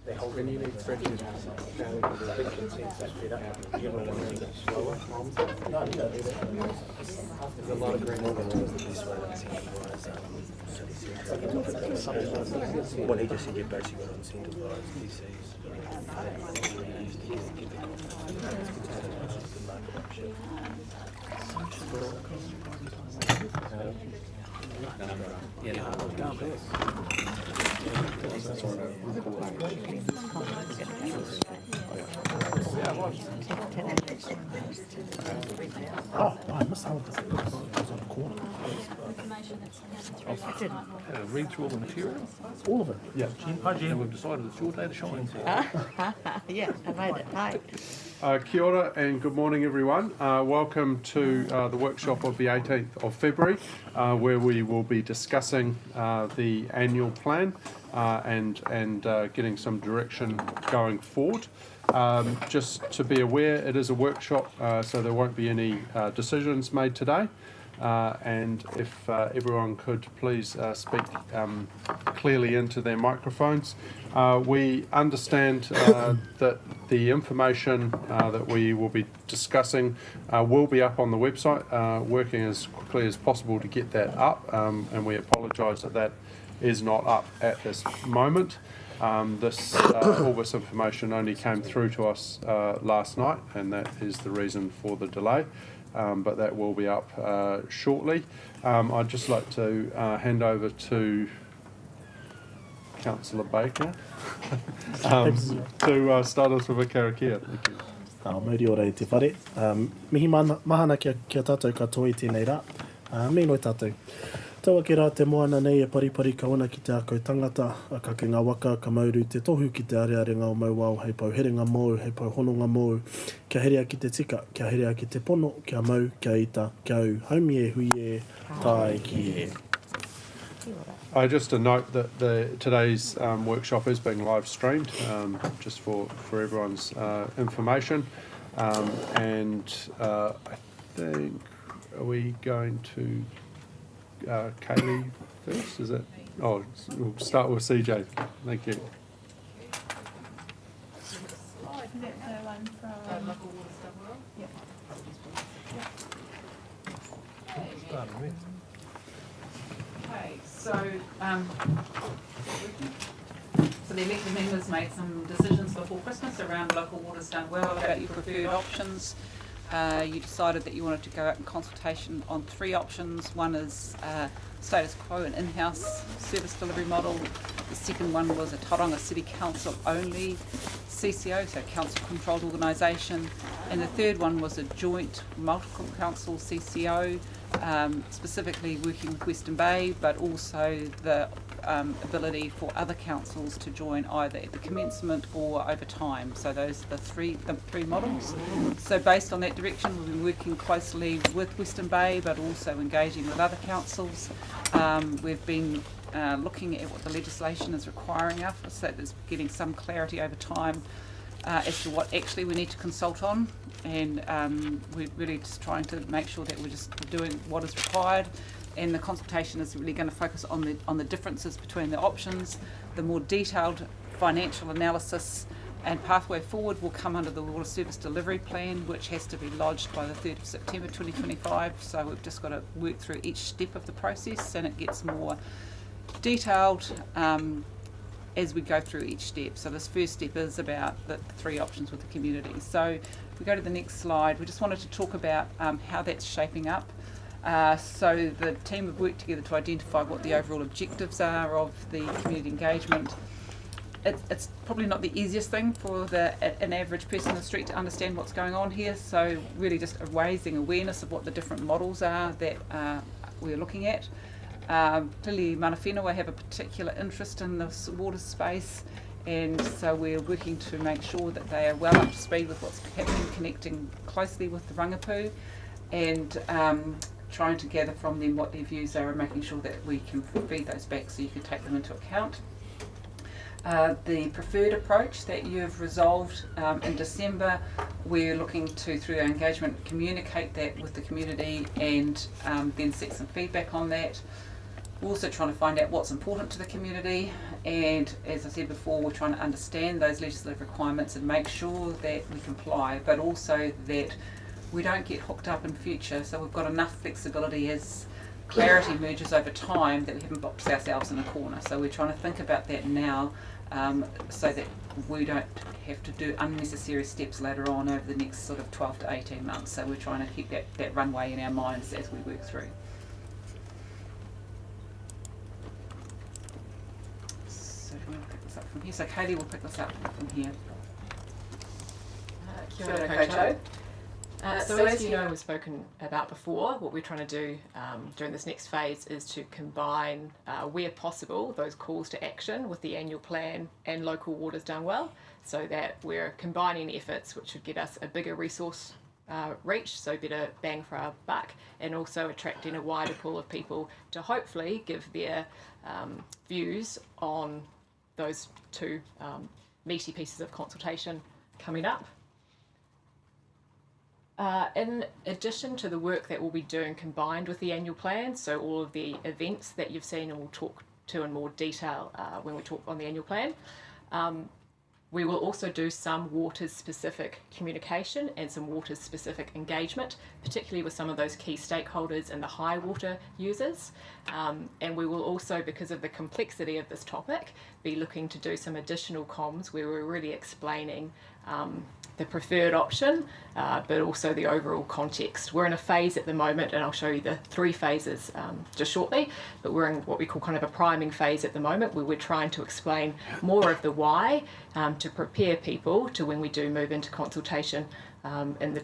They hold when you need stretches down the seems that fit up. You want to make it slower. No, you don't do that. There's a lot of green organisms that this way what he just said, you basically got on centralised disease. Used to get the Oh, I must have this. It was on the corner. I read through all the material. All of it? Yeah. Hi, Jen. And we've decided it's your day to shine. Yeah, I made it. Hi. Kia ora and good morning everyone. Welcome to the workshop of the 18th of February where we will be discussing the annual plan and getting some direction going forward. Just to be aware, it is a workshop, so there won't be any decisions made today. And if everyone could please speak clearly into their microphones. We understand that the information that we will be discussing will be up on the website, working as quickly as possible to get that up, and we apologise that is not up at this moment. All this information only came through to us last night, and that is the reason for the delay. But that will be up shortly. I'd just like to hand over to Councillor Baker to start us with a karakia. Thank you. Mauri ora I te whare. Mihi mahana kia tātou katoa I tēnei rā. Me noi tātou. Taua ke rā te moana nei e paripari kawana ki te ako tangata, a ka ke ngā waka, ka mauru te tohu ki te arearenga o mauau, hei pau herenga mou, hei pau hononga mou, kia herea ki te tika, kia herea ki te pono, kia mau, kia ita, kia au, haumi e hui e, tae ki e. Just a note that today's workshop is being live streamed, just for everyone's information. And I think, are we going to Kaylee first? Is it? Oh, we'll start with CJ. Thank you. Okay, so the elected members made some decisions before Christmas around local waters done well about your preferred options. You decided that you wanted to go out in consultation on 3 options. One is status quo, an in-house service delivery model. The second one was a Tauranga City Council only CCO, so council controlled organisation. And the third one was a joint multiple council CCO, specifically working with Western Bay, but also the ability for other councils to join either at the commencement or over time. So those are the three models. So based on that direction, we've been working closely with Western Bay, but also engaging with other councils. We've been looking at what the legislation is requiring of us, so that there's getting some clarity over time as to what actually we need to consult on, and we're really just trying to make sure that we're just doing what is required. And the consultation is really going to focus on the differences between the options. The more detailed financial analysis and pathway forward will come under the Water Service Delivery Plan, which has to be lodged by the 3rd of September 2025. So we've just got to work through each step of the process, and it gets more detailed as we go through each step. So this first step is about the 3 options with the community. So if we go to the next slide, we just wanted to talk about how that's shaping up. So the team have worked together to identify what the overall objectives are of the community engagement. It's probably not the easiest thing for an average person in the street to understand what's going on here, so really just raising awareness of what the different models are that we're looking at. Clearly mana whenua have a particular interest in this water space, and so we're working to make sure that they are well up to speed with what's happening, connecting closely with the rangapu, and trying to gather from them what their views are and making sure that we can feed those back so you can take them into account. The preferred approach that you've resolved in December, we're looking to, through our engagement, communicate that with the community and then seek some feedback on that. We're also trying to find out what's important to the community, and as I said before, we're trying to understand those legislative requirements and make sure that we comply, but also that we don't get hooked up in future, so we've got enough flexibility as clarity emerges over time that we haven't boxed ourselves in a corner. So we're trying to think about that now, so that we don't have to do unnecessary steps later on over the next sort of 12 to 18 months. So we're trying to keep that runway in our minds as we work through. So do you want to pick this up from here? So Katie will pick this up from here. Kia ora koutou. So as you know, we've spoken about before, what we're trying to do during this next phase is to combine, where possible, those calls to action with the annual plan and local waters done well, so that we're combining efforts which would get us a bigger resource reach, so better bang for our buck, and also attracting a wider pool of people to hopefully give their views on those 2 meaty pieces of consultation coming up. In addition to the work that we'll be doing combined with the annual plan, so all of the events that you've seen and we'll talk to in more detail when we talk on the annual plan, we will also do some waters-specific communication and some waters-specific engagement, particularly with some of those key stakeholders and the high water users. And we will also, because of the complexity of this topic, be looking to do some additional comms where we're really explaining the preferred option, but also the overall context. We're in a phase at the moment, and I'll show you the 3 phases just shortly, but we're in what we call kind of a priming phase at the moment, where we're trying to explain more of the why to prepare people to when we do move into consultation on the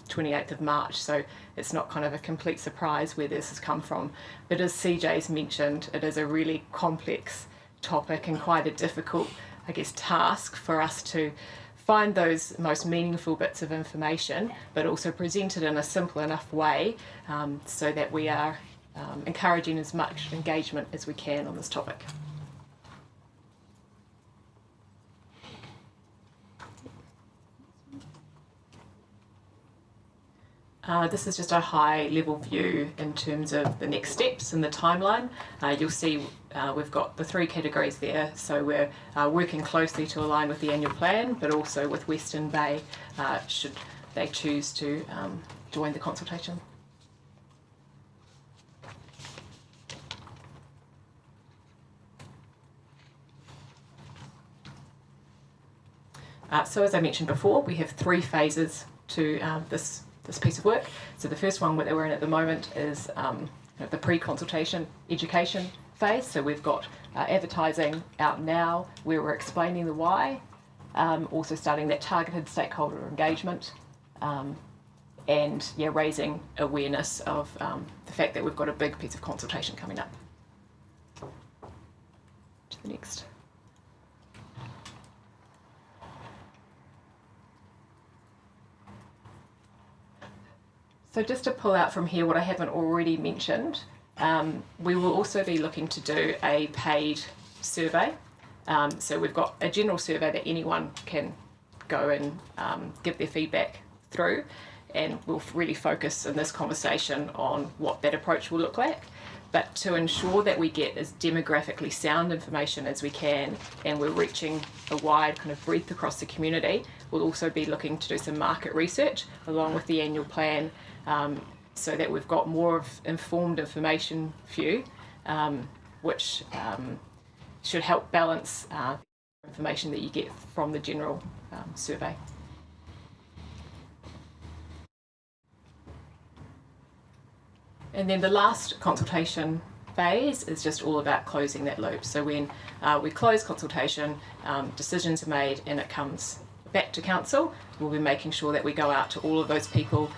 28th of March. So it's not kind of a complete surprise where this has come from. But as CJ's mentioned, it is a really complex topic and quite a difficult, I guess, task for us to find those most meaningful bits of information, but also present it in a simple enough way so that we are encouraging as much engagement as we can on this topic. This is just a high-level view in terms of the next steps and the timeline. You'll see we've got the 3 categories there, so we're working closely to align with the annual plan, but also with Western Bay should they choose to join the consultation. So as I mentioned before, we have 3 phases to this piece of work. So the first one that we're in at the moment is the pre-consultation education phase. So we've got advertising out now where we're explaining the why, also starting that targeted stakeholder engagement, and raising awareness of the fact that we've got a big piece of consultation coming up. To the next. So just to pull out from here what I haven't already mentioned, we will also be looking to do a paid survey. So we've got a general survey that anyone can go and give their feedback through, and we'll really focus in this conversation on what that approach will look like. But to ensure that we get as demographically sound information as we can, and we're reaching a wide kind of breadth across the community, we'll also be looking to do some market research along with the annual plan, so that we've got more of informed information for you, which should help balance information that you get from the general survey. And then the last consultation phase is just all about closing that loop. So when we close consultation, decisions are made and it comes back to council, we'll be making sure that we go out to all of those people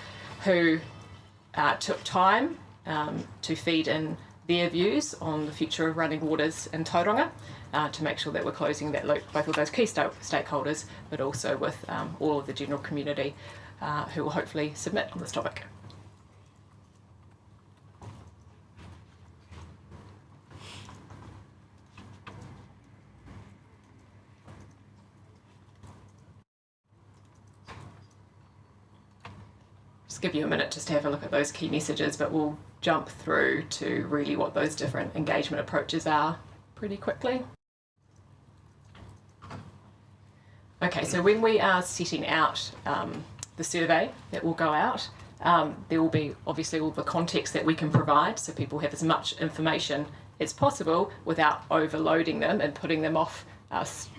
who took time to feed in their views on the future of running waters in Tauranga, to make sure that we're closing that loop, both with those key stakeholders, but also with all of the general community who will hopefully submit on this topic. Give you a minute just to have a look at those key messages, but we'll jump through to really what those different engagement approaches are pretty quickly. Okay, so when we are setting out the survey that will go out, there will be obviously all the context that we can provide, so people have as much information as possible without overloading them and putting them off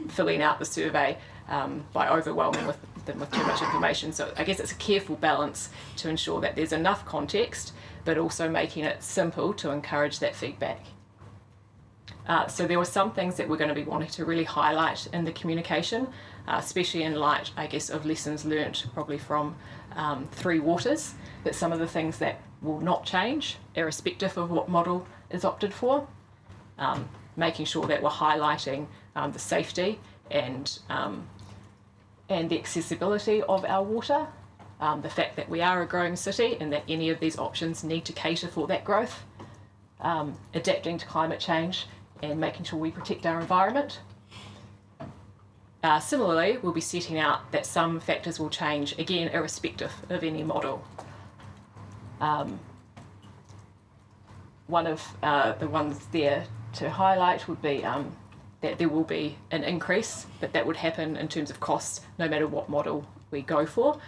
filling out the survey by overwhelming them with too much information. So I guess it's a careful balance to ensure that there's enough context, but also making it simple to encourage that feedback. So there were some things that we're going to be wanting to really highlight in the communication, especially in light, I guess, of lessons learnt probably from 3 Waters, that some of the things that will not change, irrespective of what model is opted for, making sure that we're highlighting the safety and the accessibility of our water, the fact that we are a growing city and that any of these options need to cater for that growth, adapting to climate change and making sure we protect our environment. Similarly, we'll be setting out that some factors will change, again, irrespective of any model. One of the ones there to highlight would be that there will be an increase, but that would happen in terms of costs no matter what model we go for,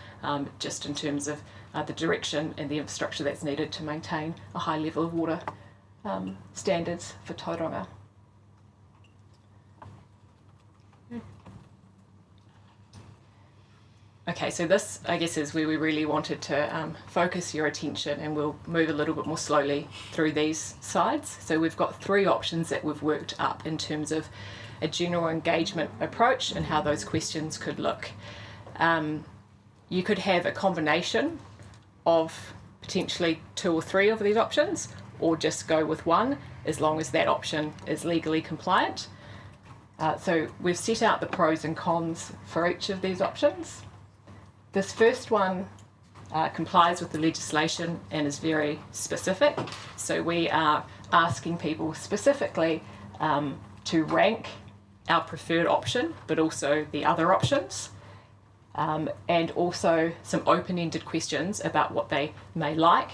just in terms of the direction and the infrastructure that's needed to maintain a high level of water standards for Tauranga. Okay, so this, I guess, is where we really wanted to focus your attention, and we'll move a little bit more slowly through these slides. So we've got 3 options that we've worked up in terms of a general engagement approach and how those questions could look. You could have a combination of potentially 2 or 3 of these options, or just go with one, as long as that option is legally compliant. So we've set out the pros and cons for each of these options. This first one complies with the legislation and is very specific. So we are asking people specifically to rank our preferred option, but also the other options, and also some open-ended questions about what they may like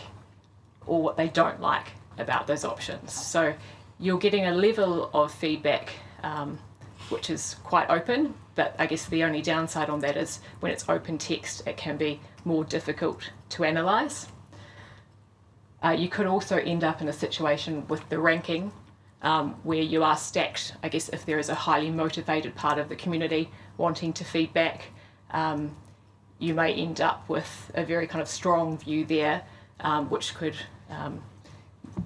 or what they don't like about those options. So you're getting a level of feedback which is quite open, but I guess the only downside on that is when it's open text, it can be more difficult to analyse. You could also end up in a situation with the ranking where you are stacked, I guess, if there is a highly motivated part of the community wanting to feedback, you may end up with a very kind of strong view there, which could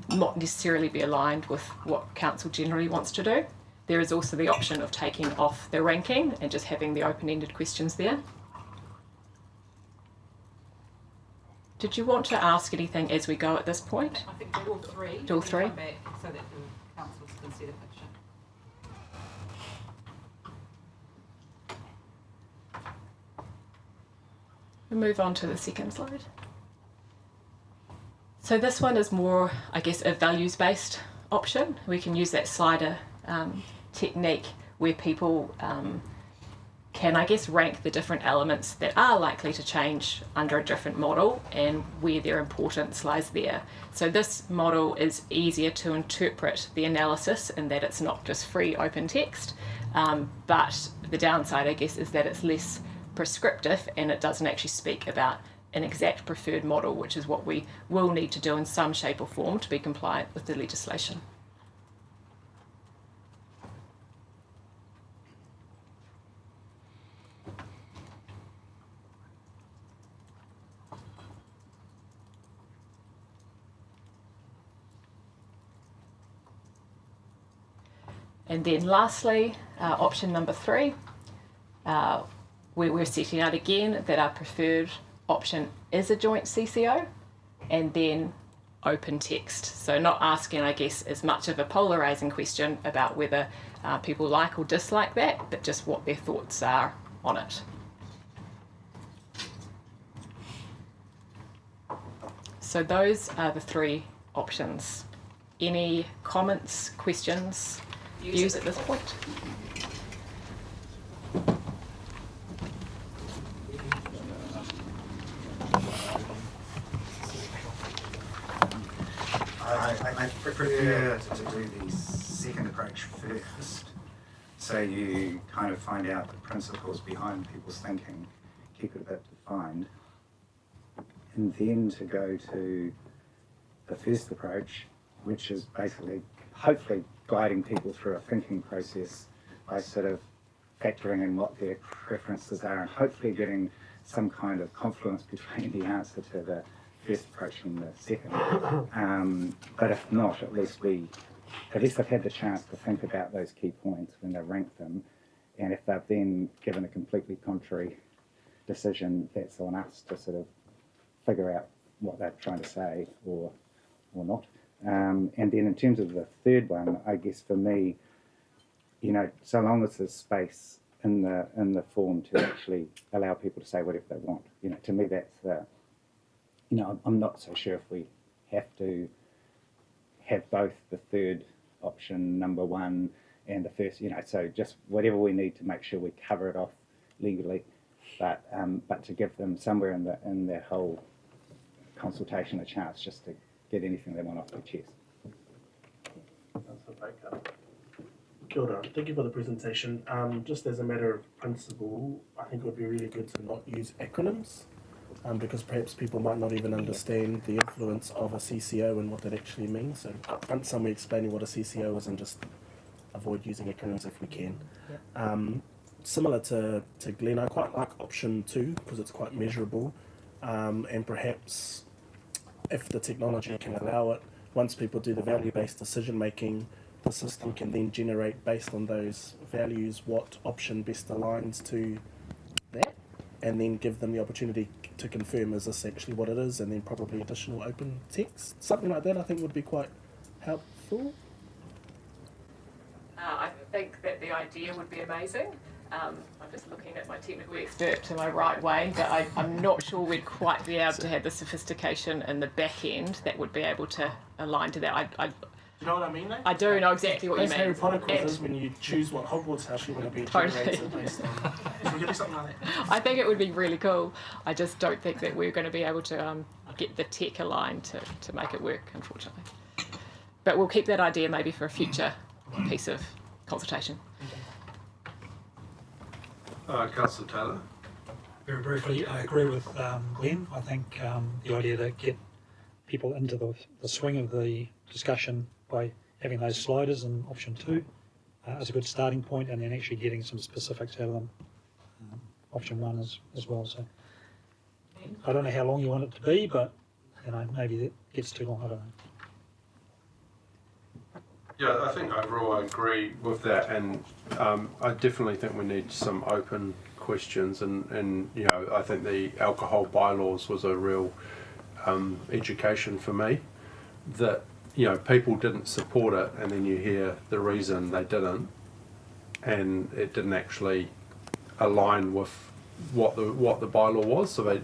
not necessarily be aligned with what council generally wants to do. There is also the option of taking off the ranking and just having the open-ended questions there. Did you want to ask anything as we go at this point? I think do all three. Do all three? Come back so that the councillors can see the picture. We'll move on to the second slide. So this one is more, I guess, a values-based option. We can use that slider technique where people can, I guess, rank the different elements that are likely to change under a different model and where their importance lies there. So this model is easier to interpret the analysis in that it's not just free open text, but the downside, I guess, is that it's less prescriptive and it doesn't actually speak about an exact preferred model, which is what we will need to do in some shape or form to be compliant with the legislation. And then lastly, option number 3, where we're setting out again that our preferred option is a joint CCO, and then open text. So not asking, I guess, as much of a polarising question about whether people like or dislike that, but just what their thoughts are on it. So those are the 3 options. Any comments, questions, views at this point? I prefer to do the second approach first, so you kind of find out the principles behind people's thinking, keep it a bit defined, and then to go to the first approach, which is basically hopefully guiding people through a thinking process by sort of factoring in what their preferences are and hopefully getting some kind of confluence between the answer to the first approach and the second. But if not, at least they've had the chance to think about those key points when they rank them, and if they've then given a completely contrary decision, that's on us to sort of figure out what they're trying to say or not. And then in terms of the third one, I guess for me, so long as there's space in the form to actually allow people to say whatever they want, to me that's I'm not so sure if we have to have both the third option, number 1, and the first, so just whatever we need to make sure we cover it off legally, but to give them somewhere in their whole consultation a chance just to get anything they want off their chest. Kia ora. Thank you for the presentation. Just as a matter of principle, I think it would be really good to not use acronyms, because perhaps people might not even understand the influence of a CCO and what that actually means. So upfront somewhere explaining what a CCO is and just avoid using acronyms if we can. Yep. Similar to Glenn, I quite like option 2 because it's quite measurable, and perhaps if the technology can allow it, once people do the value-based decision making, the system can then generate based on those values what option best aligns to that, and then give them the opportunity to confirm is this actually what it is, and then probably additional open text. Something like that I think would be quite helpful. I think that the idea would be amazing. I'm just looking at my technical expert to my right, Wayne, but I'm not sure we'd quite be able to have the sophistication in the back end that would be able to align to that. Do you know what I mean, though? I do know exactly what you Those mean. Harry Potter quizzes when you choose what Hogwarts house you want to be generated based on. Should we do something like that? I think it would be really cool. I just don't think that we're going to be able to get the tech aligned to make it work, unfortunately. But we'll keep that idea maybe for a future piece of consultation. Councillor Taylor. Very briefly, I agree with Glenn. I think the idea to get people into the swing of the discussion by having those sliders in option 2 is a good starting point, and then actually getting some specifics out of them, option 1 as well. So I don't know how long you want it to be, but maybe that gets too long. I don't know. Yeah, I think overall I agree with that, and I definitely think we need some open questions, and I think the alcohol bylaws was a real education for me, that people didn't support it, and then you hear the reason they didn't, and it didn't actually align with what the bylaw was, so they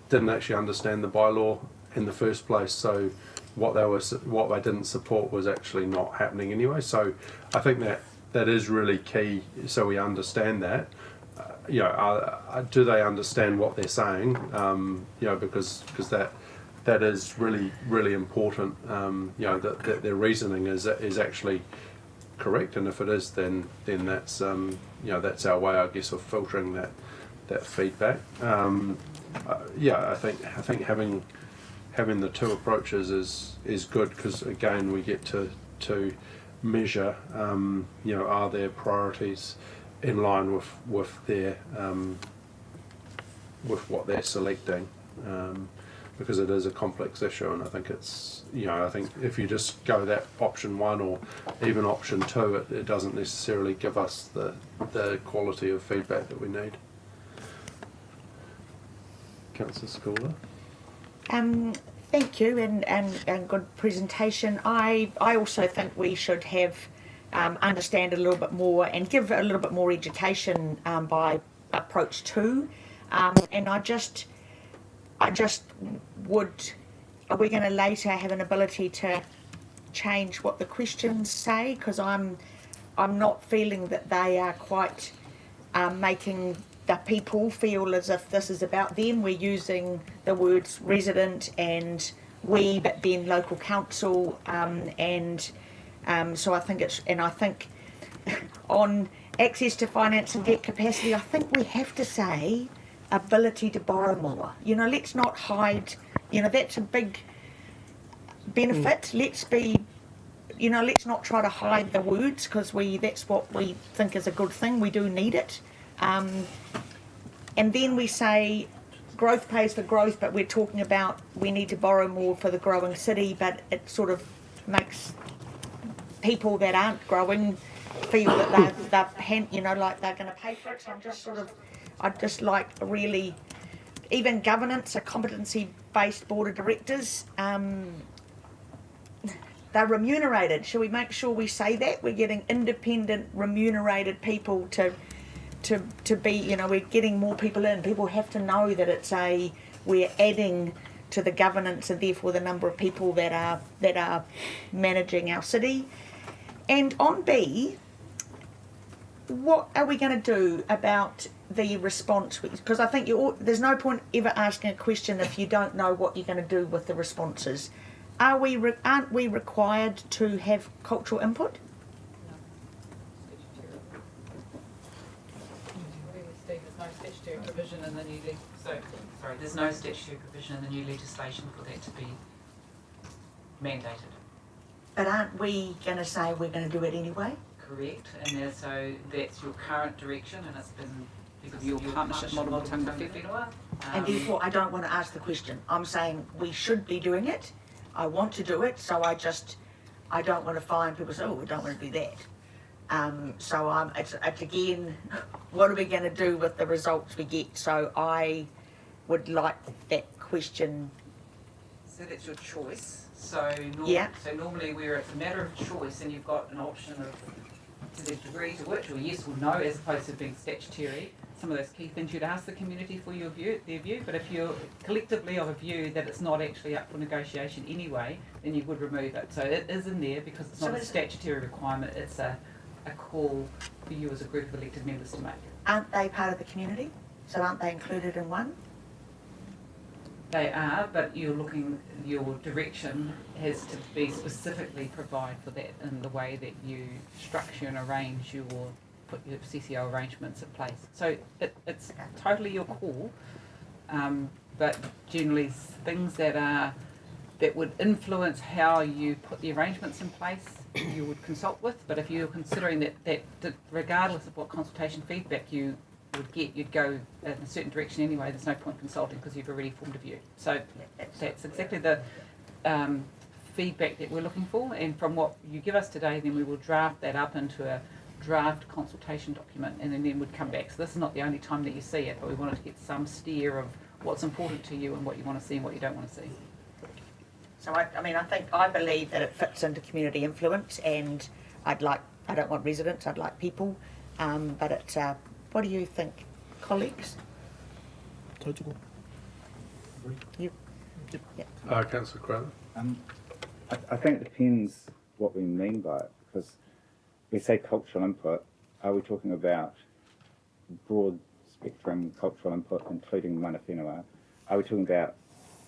didn't actually understand the bylaw in the first place. So what they didn't support was actually not happening anyway. So I think that is really key. So we understand that. Do they understand what they're saying? Because that is really important. That their reasoning is actually correct, and if it is, then that's that's our way, I guess, of filtering that feedback. I think having the two approaches is good, because again we get to measure are their priorities in line with their with what they're selecting, because it is a complex issue, and I think it's I think if you just go that option 1 or even option 2, it doesn't necessarily give us the quality of feedback that we need. Councillor Schooler. Thank you, and good presentation. I also think we should have understand a little bit more and give a little bit more education by approach 2, and I just would. Are we going to later have an ability to change what the questions say? Because I'm not feeling that they are quite making the people feel as if this is about them. We're using the words resident and we, but then local council, so I think on access to finance and debt capacity, I think we have to say ability to borrow more. Let's not hide. That's a big benefit. Let's not try to hide the words, because that's what we think is a good thing. We do need it. And then we say growth pays for growth, but we're talking about we need to borrow more for the growing city, but it sort of makes people that aren't growing feel that like they're going to pay for it. So I'd just like really, even governance, a competency-based board of directors, they're remunerated. Should we make sure we say that? We're getting independent, remunerated people to be, we're getting more people in. People have to know that we're adding to the governance and therefore the number of people that are managing our city. And on B, what are we going to do about the response? Because I think there's no point ever asking a question if you don't know what you're going to do with the responses. Aren't we required to have cultural input? Provision in the new there's no statutory provision in the new legislation for that to be mandated. But aren't we going to say we're going to do it anyway? Correct, and so that's your current direction, and it's been because of your partnership model with Tauranga Whenua. And therefore I don't want to ask the question. I'm saying we should be doing it. I want to do it, so I don't want to find people say, we don't want to do that. It's again, what are we going to do with the results we get? So I would like that question. So that's your choice. So yeah. So normally where it's a matter of choice and you've got an option of to the degree to which, or yes or no, as opposed to being statutory, some of those key things you'd ask the community for their view, but if you're collectively of a view that it's not actually up for negotiation anyway, then you would remove it. So it is in there because it's not a statutory requirement, it's a call for you as a group of elected members to make. Aren't they part of the community? So aren't they included in one? They are, but your direction has to be specifically provide for that in the way that you structure and arrange put your CCO arrangements in place. So it's totally your call, but generally things that would influence how you put the arrangements in place, you would consult with. But if you're considering that regardless of what consultation feedback you would get, you'd go in a certain direction anyway, there's no point consulting because you've already formed a view. So that's exactly the feedback that we're looking for, and from what you give us today, then we will draft that up into a draft consultation document, and then we'd come back. So this is not the only time that you see it, but we wanted to get some steer of what's important to you and what you want to see and what you don't want to see. So I believe that it fits into community influence, and I don't want residents, I'd like people, but it's what do you think, colleagues? Tautoko. You? Councillor Crowther. I think it depends what we mean by it, because we say cultural input, are we talking about broad spectrum cultural input, including mana whenua? Are we talking about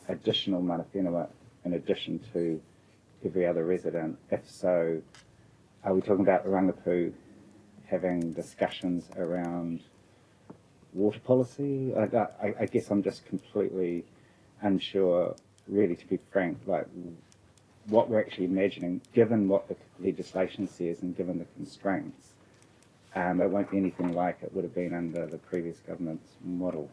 additional mana whenua in addition to every other resident? If so, are we talking about Rangapu having discussions around water policy? I guess I'm just completely unsure, really, to be frank, like what we're actually imagining, given what the legislation says and given the constraints. It won't be anything like it would have been under the previous government's model.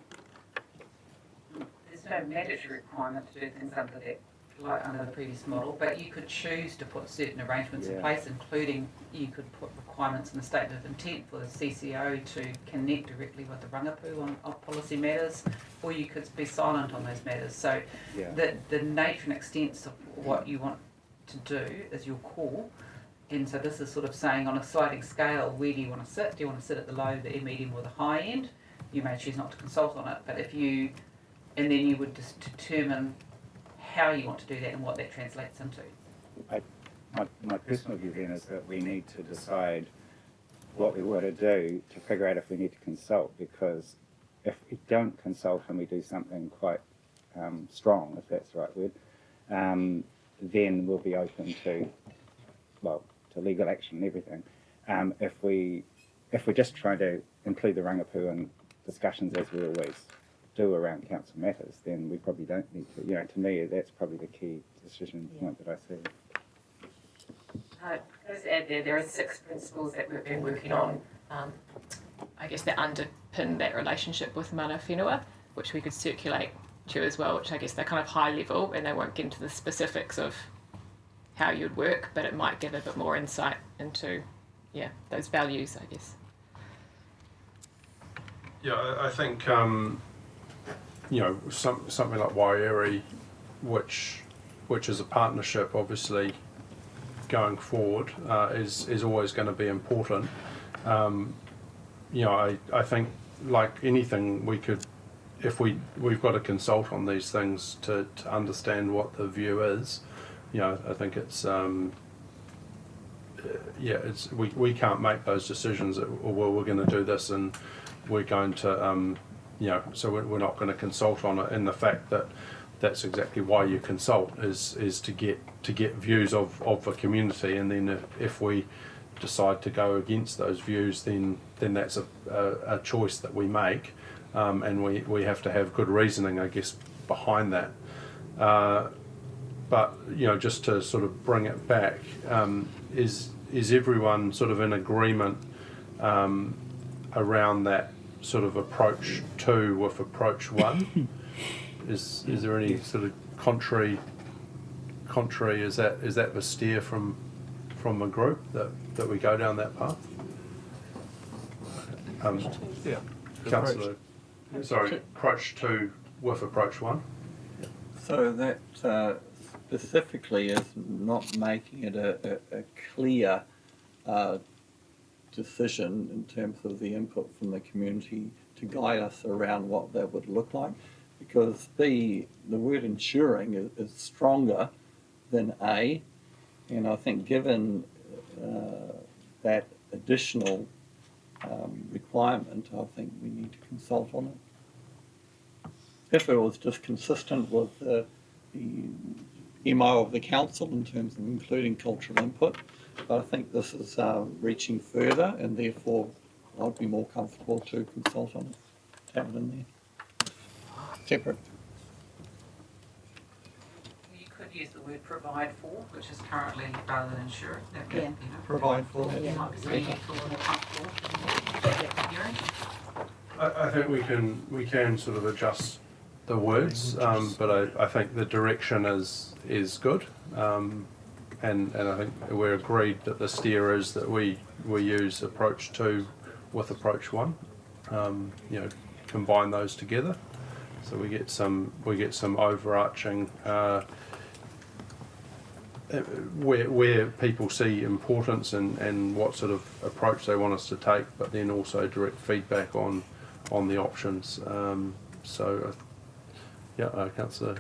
There's no mandatory requirement to do things under the previous model, but you could choose to put certain arrangements in place, including you could put requirements in the statement of intent for the CCO to connect directly with the Rangapu on policy matters, or you could be silent on those matters. So the nature and extent of what you want to do is your call, and so this is sort of saying on a sliding scale, where do you want to sit? Do you want to sit at the low, the medium, or the high end? You may choose not to consult on it, but and then you would just determine how you want to do that and what that translates into. My personal view then is that we need to decide what we want to do to figure out if we need to consult, because if we don't consult and we do something quite strong, if that's the right word, then we'll be open to legal action and everything. If we're just trying to include the Rangapu in discussions as we always do around council matters, then we probably don't need to. To me, that's probably the key decision point that I see. Just add there are 6 principles that we've been working on, I guess, that underpin that relationship with mana whenua, which we could circulate to as well, which I guess they're kind of high level and they won't get into the specifics of how you'd work, but it might give a bit more insight into, those values, I guess. Yeah, I think, something like Waieri, which is a partnership, obviously, going forward, is always going to be important. I think, like anything, we could, if we've got to consult on these things to understand what the view is. I think it's we can't make those decisions that, we're going to do this and we're going to so we're not going to consult on it. And the fact that that's exactly why you consult is to get views of the community, and then if we decide to go against those views, then that's a choice that we make, and we have to have good reasoning, I guess, behind that. But just to sort of bring it back, is everyone sort of in agreement around that sort of approach 2 with approach 1? Is there any sort of contrary? Is that the steer from a group that we go down that path? Councillor, sorry, approach 2 with approach 1. So that specifically is not making it a clear decision in terms of the input from the community to guide us around what that would look like, because the word ensuring is stronger than A, and I think given that additional requirement, I think we need to consult on it. If it was just consistent with the MO of the council in terms of including cultural input, but I think this is reaching further, and therefore I'd be more comfortable to consult on it, have it in there. Separate. You could use the word provide for, which is currently rather than ensure. That, Yeah. you know, Provide for. You might be saying you feel more comfortable hearing. I think we can sort of adjust the words, but I think the direction is good, and I think we're agreed that the steer is that we use approach 2 with approach 1, combine those together, so we get some overarching where people see importance and what sort of approach they want us to take, but then also direct feedback on the options. Councillor.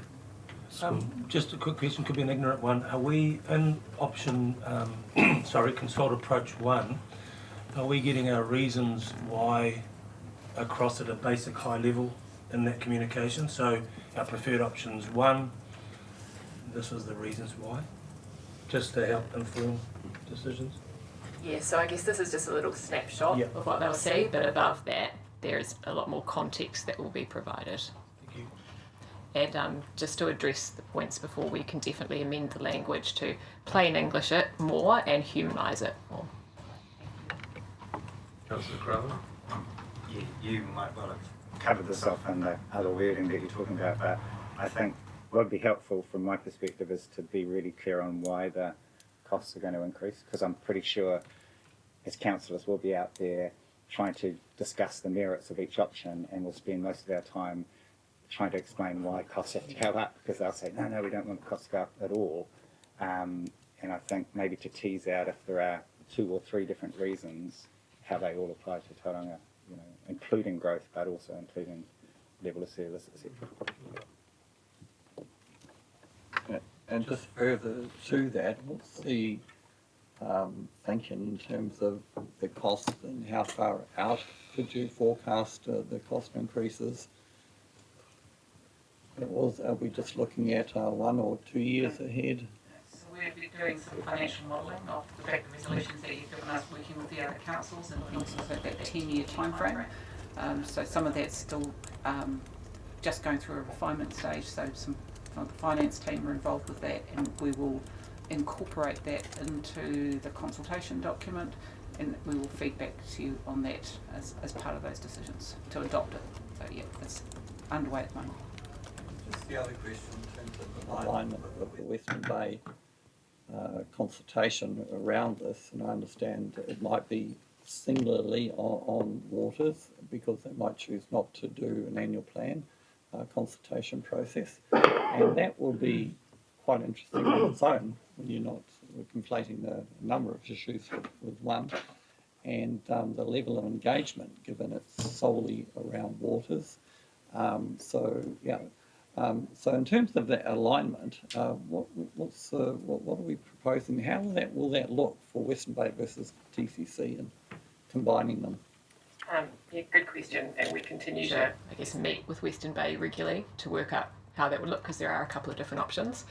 Just a quick question, could be an ignorant one. Are we in option, consult approach 1, are we getting our reasons why across at a basic high level in that communication? So our preferred options 1, this is the reasons why, just to help inform decisions? Yeah, so I guess this is just a little snapshot Yep. of what they'll see, but above that, there's a lot more context that will be provided. Thank you. And just to address the points before, we can definitely amend the language to plain English it more and humanise it more. Councillor Crowther. You might well have covered this off in the other wording that you're talking about, but I think what would be helpful from my perspective is to be really clear on why the costs are going to increase, because I'm pretty sure as councillors we'll be out there trying to discuss the merits of each option, and we'll spend most of our time trying to explain why costs have to go up, because they'll say, no, we don't want the costs to go up at all. And I think maybe to tease out if there are 2 or 3 different reasons, how they all apply to Tauranga, including growth, but also including level of service, etc. And just further to that, what's the thinking in terms of the cost and how far out could you forecast the cost increases? Are we just looking at 1 or 2 years ahead? So we'll be doing some financial modelling of the fact the resolutions that you've given us, working with the other councils, and also that 10-year timeframe. So some of that's still just going through a refinement stage, so some of the finance team are involved with that, and we will incorporate that into the consultation document, and we will feed back to you on that as part of those decisions to adopt it. So yeah, it's underway at the moment. Just the other question in terms of the alignment of the Western Bay consultation around this, and I understand it might be singularly on waters because they might choose not to do an annual plan consultation process, and that will be quite interesting on its own when you're not conflating the number of issues with one, and the level of engagement given it's solely around waters. So in terms of that alignment, what are we proposing? How will that look for Western Bay versus TCC and combining them? Yeah, good question, and we continue to, I guess, meet with Western Bay regularly to work out how that would look, because there are a couple of different options.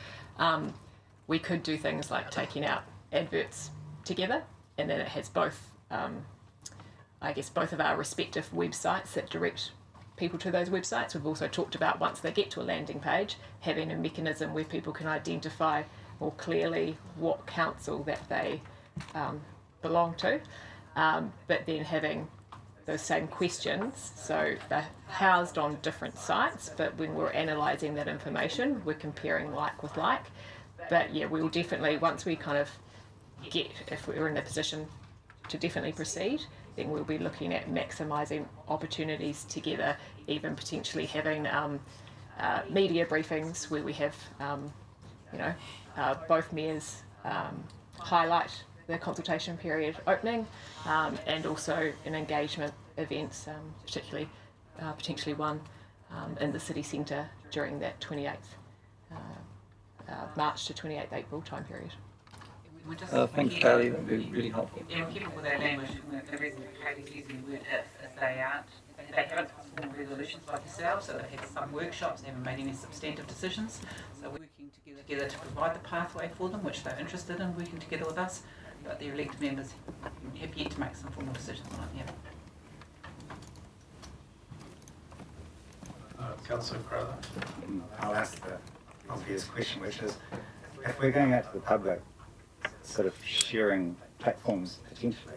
We could do things like taking out adverts together, and then it has both, both of our respective websites that direct people to those websites. We've also talked about, once they get to a landing page, having a mechanism where people can identify more clearly what council that they belong to, but then having those same questions, so they're housed on different sites, but when we're analysing that information, we're comparing like with like. But yeah, we will definitely, once we kind of get, if we're in a position to definitely proceed, then we'll be looking at maximising opportunities together, even potentially having media briefings where we have, both mayors highlight the consultation period opening, and also in engagement events, particularly potentially one in the city centre during that 28th March to 28th April time period. Thanks, Kaylee, that'd be really helpful. And keeping with that language, the reason Kaylee's using the word if they aren't, they haven't formed resolutions like yourselves, so they've had some workshops, they haven't made any substantive decisions. So we're working together to provide the pathway for them, which they're interested in working together with us, but their elected members have yet to make some formal decisions on it yet. Councillor Crowther. I'll ask the obvious question, which is, if we're going out to the public, sort of sharing platforms potentially,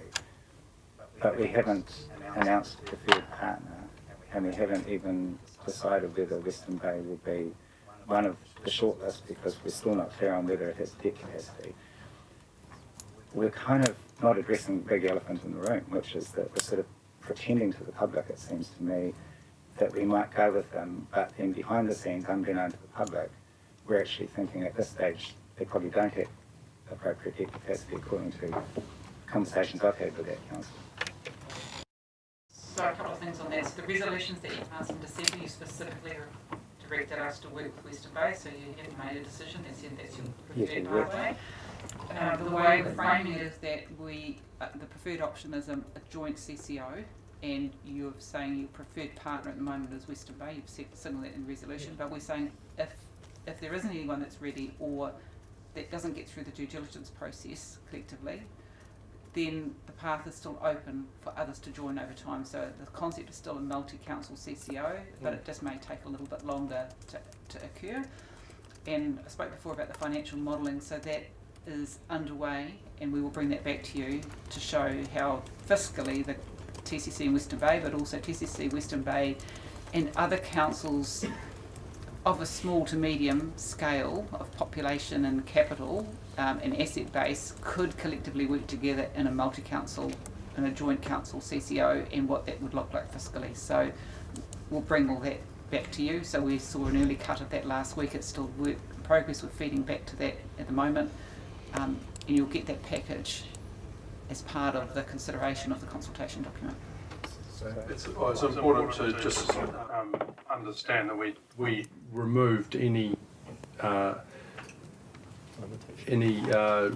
but we haven't announced a preferred partner, and we haven't even decided whether Western Bay will be one of the shortlist because we're still not clear on whether it has debt capacity. We're kind of not addressing the big elephant in the room, which is that we're sort of pretending to the public, it seems to me, that we might go with them, but then behind the scenes, unbeknown to the public, we're actually thinking at this stage they probably don't have appropriate debt capacity according to conversations I've had with that council. So a couple of things on that. So the resolutions that you passed in December, you specifically directed us to work with Western Bay, so you haven't made a decision and said that's your preferred pathway. The way we're framing it is that the preferred option is a joint CCO, and you're saying your preferred partner at the moment is Western Bay. You've signalled that in resolution, but we're saying if there isn't anyone that's ready or that doesn't get through the due diligence process collectively, then the path is still open for others to join over time. So the concept is still a multi-council CCO, but it just may take a little bit longer to occur. And I spoke before about the financial modelling, so that is underway, and we will bring that back to you to show how fiscally the TCC in Western Bay, but also TCC Western Bay and other councils of a small to medium scale of population and capital and asset base could collectively work together in a multi-council, in a joint council CCO, and what that would look like fiscally. So we'll bring all that back to you. So we saw an early cut of that last week. It's still work in progress. We're feeding back to that at the moment, and you'll get that package as part of the consideration of the consultation document. It's important to just understand that we removed any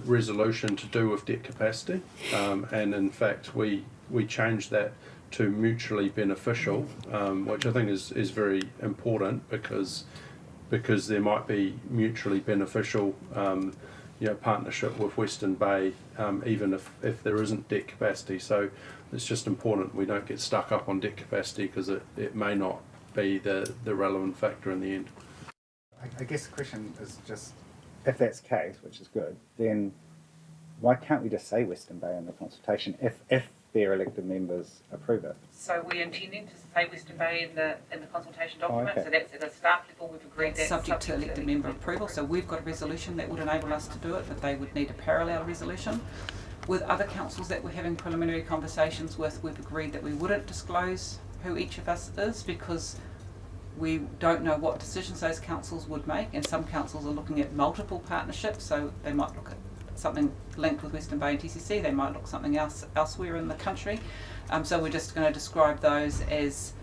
resolution to do with debt capacity, and in fact we changed that to mutually beneficial, which I think is very important because there might be mutually beneficial partnership with Western Bay, even if there isn't debt capacity. So it's just important we don't get stuck up on debt capacity because it may not be the relevant factor in the end. I guess the question is just, if that's the case, which is good, then why can't we just say Western Bay in the consultation if their elected members approve it? So we're intending to say Western Bay in the consultation document. Okay. So that's at a staff level. We've agreed that subject to elected member approval. So we've got a resolution that would enable us to do it, but they would need a parallel resolution. With other councils that we're having preliminary conversations with, we've agreed that we wouldn't disclose who each of us is because we don't know what decisions those councils would make, and some councils are looking at multiple partnerships, so they might look at something linked with Western Bay and TCC, they might look something else elsewhere in the country. So we're just going to describe those as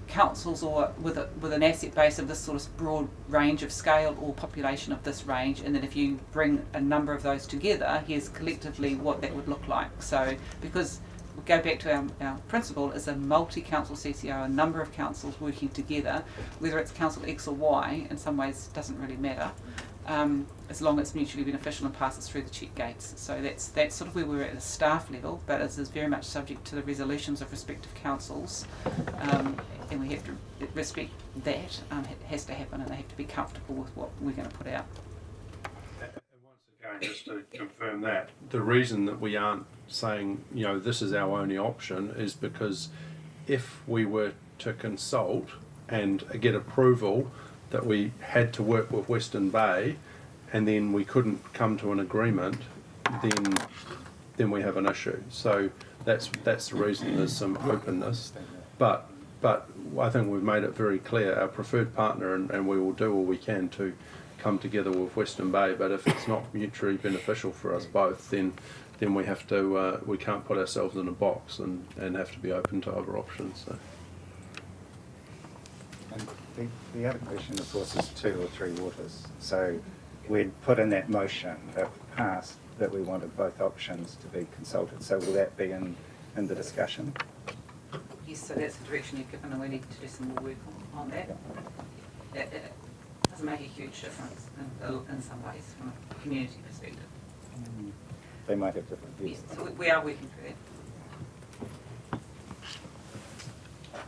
councils or with an asset base of this sort of broad range of scale or population of this range, and then if you bring a number of those together, here's collectively what that would look like. So because we go back to our principle is a multi-council CCO, a number of councils working together, whether it's council X or Y, in some ways doesn't really matter, as long as it's mutually beneficial and passes through the check gates. So that's sort of where we're at the staff level, but it is very much subject to the resolutions of respective councils, and we have to respect that. It has to happen, and they have to be comfortable with what we're going to put out. Again, just to confirm that, the reason that we aren't saying, this is our only option is because if we were to consult and get approval that we had to work with Western Bay and then we couldn't come to an agreement, then we have an issue. So that's the reason there's some openness. But I think we've made it very clear, our preferred partner, and we will do all we can to come together with Western Bay, but if it's not mutually beneficial for us both, then we have to, we can't put ourselves in a box and have to be open to other options. So. And the other question, of course, is 2 or 3 waters. So we'd put in that motion that passed that we wanted both options to be consulted. So will that be in the discussion? Yes, so that's the direction you've given, and we need to do some more work on that. It doesn't make a huge difference in some ways from a community perspective. They might have different views. Yes, so we are working through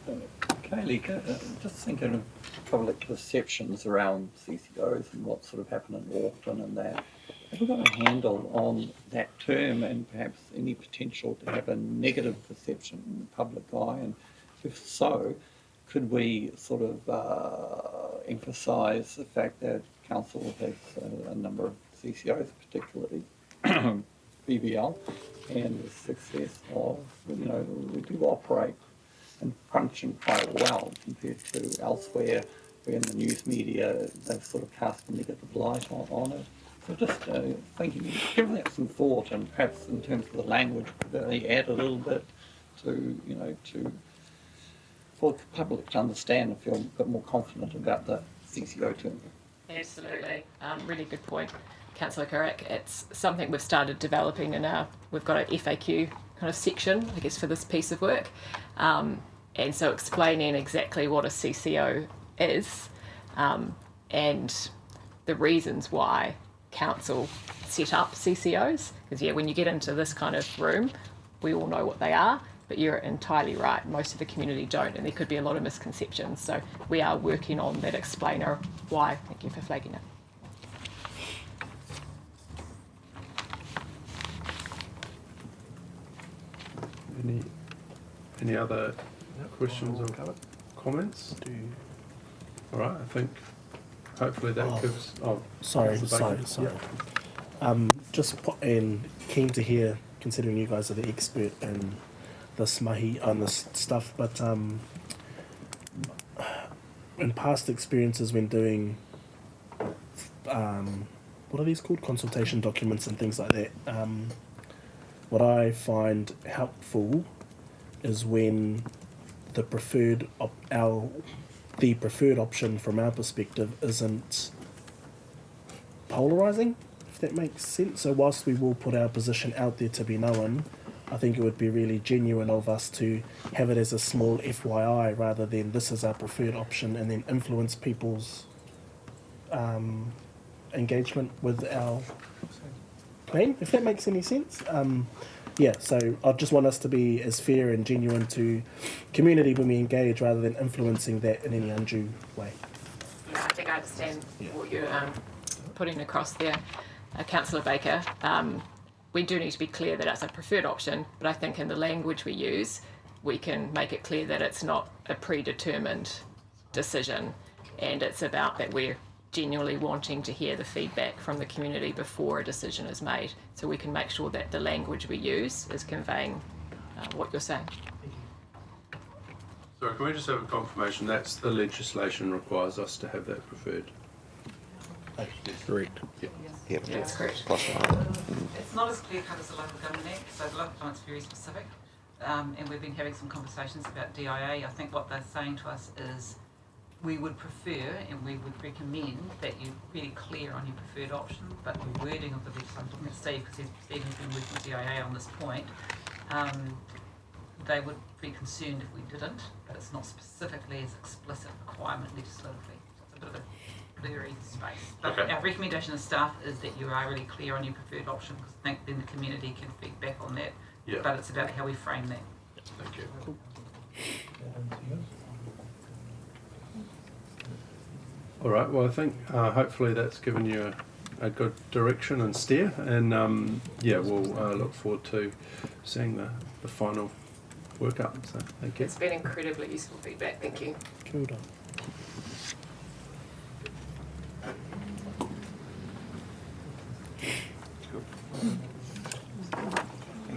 that. Kaylee, just thinking of public perceptions around CCOs and what sort of happened in Auckland and that. Have we got a handle on that term and perhaps any potential to have a negative perception in the public eye? And if so, could we sort of emphasise the fact that council has a number of CCOs, particularly BBL, and the success of, we do operate and function quite well compared to elsewhere where in the news media they've sort of cast a negative light on it. So just thinking, give that some thought, and perhaps in terms of the language, could they add a little bit to, for the public to understand and feel a bit more confident about the CCO term. Absolutely. Really good point, Councillor Carrick. It's something we've started developing we've got an FAQ kind of section, I guess, for this piece of work. And so explaining exactly what a CCO is and the reasons why council set up CCOs. Because, when you get into this kind of room, we all know what they are, but you're entirely right. Most of the community don't, and there could be a lot of misconceptions. So we are working on that explainer why. Thank you for flagging it. Any other questions or comments? All right, I think hopefully that gives. Oh, Sorry. Yeah. Just keen to hear, considering you guys are the expert in this mahi on this stuff, but in past experiences when doing what are these called, consultation documents and things like that, what I find helpful is when the preferred option from our perspective isn't polarizing, if that makes sense. So whilst we will put our position out there to be known, I think it would be really genuine of us to have it as a small FYI rather than this is our preferred option and then influence people's engagement with our plan, if that makes any sense. So I just want us to be as fair and genuine to community when we engage rather than influencing that in any undue way. Yeah, I think I understand what you're putting across there, Councillor Baker. We do need to be clear that it's a preferred option, but I think in the language we use, we can make it clear that it's not a predetermined decision, and it's about that we're genuinely wanting to hear the feedback from the community before a decision is made, so we can make sure that the language we use is conveying what you're saying. Sorry, can we just have a confirmation that's the legislation requires us to have that preferred? Correct. Yeah, that's correct. It's not as clear cut as the Local Government Act, so the Local Government's very specific, and we've been having some conversations about DIA. I think what they're saying to us is we would prefer and we would recommend that you're really clear on your preferred option, but the wording of the legislation, I'm looking at Steve because Stephen's been working with DIA on this point, they would be concerned if we didn't, but it's not specifically as explicit requirement legislatively. So it's a bit of a blurry space. But our recommendation as staff is that you are really clear on your preferred option, because I think then the community can feedback on that. Yeah. But it's about how we frame that. Thank you. All right, well, I think hopefully that's given you a good direction and steer, and we'll look forward to seeing the final workup. So thank you. It's been incredibly useful feedback. Thank you. Cool.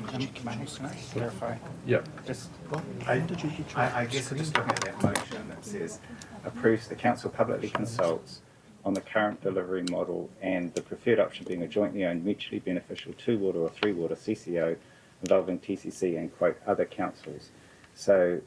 Can I clarify? Yeah. I guess I'm just looking at that motion that says approves the council publicly consults on the current delivery model and the preferred option being a jointly owned, mutually beneficial 2-water or 3-water CCO involving TCC and, quote, other councils. So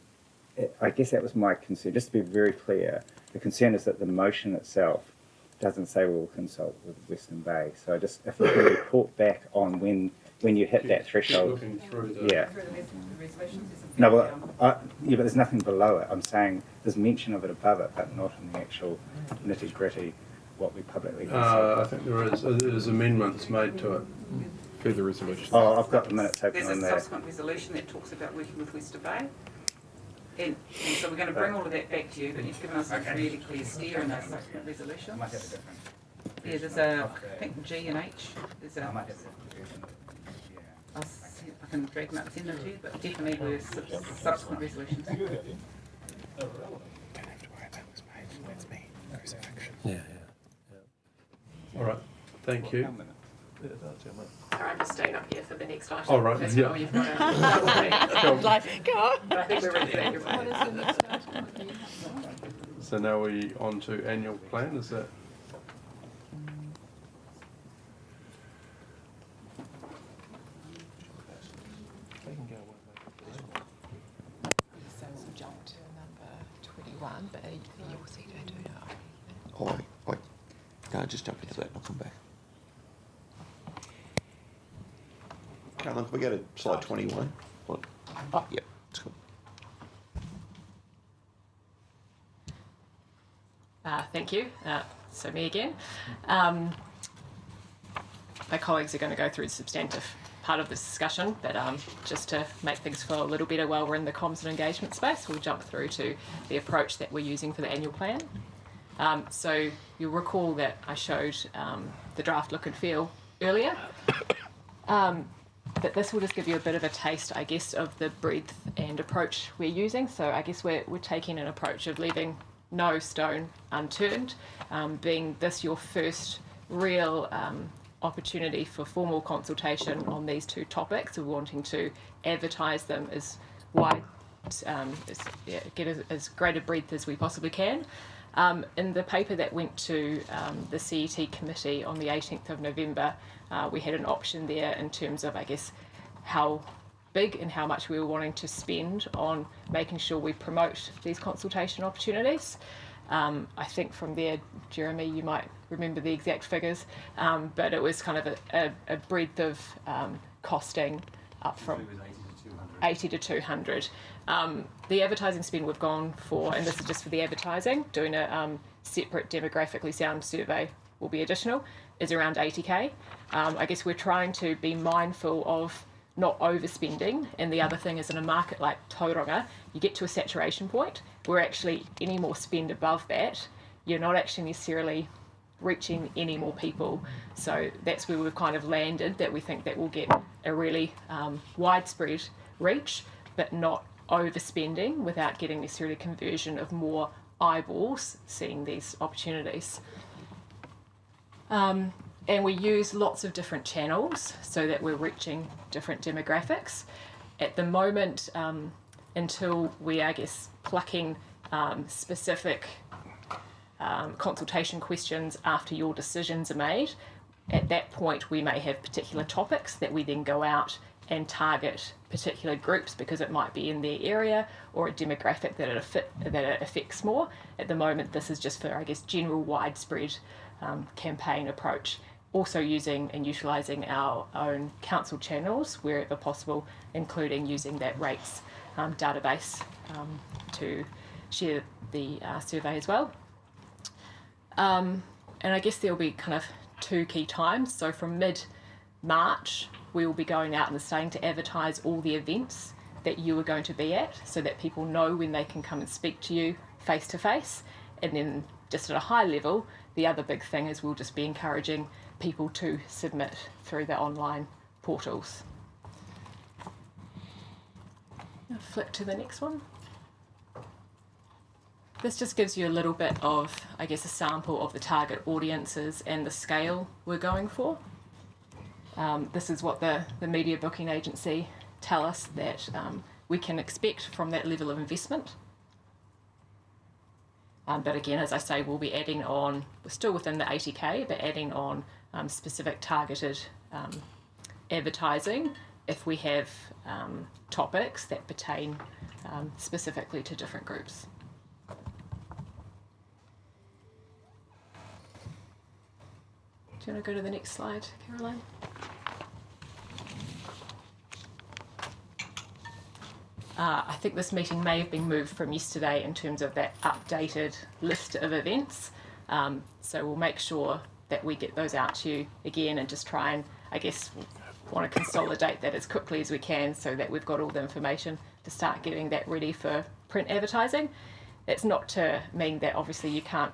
I guess that was my concern. Just to be very clear, the concern is that the motion itself doesn't say we'll consult with Western Bay. So if we can report back on when you hit that threshold. Looking through the... Yeah. Through the resolutions, there's a No, fair but there's nothing below it. I'm saying there's mention of it above it, but not in the actual nitty-gritty, what we publicly consult. I think there's amendments made to it. Further resolution. Oh, I've got the minutes open There's on a that. subsequent resolution that talks about working with Western Bay. And so we're going to bring all of that back to you, but you've given us a really clear steer in those subsequent resolutions. Might have a different. Yeah, there's a, I think G and H. There's I a, might have a different version. Yeah. I'll see if I can drag them up and send them to you, but definitely we're subsequent resolutions. Yeah. All right, thank you. Sorry, I'm just staying up here for the next item. Oh, right, That's yeah. why you've got a Cool. Like, go on. But I think we're ready for that. You're right. So now we on to annual plan, is that? So we'll jump to number 21, but you'll see they do know. Oh, wait. No, just jump into that and I'll come back. Caitlin, can we go to slide 21? What? Oh, yep, it's cool. Thank you. So me again. My colleagues are going to go through the substantive part of this discussion, but just to make things feel a little better while we're in the comms and engagement space, we'll jump through to the approach that we're using for the annual plan. So you'll recall that I showed the draft look and feel earlier. But this will just give you a bit of a taste, I guess, of the breadth and approach we're using. So I guess we're taking an approach of leaving no stone unturned, being this your first real opportunity for formal consultation on these two topics. We're wanting to advertise them as wide, get as great a breadth as we possibly can. In the paper that went to the CET committee on the 18th of November, we had an option there in terms of, I guess, how big and how much we were wanting to spend on making sure we promote these consultation opportunities. I think from there, Jeremy, you might remember the exact figures, but it was kind of a breadth of costing up from 80 to 200. The advertising spend we've gone for, and this is just for the advertising, doing a separate demographically sound survey will be additional, is around 80k. I guess we're trying to be mindful of not overspending, and the other thing is in a market like Tauranga, you get to a saturation point where actually any more spend above that, you're not actually necessarily reaching any more people. So that's where we've kind of landed, that we think that will get a really widespread reach, but not overspending without getting necessarily conversion of more eyeballs seeing these opportunities. And we use lots of different channels so that we're reaching different demographics. At the moment, until we, I guess, plucking specific consultation questions after your decisions are made, at that point we may have particular topics that we then go out and target particular groups because it might be in their area or a demographic that it affects more. At the moment, this is just for, I guess, general widespread campaign approach. Also using and utilising our own council channels wherever possible, including using that rates database to share the survey as well. And I guess there'll be kind of two key times. So from mid-March, we will be going out and starting to advertise all the events that you are going to be at so that people know when they can come and speak to you face to face. And then just at a high level, the other big thing is we'll just be encouraging people to submit through the online portals. I'll flip to the next one. This just gives you a little bit of, I guess, a sample of the target audiences and the scale we're going for. This is what the media booking agency tell us that we can expect from that level of investment. But again, as I say, we'll be adding on, we're still within the 80k, but adding on specific targeted advertising if we have topics that pertain specifically to different groups. Do you want to go to the next slide, Caroline? I think this meeting may have been moved from yesterday in terms of that updated list of events. So we'll make sure that we get those out to you again and just try and, I guess, want to consolidate that as quickly as we can so that we've got all the information to start getting that ready for print advertising. That's not to mean that obviously you can't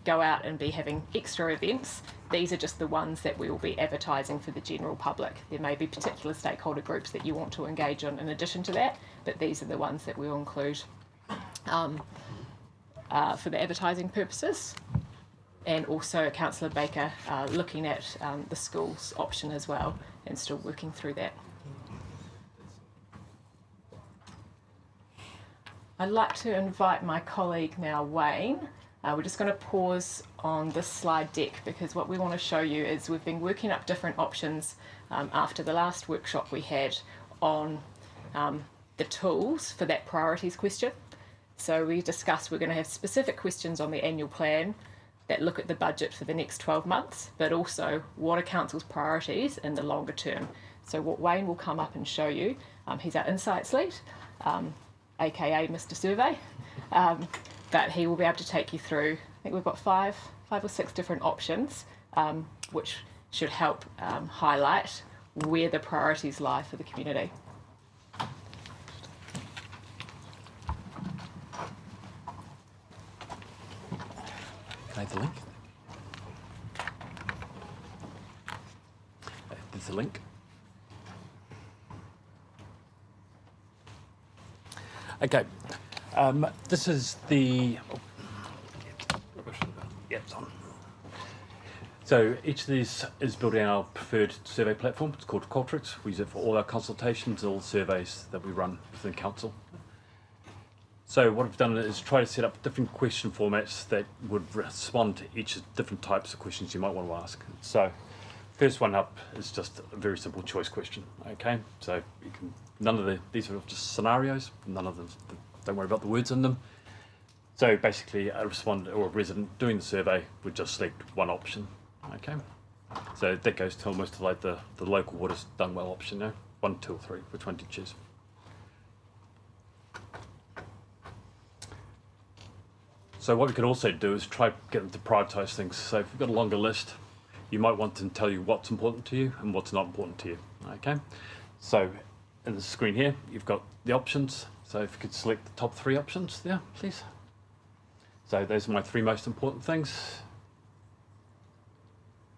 go out and be having extra events. These are just the ones that we will be advertising for the general public. There may be particular stakeholder groups that you want to engage on in addition to that, but these are the ones that we'll include for the advertising purposes. And also Councillor Baker looking at the schools option as well and still working through that. I'd like to invite my colleague now, Wayne. We're just going to pause on this slide deck because what we want to show you is we've been working up different options after the last workshop we had on the tools for that priorities question. So we discussed we're going to have specific questions on the annual plan that look at the budget for the next 12 months, but also what are council's priorities in the longer term. So what Wayne will come up and show you, he's our insights lead, aka Mr. Survey. But he will be able to take you through, I think we've got five or six different options, which should help highlight where the priorities lie for the community. Can I have the link? There's the link. Okay. This is the. Yeah, it's on. So each of these is building our preferred survey platform. It's called Qualtrics. We use it for all our consultations, all surveys that we run within council. So what I've done is try to set up different question formats that would respond to each of the different types of questions you might want to ask. So first one up is just a very simple choice question. Okay, so you can, none of these are just scenarios. None of them. Don't worry about the words in them. So basically a respondent or a resident doing the survey would just select one option. Okay. So that goes to almost like the local water's done well option now. 1, 2 or 3, which one do you choose? So what we could also do is try to get them to prioritise things. So if you've got a longer list, you might want them to tell you what's important to you and what's not important to you. Okay. So in the screen here, you've got the options. So if you could select the top 3 options there, please. So those are my 3 most important things.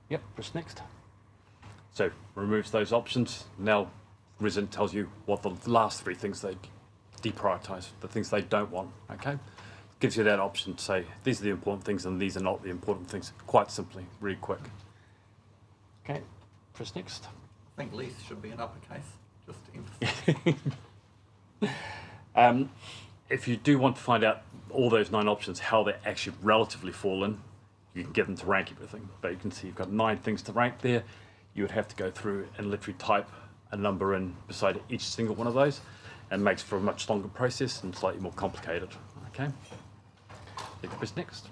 Yep, press next. So removes those options. Now resident tells you what the last 3 things they deprioritise, the things they don't want. Okay, gives you that option to say these are the important things and these are not the important things. Quite simply, really quick. Okay, press next. I think least should be an uppercase, just to emphasise. If you do want to find out all those 9 options, how they actually relatively fall in, you can get them to rank everything. But you can see you've got 9 things to rank there. You would have to go through and literally type a number in beside each single one of those, and makes for a much longer process and slightly more complicated. Okay, you can press next.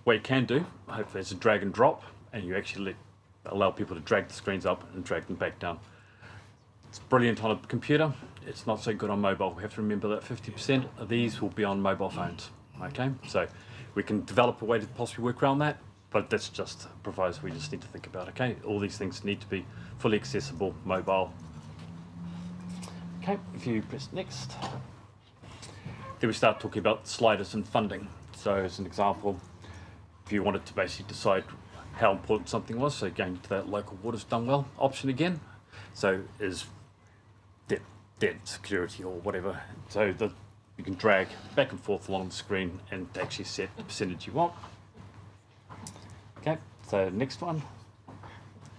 What you can do, hopefully, is a drag and drop, and you actually allow people to drag the screens up and drag them back down. It's brilliant on a computer. It's not so good on mobile. We have to remember that 50% of these will be on mobile phones. Okay, so we can develop a way to possibly work around that, but that's just a proviso we just need to think about. Okay, all these things need to be fully accessible, mobile. Okay, if you press next, then we start talking about sliders and funding. So as an example, if you wanted to basically decide how important something was, so going to that local water's done well option again. So is debt security or whatever. So you can drag back and forth along the screen and actually set the percentage you want. Okay, so next one.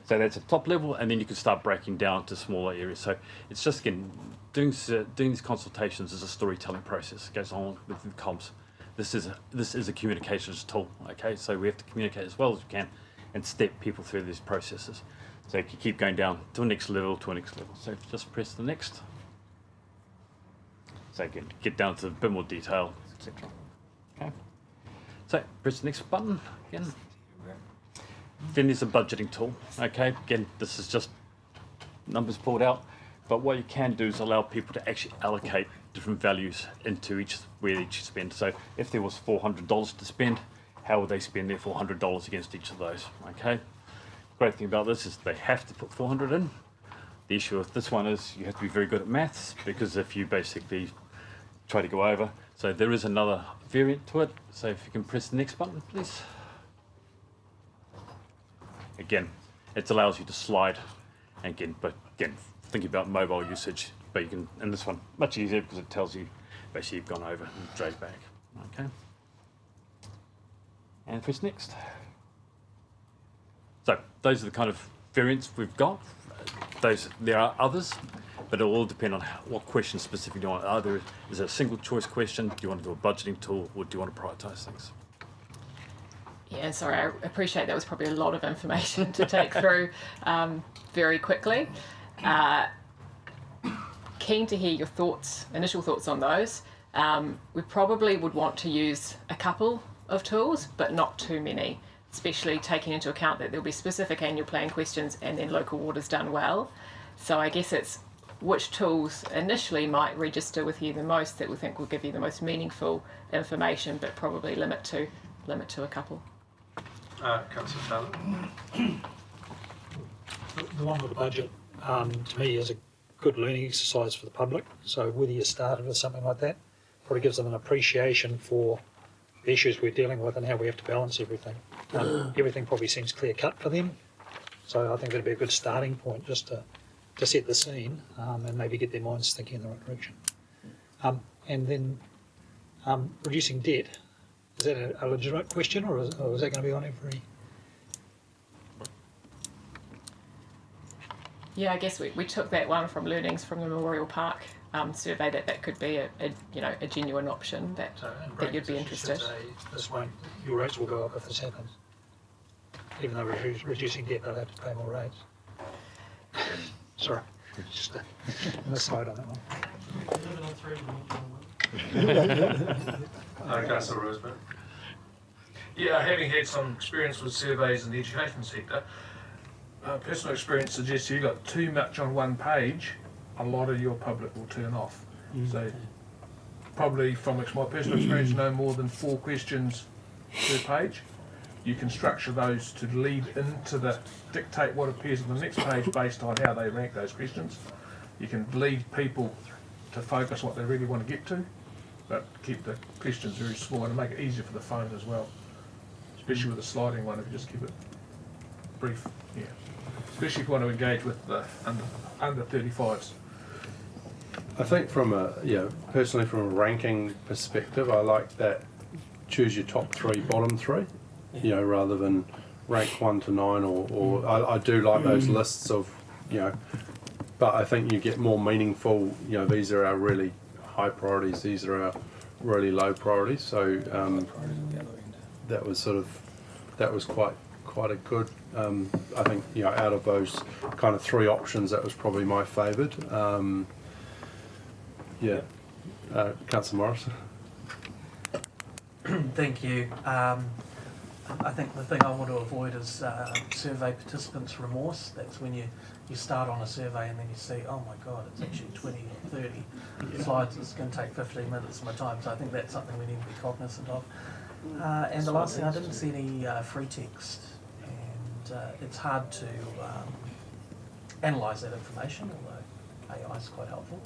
So that's at top level, and then you can start breaking down to smaller areas. So it's just, again, doing these consultations is a storytelling process. It goes on with the comms. This is a communications tool. Okay, so we have to communicate as well as we can, and step people through these processes. So you keep going down to a next level, So just press the next. So again, get down to a bit more detail, etc. Okay. So press the next button again. Then there's a budgeting tool. Okay, again, this is just numbers pulled out. But what you can do is allow people to actually allocate different values into where each spend. So if there was $400 to spend, how would they spend their $400 against each of those? Okay. Great thing about this is they have to put 400 in. The issue with this one is you have to be very good at maths, because if you basically try to go over, so there is another variant to it. So if you can press the next button, please. Again, it allows you to slide again, but again, think about mobile usage, but you can, in this one, much easier because it tells you basically you've gone over and drag back. Okay. And press next. So those are the kind of variants we've got. There are others, but it will all depend on what question specifically you want. Is it a single choice question? Do you want to do a budgeting tool, or do you want to prioritise things? Yeah, sorry, I appreciate that was probably a lot of information to take through very quickly. Keen to hear your thoughts, initial thoughts on those. We probably would want to use a couple of tools, but not too many, especially taking into account that there'll be specific annual plan questions and then local waters done well. So I guess it's which tools initially might register with you the most that we think will give you the most meaningful information, but probably limit to a couple. Councillor Taylor. The one with the budget, to me, is a good learning exercise for the public. So whether you started with something like that, probably gives them an appreciation for the issues we're dealing with and how we have to balance everything. Everything probably seems clear cut for them. So I think that'd be a good starting point just to set the scene and maybe get their minds thinking in the right direction. And then reducing debt. Is that a legitimate question, or is that going to be on every? Yeah, I guess we took that one from learnings from the Memorial Park survey that could be a genuine option that you'd be interested. Your rates will go up if this happens. Even though we're reducing debt, they'll have to pay more rates. Sorry, just an aside on that one. Councillor Roseman. Yeah, having had some experience with surveys in the education sector, personal experience suggests you got too much on one page, a lot of your public will turn off. So probably from my personal experience, no more than 4 questions per page. You can structure those to lead into dictate what appears on the next page based on how they rank those questions. You can lead people to focus what they really want to get to, but keep the questions very small and make it easier for the phone as well. Especially with the sliding one, if you just keep it brief. Yeah. Especially if you want to engage with the under 35s. I think personally from a ranking perspective, I like that choose your top 3, bottom 3, rather than rank 1 to 9 or I do like those lists of, but I think you get more meaningful, these are our really high priorities, these are our really low priorities. So that was quite a good, I think, out of those kind of 3 options, that was probably my favoured. Councillor Morris. Thank you. I think the thing I want to avoid is survey participants' remorse. That's when you start on a survey and then you see, oh my God, it's actually 20 or 30 slides. It's going to take 15 minutes of my time. So I think that's something we need to be cognizant of. And the last thing, I didn't see any free text, and it's hard to analyse that information, although AI is quite helpful.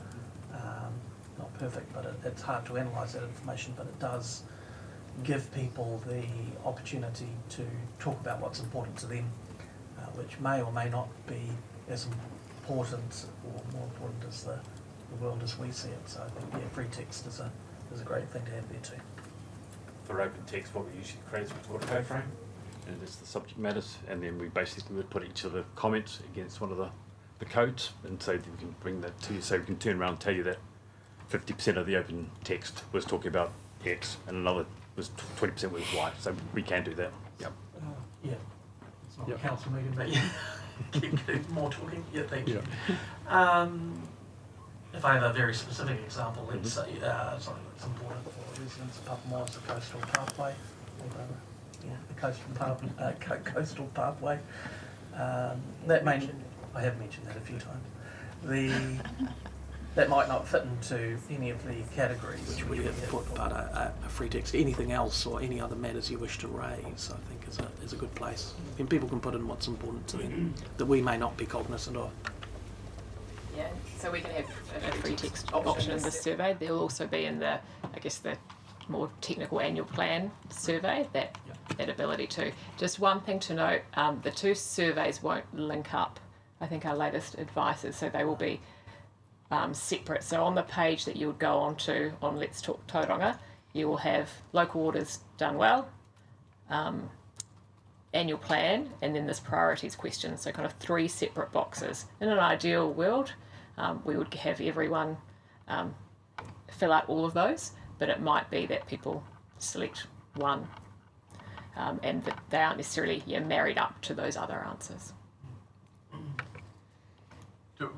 Not perfect, but it's hard to analyse that information, but it does give people the opportunity to talk about what's important to them, which may or may not be as important or more important as the world as we see it. So I think free text is a great thing to have there too. For open text, what we usually create is what's called a frame, and it's the subject matters, and then we basically would put each of the comments against one of the the codes, and so we can bring that to you, so we can turn around and tell you that 50% of the open text was talking about X and another was 20% was Y, so we can do that. Yep. Yeah, it's not a council meeting, but yeah, keep more talking. Yeah, thank you. If I have a very specific example, let's say something that's important for residents of Papamoa is the coastal pathway, the coastal pathway. That may, I have mentioned that a few times. That might not fit into any of the categories which we have put, but a free text, anything else or any other matters you wish to raise, I think is a good place. And people can put in what's important to them that we may not be cognizant of. Yeah, so we can have a free text option in this survey. There'll also be in the, I guess, the more technical annual plan survey, that ability to. Just one thing to note, the two surveys won't link up. I think our latest advice is, so they will be separate. So on the page that you would go on to on Let's Talk Tauranga, you will have local orders done well, annual plan, and then this priorities question. So kind of 3 separate boxes. In an ideal world, we would have everyone fill out all of those, but it might be that people select one, and that they aren't necessarily married up to those other answers.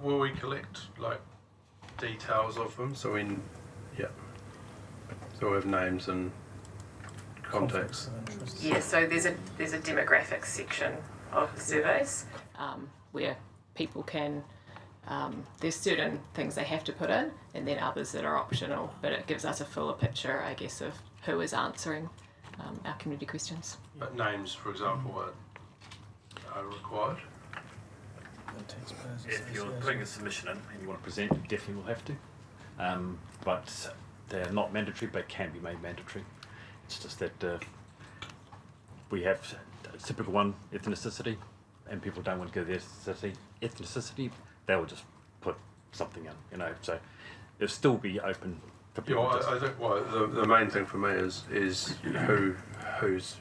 Will we collect like details of them? So we have names and contacts. Yeah, so there's a demographics section of the surveys where people can. There's certain things they have to put in, and then others that are optional. But it gives us a fuller picture, I guess, of who is answering our community questions. But names, for example, are required. If you're putting a submission in and you want to present, you definitely will have to. But they're not mandatory, but can be made mandatory. It's just that we have a typical one, ethnicity, and people don't want to go their ethnicity. They will just put something in, So it'll still be open for people. I think the main thing for me is who's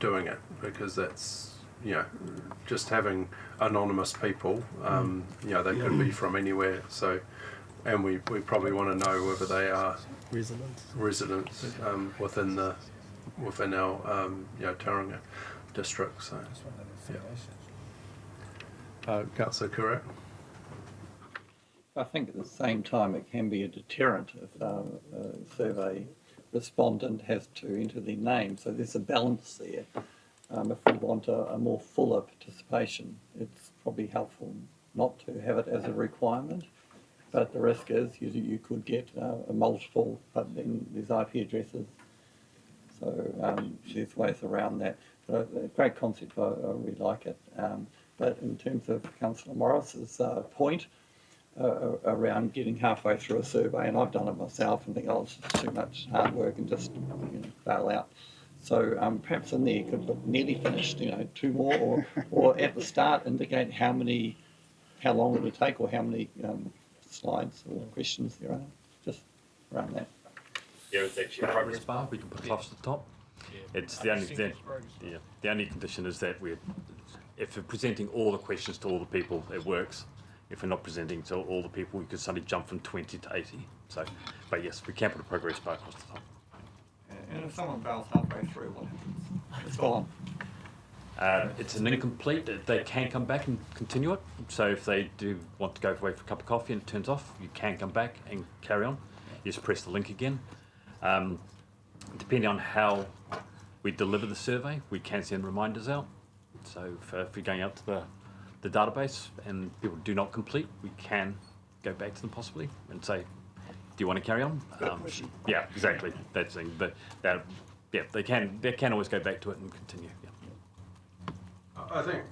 doing it, because that's just having anonymous people. They could be from anywhere. So, and we probably want to know whether they are residents within our Tauranga district. So, Councillor Kura. I think at the same time it can be a deterrent if a survey respondent has to enter their name. So there's a balance there. If we want a more fuller participation, it's probably helpful not to have it as a requirement. But the risk is you could get a multiple, but then there's IP addresses. So there's ways around that. But a great concept, I really like it. But in terms of Councillor Morris's point around getting halfway through a survey, and I've done it myself and think, it's just too much hard work and just bail out. So perhaps in there you could look nearly finished, 2 more, or at the start indicate how long it would take, or how many slides or questions there are, just around that. Yeah, it's actually a progress bar. We can put across the top. It's the only condition is that if we're presenting all the questions to all the people, it works. If we're not presenting to all the people, we could suddenly jump from 20 to 80. So, but yes, we can put a progress bar across the top. And if someone fails halfway through, what happens? It's gone. It's an incomplete. They can come back and continue it. So if they do want to go away for a cup of coffee and it turns off, you can come back and carry on. You just press the link again. Depending on how we deliver the survey, we can send reminders out. So if we're going out to the database and people do not complete, we can go back to them possibly and say, do you want to carry on? Yeah, exactly. That's the thing. But they can always go back to it and continue. Yeah. I think,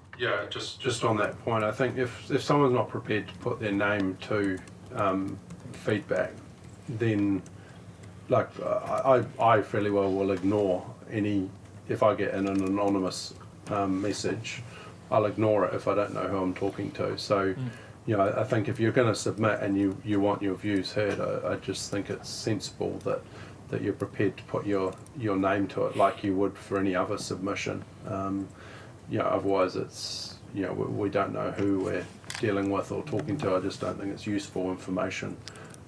just on that point, I think if someone's not prepared to put their name to feedback, then I fairly well will ignore if I get an anonymous message, I'll ignore it if I don't know who I'm talking to. So, I think if you're going to submit and you want your views heard, I just think it's sensible that you're prepared to put your name to it like you would for any other submission. Otherwise it's, we don't know who dealing with or talking to. I just don't think it's useful information.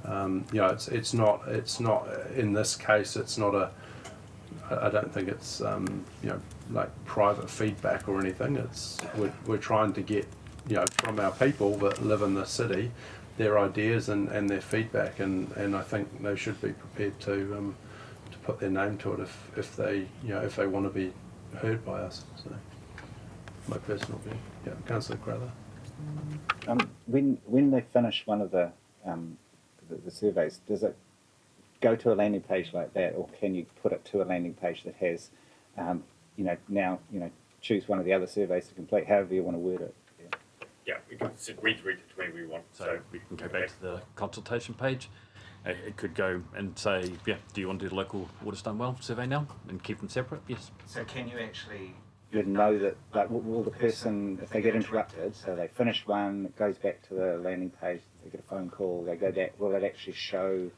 You know, it's not in this case. It's not a. I don't think it's you know, like private feedback or anything. It's we're trying to get, you know, from our people that live in the city, their ideas and their feedback, and I think they should be prepared to put their name to it if they, you know, if they want to be heard by us. So my personal view. Yeah, Councillor Crowther. When they finish one of the surveys, does it go to a landing page like that, or can you put it to a landing page that has, you know, now, you know, choose one of the other surveys to complete, however you want to word it? Yeah, we can redirect it to where we want. So we can go back to the consultation page. It could go and say, yeah, do you want to do the local water's done well survey now and keep them separate? Yes. So can you actually, you know that, like, will the person, if they get interrupted, so they finish one, it goes back to the landing page, they get a phone call, they go back, will it actually show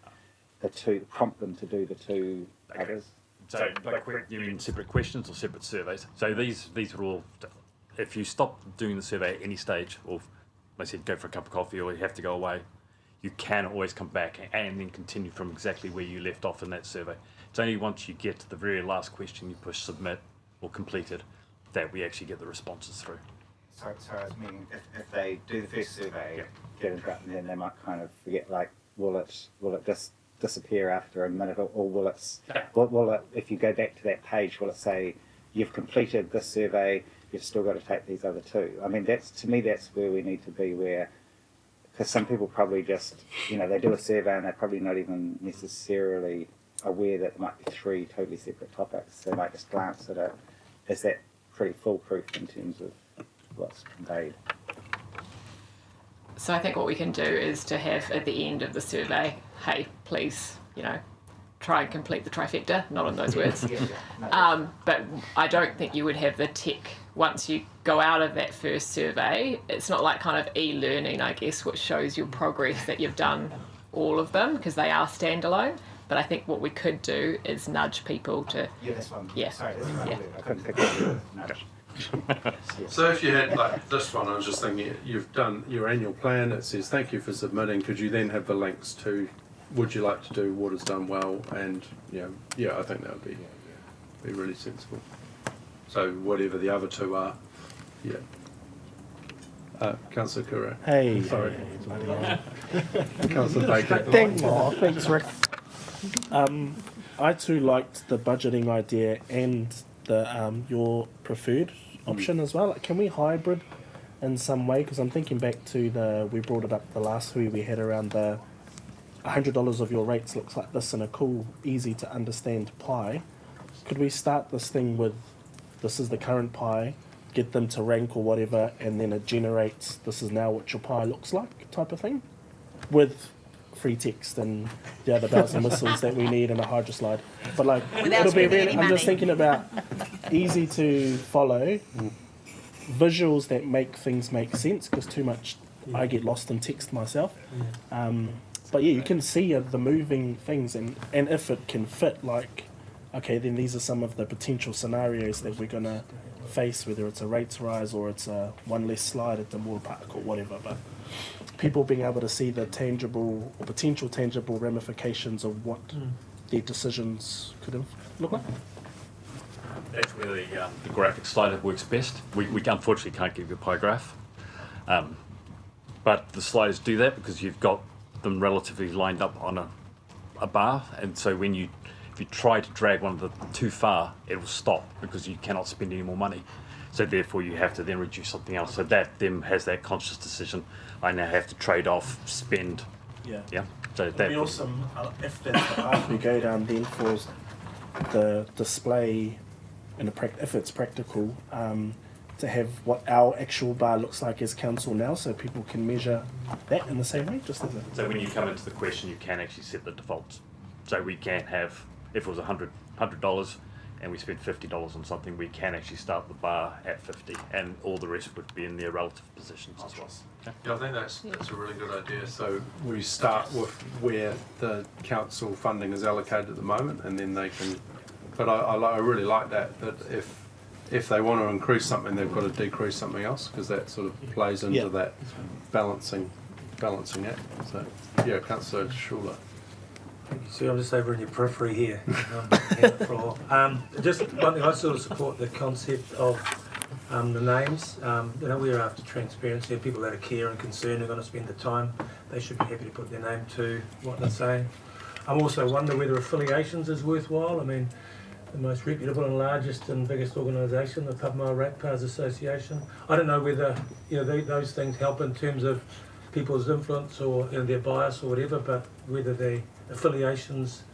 the two, prompt them to do the two others? So, like, you mean separate questions or separate surveys? So these are all, if you stop doing the survey at any stage, or like I said, go for a cup of coffee or you have to go away, you can always come back and then continue from exactly where you left off in that survey. It's only once you get to the very last question you push submit or completed that we actually get the responses through. So I was meaning, if they do the first survey, get interrupted, and then they might kind of forget, like, will it just disappear after a minute, or will it, if you go back to that page, will it say, you've completed this survey, you've still got to take these other two? I mean, to me, that's where we need to be, where, because some people probably just, you know, they do a survey and they're probably not even necessarily aware that there might be three totally separate topics. They might just glance at it. Is that pretty foolproof in terms of what's conveyed? So I think what we can do is to have at the end of the survey, hey, please, you know, try and complete the trifecta, not in those words. But I don't think you would have the tick once you go out of that first survey. It's not like kind of e-learning, I guess, which shows your progress that you've done all of them, because they are standalone. But I think what we could do is nudge people to... Yeah, that's one. Yeah. Sorry, that's one. Yeah. I couldn't pick up nudge. So if you had, like this one, I was just thinking, you've done your annual plan, it says thank you for submitting, could you then have the links to, would you like to do water's done well, and, you know, yeah, I think that would be really sensible. So whatever the other two are, yeah. Councillor Kura. Hey. Sorry. Councillor Baker. Thanks, Rick. I too liked the budgeting idea and the your preferred option as well. Like, can we hybrid in some way? Because I'm thinking back to we brought it up the last week we had around the $100 of your rates looks like this in a cool, easy to understand pie. Could we start this thing with, this is the current pie, get them to rank or whatever, and then it generates, this is now what your pie looks like type of thing, with free text and the other bells and whistles that we need in a hydro slide. But like, Without it'll be spending really, any I'm just money. thinking about easy to follow, visuals that make things make sense, because too much, I get lost in text myself. But yeah, you can see the moving things, and if it can fit, like, okay, then these are some of the potential scenarios that we're going to face, whether it's a rates rise or it's a one less slide at the water park or whatever. But people being able to see the tangible or potential tangible ramifications of what their decisions could have looked like. That's where the graphic slider works best. We unfortunately can't give you a pie graph, but the sliders do that because you've got them relatively lined up on a bar, and so when if you try to drag one of them too far, it will stop because you cannot spend any more money. So therefore you have to then reduce something else. So that then has that conscious decision. I now have to trade off spend. Yeah. Yeah. So It'd that be awesome if that's the path we go down then for the display, and if it's practical, to have what our actual bar looks like as council now, so people can measure that in the same way. Just as So when you come into the question, you can actually set the defaults. So we can have, if it was $100 and we spent $50 on something, we can actually start the bar at 50, and all the rest would be in their relative positions as well. Okay. Yeah, I think that's a really good idea. So we start with where the council funding is allocated at the moment, and then they can. But I really like that if if they want to increase something, they've got to decrease something else, because that sort of plays into that balancing act. So, yeah, Councillor Schuler. See, I'm just over in your periphery here. Just one thing, I sort of support the concept of the names. We're after transparency, and people that are care and concerned are going to spend the time. They should be happy to put their name to what they're saying. I also wonder whether affiliations is worthwhile. I mean, the most reputable and largest and biggest organisation, the Pub Mile Ratepars Association. I don't know whether those things help in terms of people's influence or their bias or whatever, but whether the affiliations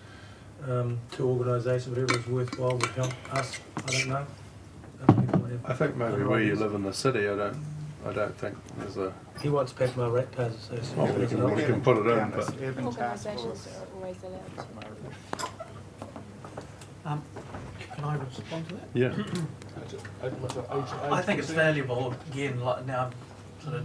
to organisations, whatever is worthwhile, would help us. I don't know. I think maybe where you live in the city, I don't think there's a. He wants Pub Mile Ratepars Association. Well, we can put it in, but. Organisations are always allowed to. Can I respond to that? Yeah. I think it's valuable, again, like now I'm sort of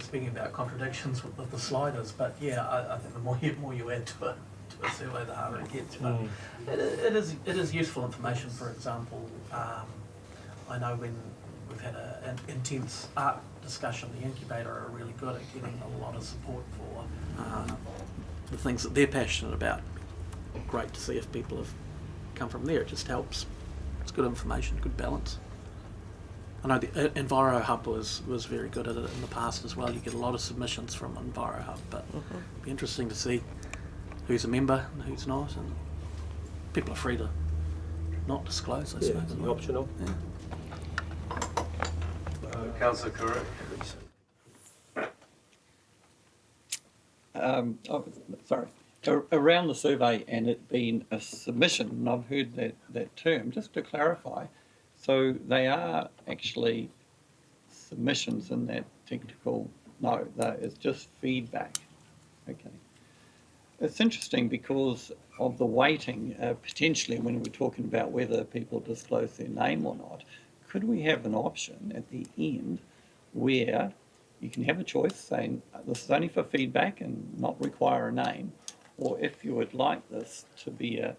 speaking about contradictions with the sliders, but yeah, I think the more you add to a survey, the harder it gets. But it is useful information. For example, I know when we've had an intense art discussion, the incubator are really good at getting a lot of support for the things that they're passionate about. Great to see if people have come from there. It just helps. It's good information, good balance. I know the Enviro Hub was very good at it in the past as well. You get a lot of submissions from Enviro Hub, but it'd be interesting to see who's a member and who's not, and people are free to not disclose, I suppose. It's optional. Yeah. Councillor Curry. Sorry. Around the survey and it being a submission, and I've heard that term, just to clarify, so they are actually submissions in that technical, no, it's just feedback. Okay. It's interesting because of the weighting, potentially when we're talking about whether people disclose their name or not, could we have an option at the end where you can have a choice saying this is only for feedback and not require a name, or if you would like this to be a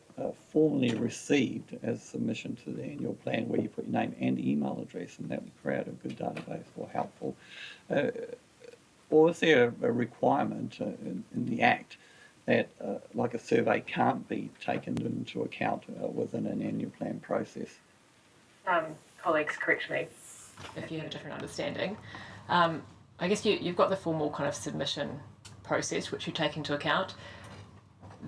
formally received as submission to the annual plan where you put your name and email address, and that would create a good database or helpful. Or is there a requirement in the Act that like a survey can't be taken into account within an annual plan process? Colleagues, correct me if you have a different understanding. I guess you've got the formal kind of submission process which you take into account.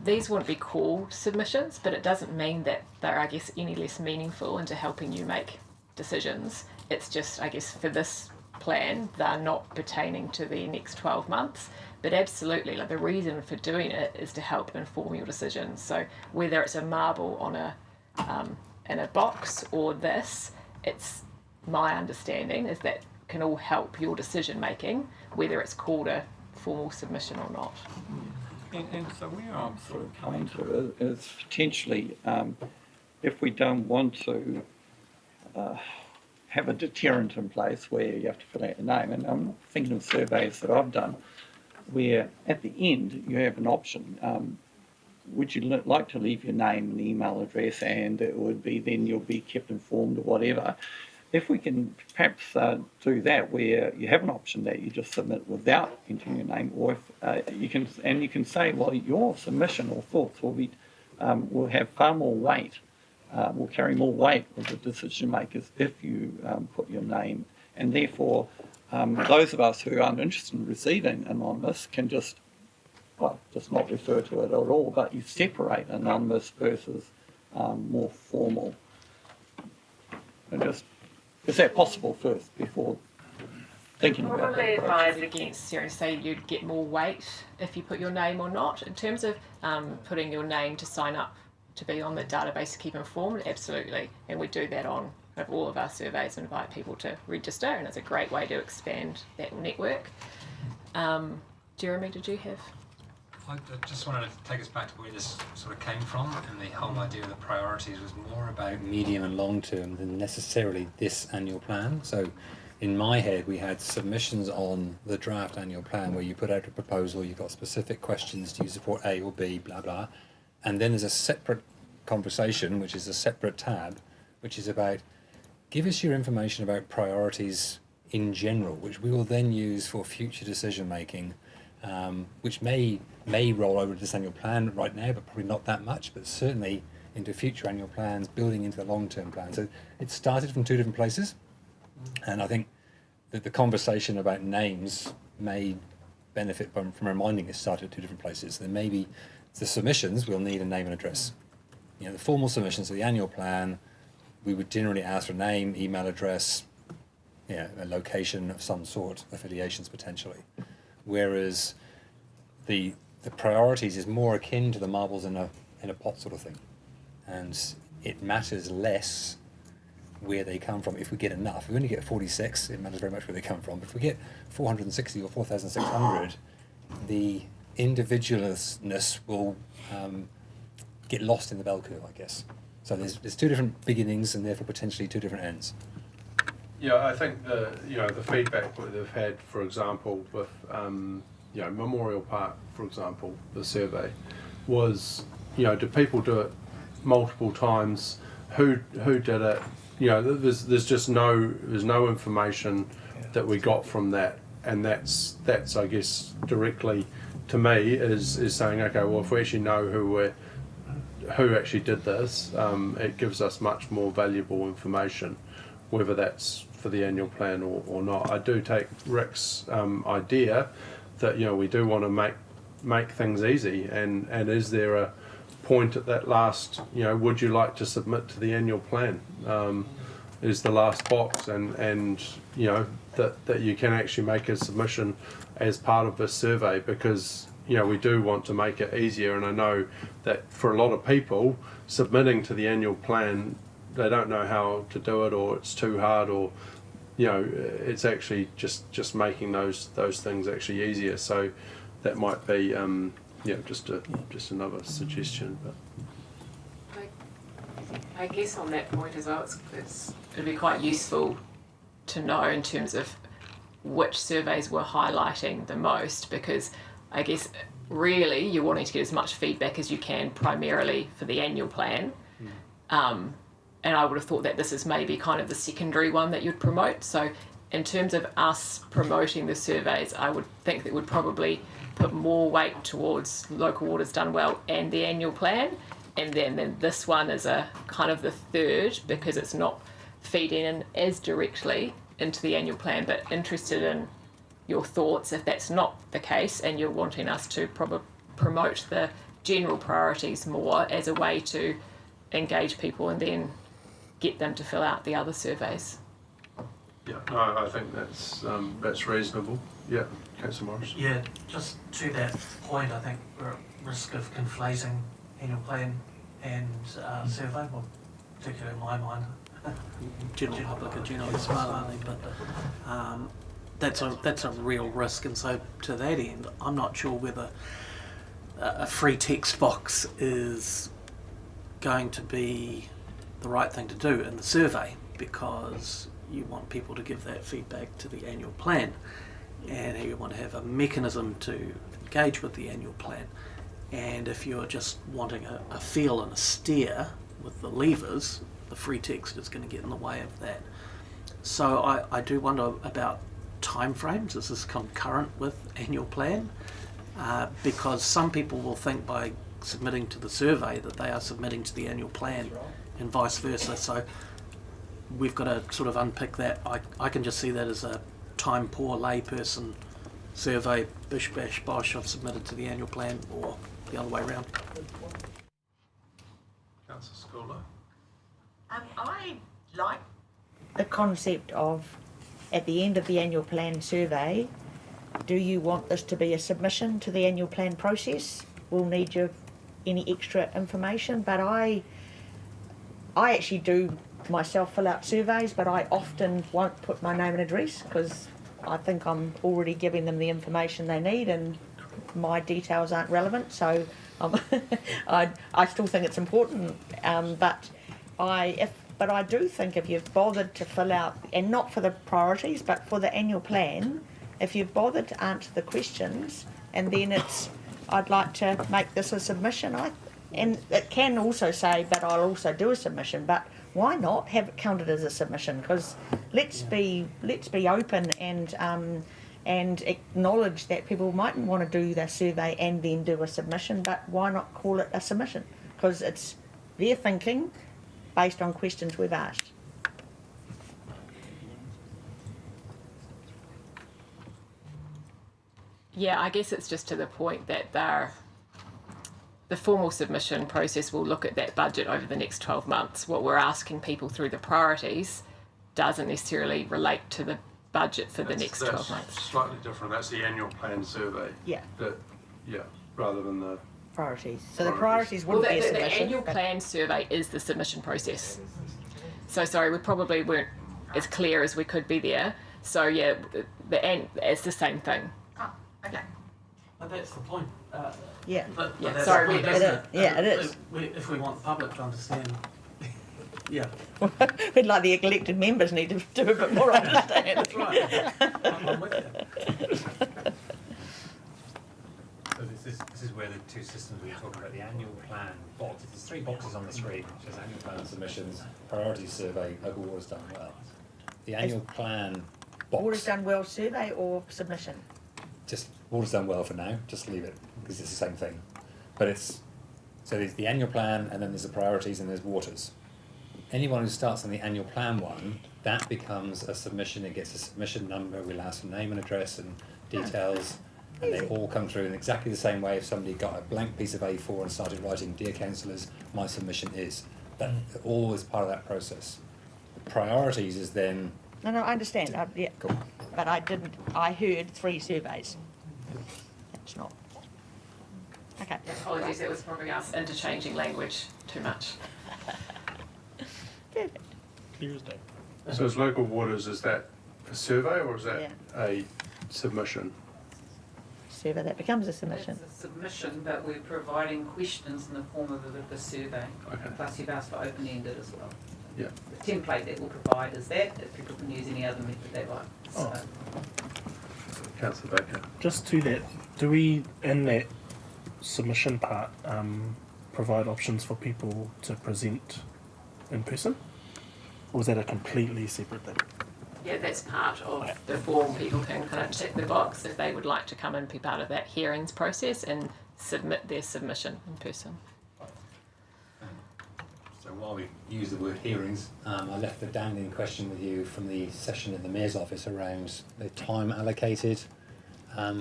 These wouldn't be called submissions, but it doesn't mean that they're, I guess, any less meaningful into helping you make decisions. It's just, I guess, for this plan, they're not pertaining to the next 12 months. But absolutely, like the reason for doing it is to help inform your decisions. So whether it's a marble on in a box or this, it's my understanding is that can all help your decision making, whether it's called a formal submission or not. And so where I'm sort of coming to is potentially if we don't want to have a deterrent in place where you have to fill out your name, and I'm thinking of surveys that I've done where at the end you have an option. Would you like to leave your name and email address, and it would be then you'll be kept informed or whatever. If we can perhaps do that where you have an option that you just submit without entering your name, or if you can say, well, your submission or thoughts will have far more weight, will carry more weight with the decision makers if you put your name, and therefore those of us who aren't interested in receiving anonymous can just not refer to it at all, but you separate anonymous versus more formal. And just, is that possible first before thinking about that? Probably advise against say you'd get more weight if you put your name or not. In terms of putting your name to sign up to be on the database to keep informed, absolutely. And we do that on all of our surveys, invite people to register, and it's a great way to expand that network. Jeremy, did you have? I just wanted to take us back to where this sort of came from, and the whole idea of the priorities was more about medium and long term than necessarily this annual plan. So in my head we had submissions on the draft annual plan where you put out a proposal, you've got specific questions, do you support A or B, blah blah, and then there's a separate conversation which is a separate tab which is about give us your information about priorities in general, which we will then use for future decision making, which may roll over to this annual plan right now, but probably not that much, but certainly into future annual plans, building into the long-term plan. So it started from two different places, and I think that the conversation about names may benefit from reminding us started at two different places. Then maybe the submissions will need a name and address. You know, the formal submissions of the annual plan, we would generally ask for a name, email address, a location of some sort, affiliations potentially. Whereas the priorities is more akin to the marbles in a pot sort of thing, and it matters less where they come from. If we get enough, if we only get 46, it matters very much where they come from. But if we get 460 or 4,600, the individualness will get lost in the bell curve, I guess. So there's two different beginnings and therefore potentially two different ends. Yeah, I think the feedback that they've had, for example, with Memorial Park, for example, the survey was, do people do it multiple times? Who did it? There's just no information that we got from that, and that's I guess directly to me is saying, okay, well, if we actually know who actually did this, it gives us much more valuable information, whether that's for the annual plan or not. I do take Rick's idea that we do want to make things easy, and is there a point at that last, would you like to submit to the annual plan, is the last box, and that you can actually make a submission as part of this survey, because we do want to make it easier. And I know that for a lot of people, submitting to the annual plan, they don't know how to do it, or it's too hard, or it's actually just making those things actually easier. So that might be just another suggestion. But I guess on that point as well, it'd be quite useful to know in terms of which surveys were highlighting the most, because I guess really you're wanting to get as much feedback as you can primarily for the annual plan. And I would have thought that this is maybe kind of the secondary one that you'd promote. So in terms of us promoting the surveys, I would think that would probably put more weight towards Local Waters Done Well and the annual plan. And then this one is a kind of the third, because it's not feeding in as directly into the annual plan, but interested in your thoughts if that's not the case, and you're wanting us to promote the general priorities more as a way to engage people and then get them to fill out the other surveys. Yeah, no, I think that's reasonable. Yeah, Councillor Morris. Yeah, just to that point, I think we're at risk of conflating annual plan and survey, well, particularly in my mind. General public are generally smart, aren't they? But that's a real risk, and so to that end, I'm not sure whether a free text box is going to be the right thing to do in the survey, because you want people to give that feedback to the annual plan, and you want to have a mechanism to engage with the annual plan. And if you're just wanting a feel and a steer with the levers, the free text is going to get in the way of that. So I do wonder about timeframes. Is this concurrent with annual plan? Because some people will think by submitting to the survey that they are submitting to the annual plan, and vice versa. So we've got to sort of unpick that. I can just see that as a time poor layperson survey, bish bash bosh, I've submitted to the annual plan, or the other way around. Councillor Scholar. I like the concept of, at the end of the annual plan survey, do you want this to be a submission to the annual plan process? We'll need any extra information, but I actually do myself fill out surveys, but I often won't put my name and address, because I think I'm already giving them the information they need and my details aren't relevant. So I still think it's important, but I do think if you've bothered to fill out, and not for the priorities but for the annual plan, if you've bothered to answer the questions, and then I'd like to make this a submission, And it can also say, but I'll also do a submission. But why not have it counted as a submission? Because let's be open and acknowledge that people mightn't want to do their survey and then do a submission. But why not call it a submission? Because it's their thinking based on questions we've asked. Yeah, I guess it's just to the point that the formal submission process will look at that budget over the next 12 months. What we're asking people through the priorities doesn't necessarily relate to the budget for the next 12 months. Slightly different. That's the annual plan survey. Yeah. Rather than the priorities. So the priorities wouldn't be a submission. The annual plan survey is the submission process. So sorry, we probably weren't as clear as we could be there. So yeah, it's the same thing. Oh, okay. But that's the point. Yeah. But Yeah. that's Sorry, the point, it isn't is. Yeah, it is. If we want the public to understand, yeah. We'd like the elected members need to do a bit more understanding. That's right. I'm with you. So this is where the two systems we were talking about, the annual plan box. There's 3 boxes on the screen, which says annual plan submissions, priority survey, local water's done well. The annual plan box. Water's done well survey or submission? Just water's done well for now, just leave it, because it's the same thing. But so there's the annual plan, and then there's the priorities, and there's waters. Anyone who starts on the annual plan one, that becomes a submission. It gets a submission number, we'll ask for name and address and details, and they all come through in exactly the same way. If somebody got a blank piece of A4 and started writing, "Dear councillors, my submission is," that all is part of that process. The priorities is then... No, I understand. Yeah. Cool. But I heard 3 surveys. It's not. Okay. Apologies, it was probably us interchanging language too much. Perfect. Clear as day. So is local waters, is that a survey or is that a submission? Survey that becomes a submission. It's a submission, but we're providing questions in the form of a survey. Okay. Plus you've asked for open-ended as well. Yeah. The template that we'll provide is that, if people can use any other method they like. So, Councillor Baker. Just to that, do we, in that submission part, provide options for people to present in person? Or is that a completely separate thing? Yeah, that's part of the form. People can kind of tick the box if they would like to come and be part of that hearings process and submit their submission in person. So while we use the word hearings, I left the dangling question with you from the session in the Mayor's office around the time allocated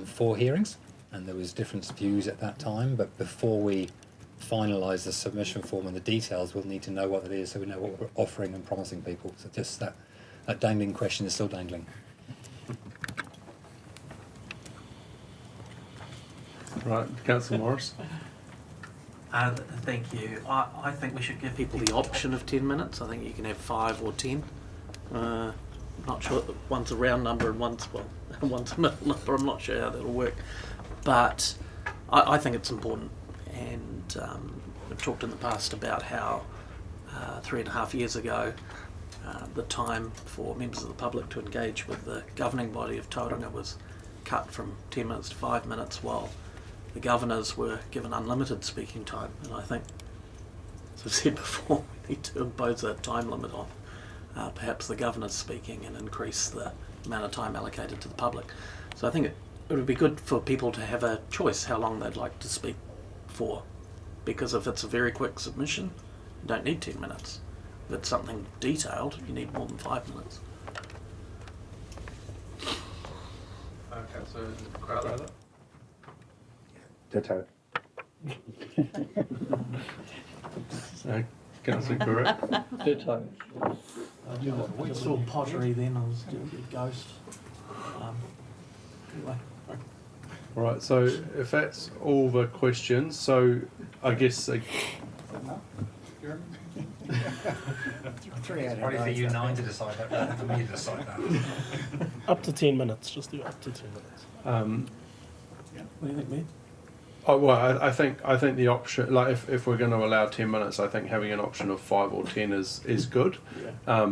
for hearings, and there was different views at that time, but before we finalise the submission form and the details, we'll need to know what it is so we know what we're offering and promising people. So just that dangling question is still dangling. Right, Councillor Morris. Thank you. I think we should give people the option of 10 minutes. I think you can have 5 or 10. Not sure, one's a round number and one's a middle number. I'm not sure how that'll work. But I think it's important. And we've talked in the past about how 3.5 years ago, the time for members of the public to engage with the governing body of Tauranga was cut from 10 minutes to 5 minutes, while the governors were given unlimited speaking time. And I think, as I've said before, we need to impose a time limit on perhaps the governors speaking and increase the amount of time allocated to the public. So I think it would be good for people to have a choice how long they'd like to speak for, because if it's a very quick submission, you don't need 10 minutes. If it's something detailed, you need more than 5 minutes. Councillor Crowther. Ditto. Councillor Correct. Ditto. I saw pottery then, I was doing a ghost. Anyway. All right, so if that's all the questions, so I guess... It's probably for you 9 to decide that, rather than for me to decide that. Up to 10 minutes, just do up to 10 minutes. What do you think, Matt? Oh, well, I think the option, like if we're going to allow 10 minutes, I think having an option of 5 or 10 is good,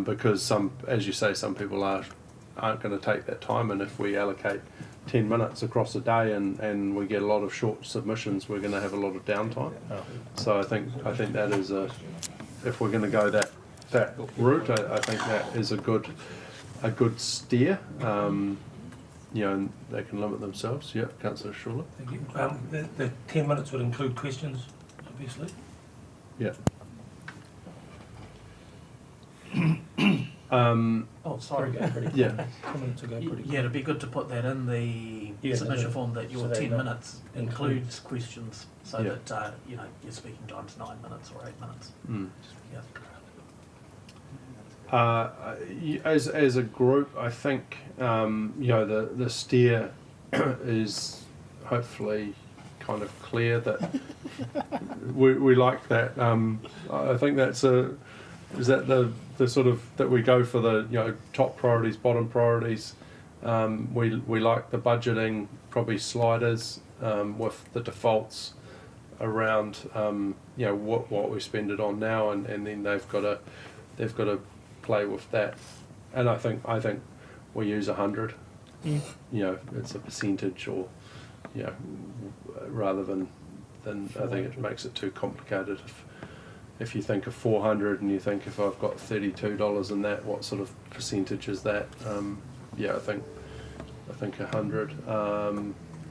because some, as you say, some people aren't going to take that time, and if we allocate 10 minutes across a day and we get a lot of short submissions, we're going to have a lot of downtime. So I think that is if we're going to go that route, I think that is a good steer. And they can limit themselves. Yeah, Councillor Schuller. Thank you. The 10 minutes would include questions, obviously. Yeah. Sorry. Yeah. Yeah, it'd be good to put that in the submission form that your 10 minutes includes questions, so that your speaking time's 9 minutes or 8 minutes. As a group, I think the steer is hopefully kind of clear that we like that. I think that's is that the sort of that we go for the top priorities, bottom priorities. We like the budgeting, probably sliders with the defaults around what we spend it on now, and then they've got to play with that. And I think we use 100. It's a percentage, or rather than I think it makes it too complicated. If you think of 400 and you think if I've got $32 in that, what sort of percentage is that? I think 100.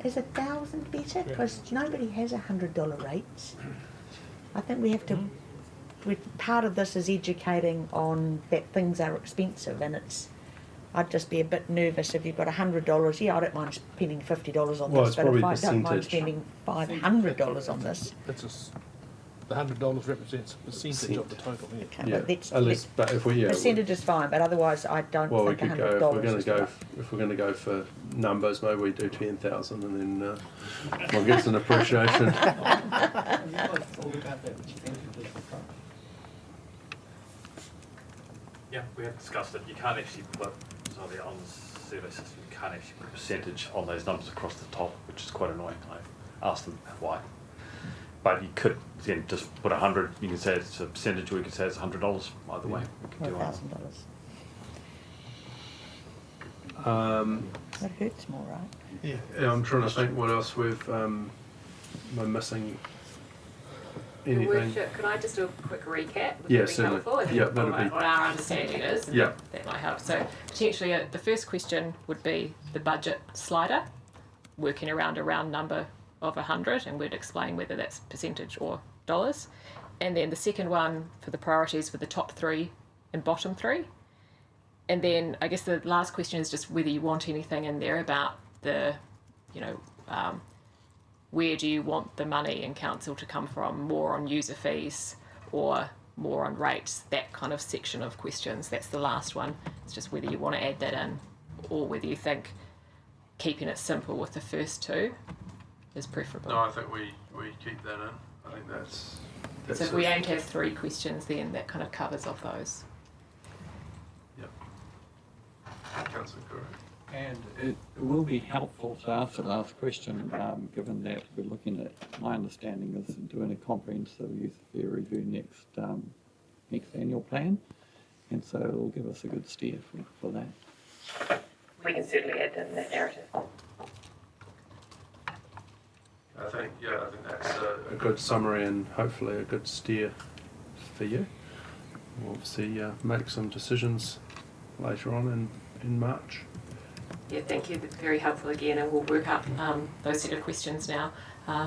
Is 1,000 better? Because nobody has $100 rates. I think we have to. Part of this is educating on that things are expensive, and I'd just be a bit nervous if you've got $100. Yeah, I don't mind spending $50 on this, but if I don't mind spending $500 on this. The $100 represents a percentage of the total. Okay, but if we percentage is fine, but otherwise I don't think $100 if we're going to go for numbers, maybe we do 10,000 and then we'll get some appreciation. Yeah, we have discussed it. You can't actually put, so on the survey system, you can't actually put a percentage on those numbers across the top, which is quite annoying. I asked them why. But you could then just put 100, you can say it's a percentage, or you can say it's $100, either way. We can do $1,000. That hurts more, right? Yeah, I'm trying to think what else am I missing? Your Anything? worship, can I just do a quick recap? Yeah, certainly. Yeah, that'll be. What our understanding is. Yeah. That might help. So potentially the first question would be the budget slider, working around a round number of 100, and we'd explain whether that's percentage or dollars. And then the second one for the priorities for the top 3 and bottom 3. And then I guess the last question is just whether you want anything in there about the, where do you want the money in council to come from, more on user fees or more on rates, that kind of section of questions. That's the last one. It's just whether you want to add that in, or whether you think keeping it simple with the first 2 is preferable. No, I think we keep that in. I think that's so if we aim to have 3 questions, then that kind of covers off those. Yep. Councillor Curry. And it will be helpful to ask the last question, given that we're looking at, my understanding is doing a comprehensive youth fair review next annual plan, and so it will give us a good steer for that. We can certainly add in that narrative. I think that's a good summary and hopefully a good steer for you. We'll obviously make some decisions later on in March. Yeah, thank you. That's very helpful again, and we'll work up those set of questions now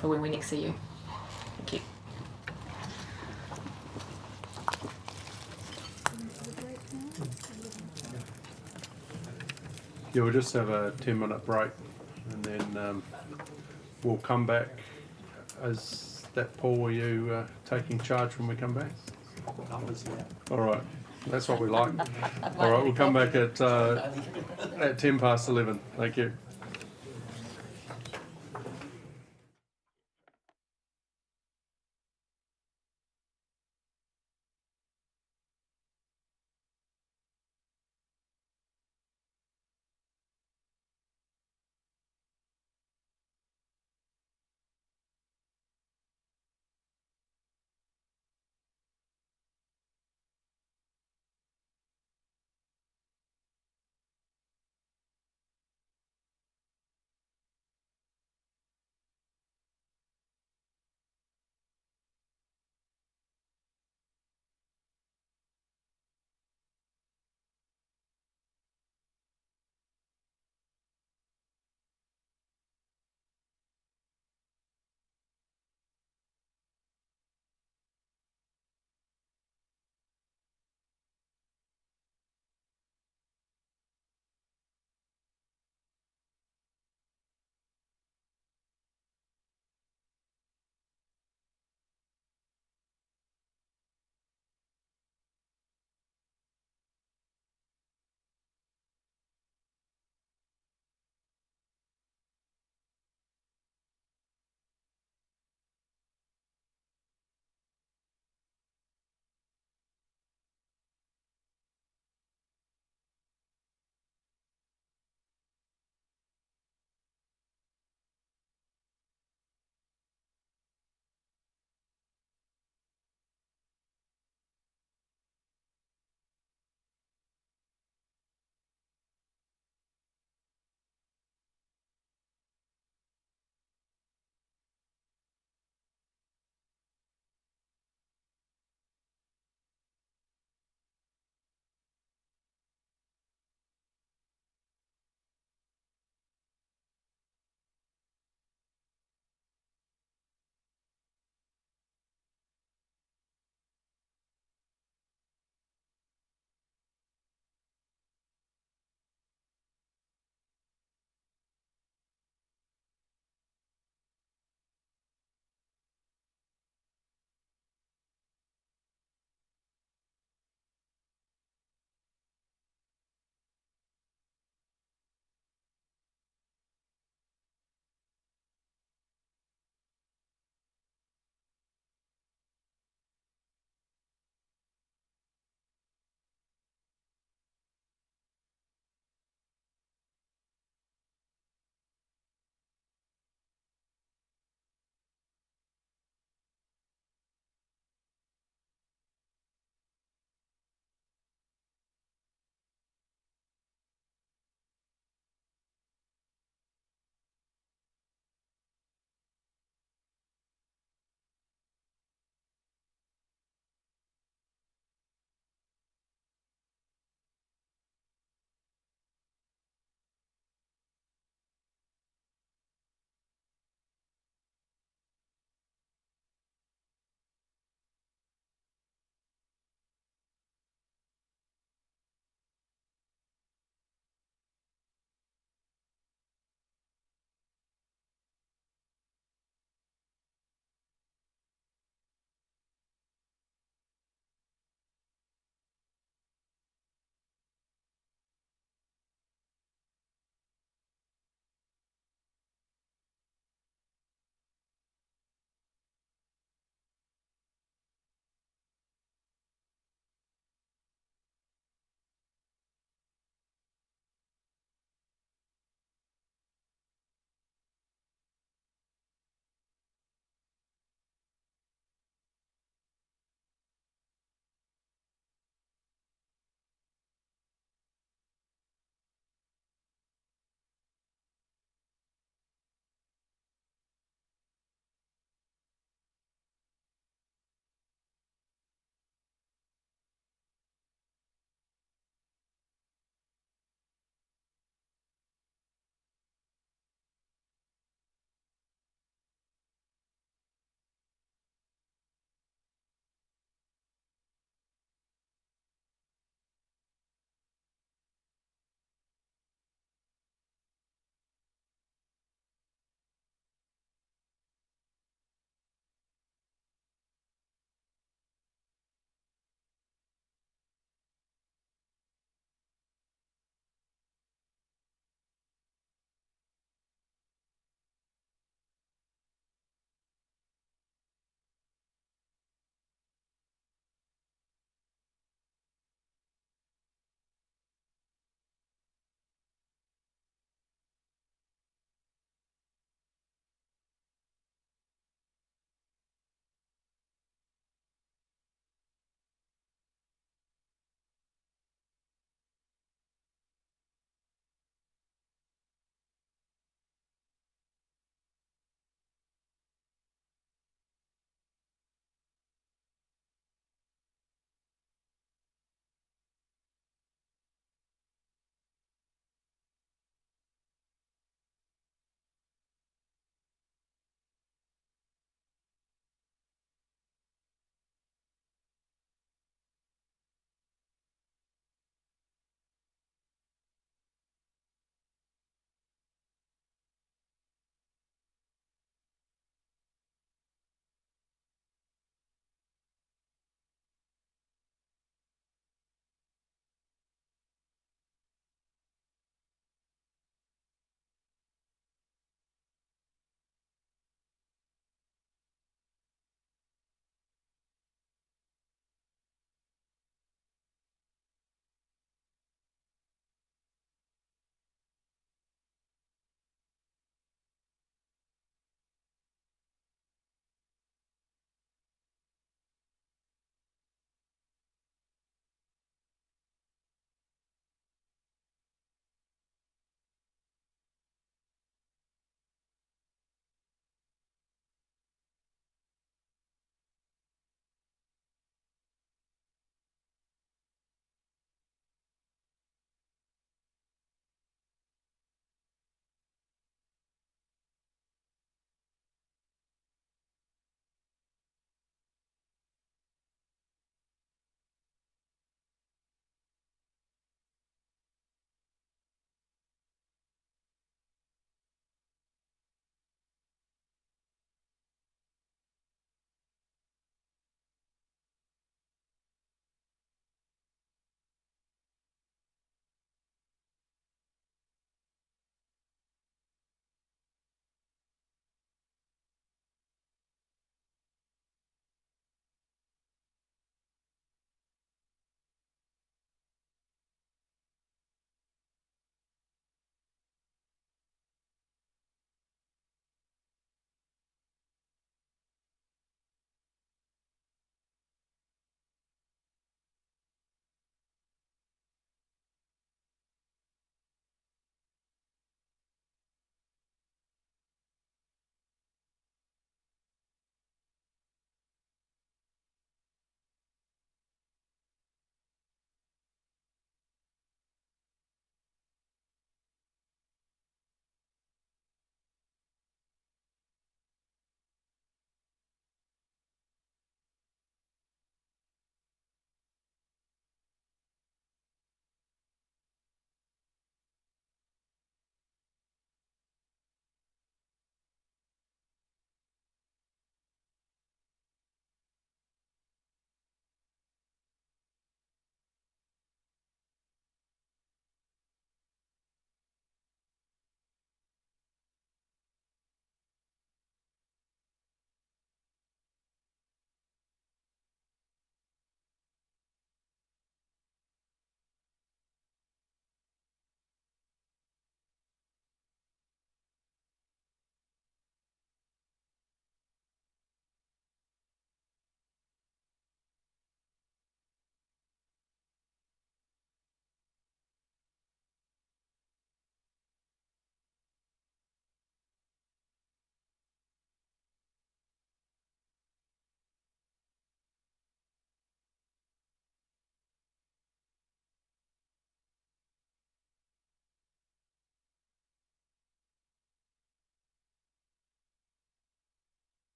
for when we next see you. Thank you. Yeah, we'll just have a 10-minute break and then we'll come back. Is that Paul, were you taking charge when we come back? All right, that's what we like. All right, we'll come back at 11:10. Thank you.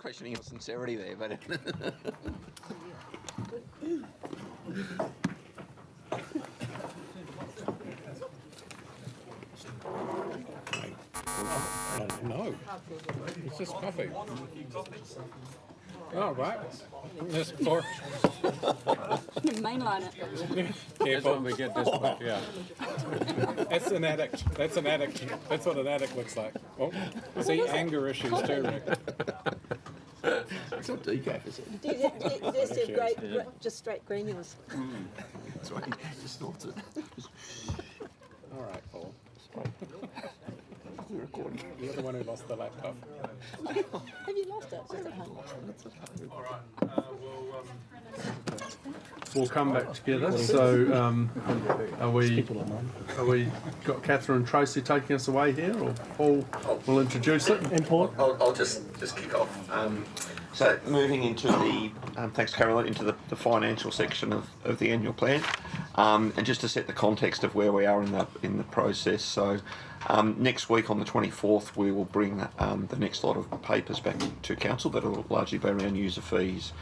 questioning your sincerity there, but. No, it's just coffee. Oh, right. This for. Mainline it. Careful. When we get this back, yeah. That's an addict. That's an addict. That's what an addict looks like. Oh, see, anger issues too, Rick. It's not decaf, is it? Just just straight granules. That's right. Just snorts it. All right, Paul. We're recording. You're the one who lost the laptop. Have you lost it? It's at home. All right. We'll come back together. So, are we got Catherine and Tracy taking us away here, or Paul will introduce it? And Paul? I'll just kick off. So moving into the, thanks Caroline, into the financial section of the annual plan, and just to set the context of where we are in the process. So next week on the 24th we will bring the next lot of papers back to council that will largely be around user fees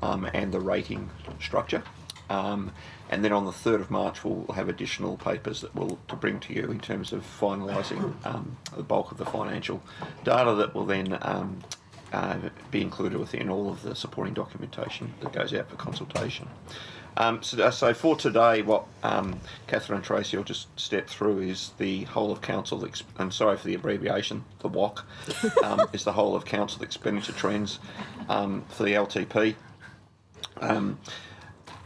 and the rating structure. And then on the 3rd of March we'll have additional papers that we'll to bring to you in terms of finalising the bulk of the financial data that will then be included within all of the supporting documentation that goes out for consultation. So for today, what Catherine and Tracy will just step through is the whole of council. I'm sorry for the abbreviation, the WOC, is the whole of council expenditure trends for the LTP.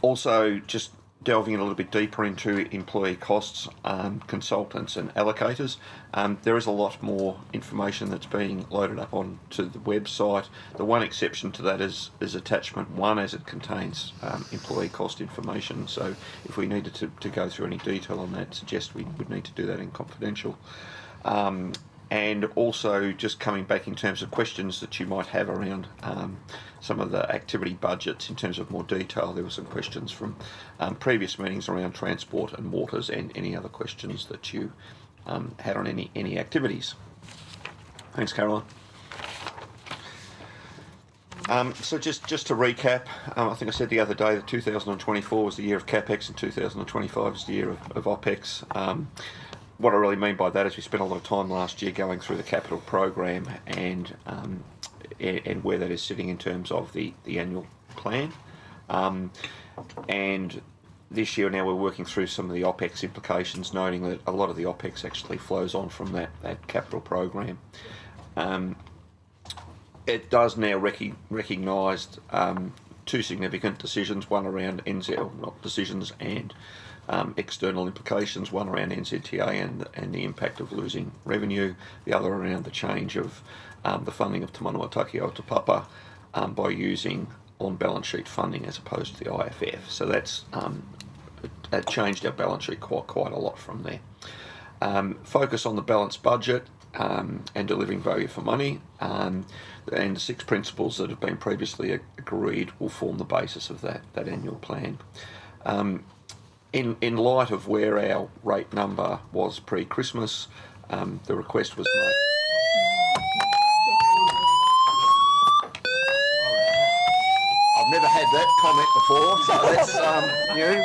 Also, just delving in a little bit deeper into employee costs, consultants and allocators. There is a lot more information that's being loaded up onto the website. The one exception to that is attachment 1, as it contains employee cost information. So if we needed to go through any detail on that, suggest we would need to do that in confidential. And also just coming back in terms of questions that you might have around some of the activity budgets in terms of more detail. There were some questions from previous meetings around transport and waters, and any other questions that you had on any activities. Thanks, Caroline. So just to recap, I think I said the other day that 2024 was the year of CapEx and 2025 is the year of OpEx. What I really mean by that is we spent a lot of time last year going through the capital program and where that is sitting in terms of the annual plan. And this year now we're working through some of the OpEx implications, noting that a lot of the OpEx actually flows on from that capital program. It does now recognise 2 significant decisions, one around NZ, not decisions, and external implications, one around NZTA and the impact of losing revenue, the other around the change of the funding of Te Manawa Take o Te Papa by using on-balance sheet funding as opposed to the IFF. So that's it changed our balance sheet quite a lot from there. Focus on the balanced budget and delivering value for money, and the 6 principles that have been previously agreed will form the basis of that annual plan. In light of where our rate number was pre-Christmas, the request was made. I've never had that comment before, so that's new.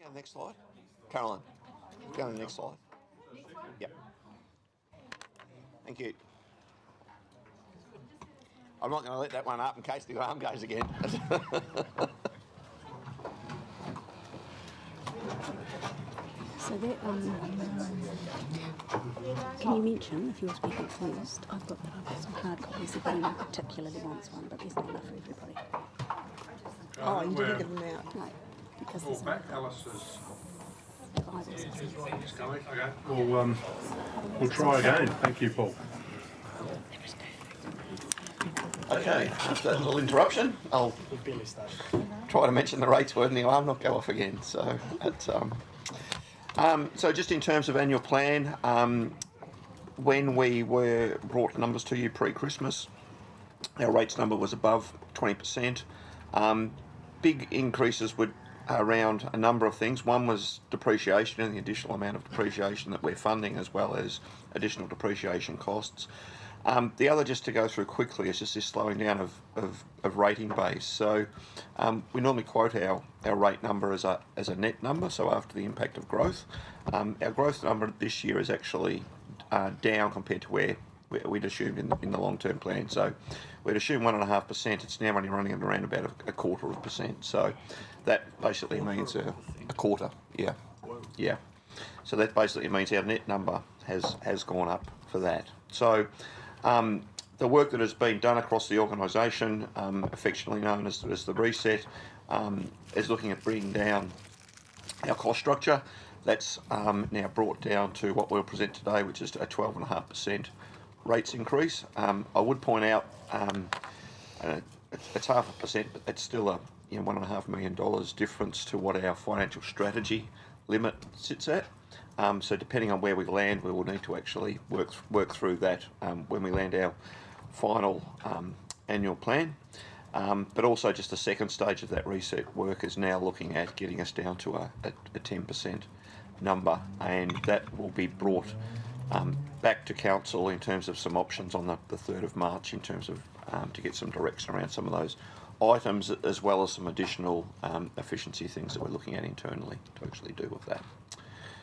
Go to the next slide. Caroline, go to the next slide. Yep. Thank you. I'm not going to let that one up in case the alarm goes again. So that, can you mention, if you're speaking first, I've got some hard copies if anyone particularly wants one, but there's not enough for everybody. Oh, you didn't give them out? No, because Paul there's back, Alice's coming. Okay, we'll try again. Thank you, Paul. Okay, after that little interruption, I'll try to mention the rates word and the alarm not go off again. So, so just in terms of annual plan, when we were brought numbers to you pre-Christmas, our rates number was above 20%. Big increases were around a number of things. One was depreciation and the additional amount of depreciation that we're funding, as well as additional depreciation costs. The other, just to go through quickly, is just this slowing down of rating base. So we normally quote our rate number as a net number, so after the impact of growth. Our growth number this year is actually down compared to where we'd assumed in the long-term plan. So we'd assumed 1.5%. It's now only running at around about a 0.25%. So that basically means a quarter. Yeah, yeah. So that basically means our net number has gone up for that. So the work that has been done across the organisation, affectionately known as the reset, is looking at bringing down our cost structure. That's now brought down to what we'll present today, which is a 12.5% rates increase. I would point out it's 0.5%, but it's still a $1.5 million difference to what our financial strategy limit sits at. So depending on where we land, we will need to actually work through that when we land our final annual plan. But also just the second stage of that reset work is now looking at getting us down to a 10% number, and that will be brought back to council in terms of some options on the 3rd of March in terms of to get some direction around some of those items, as well as some additional efficiency things that we're looking at internally to actually do with that.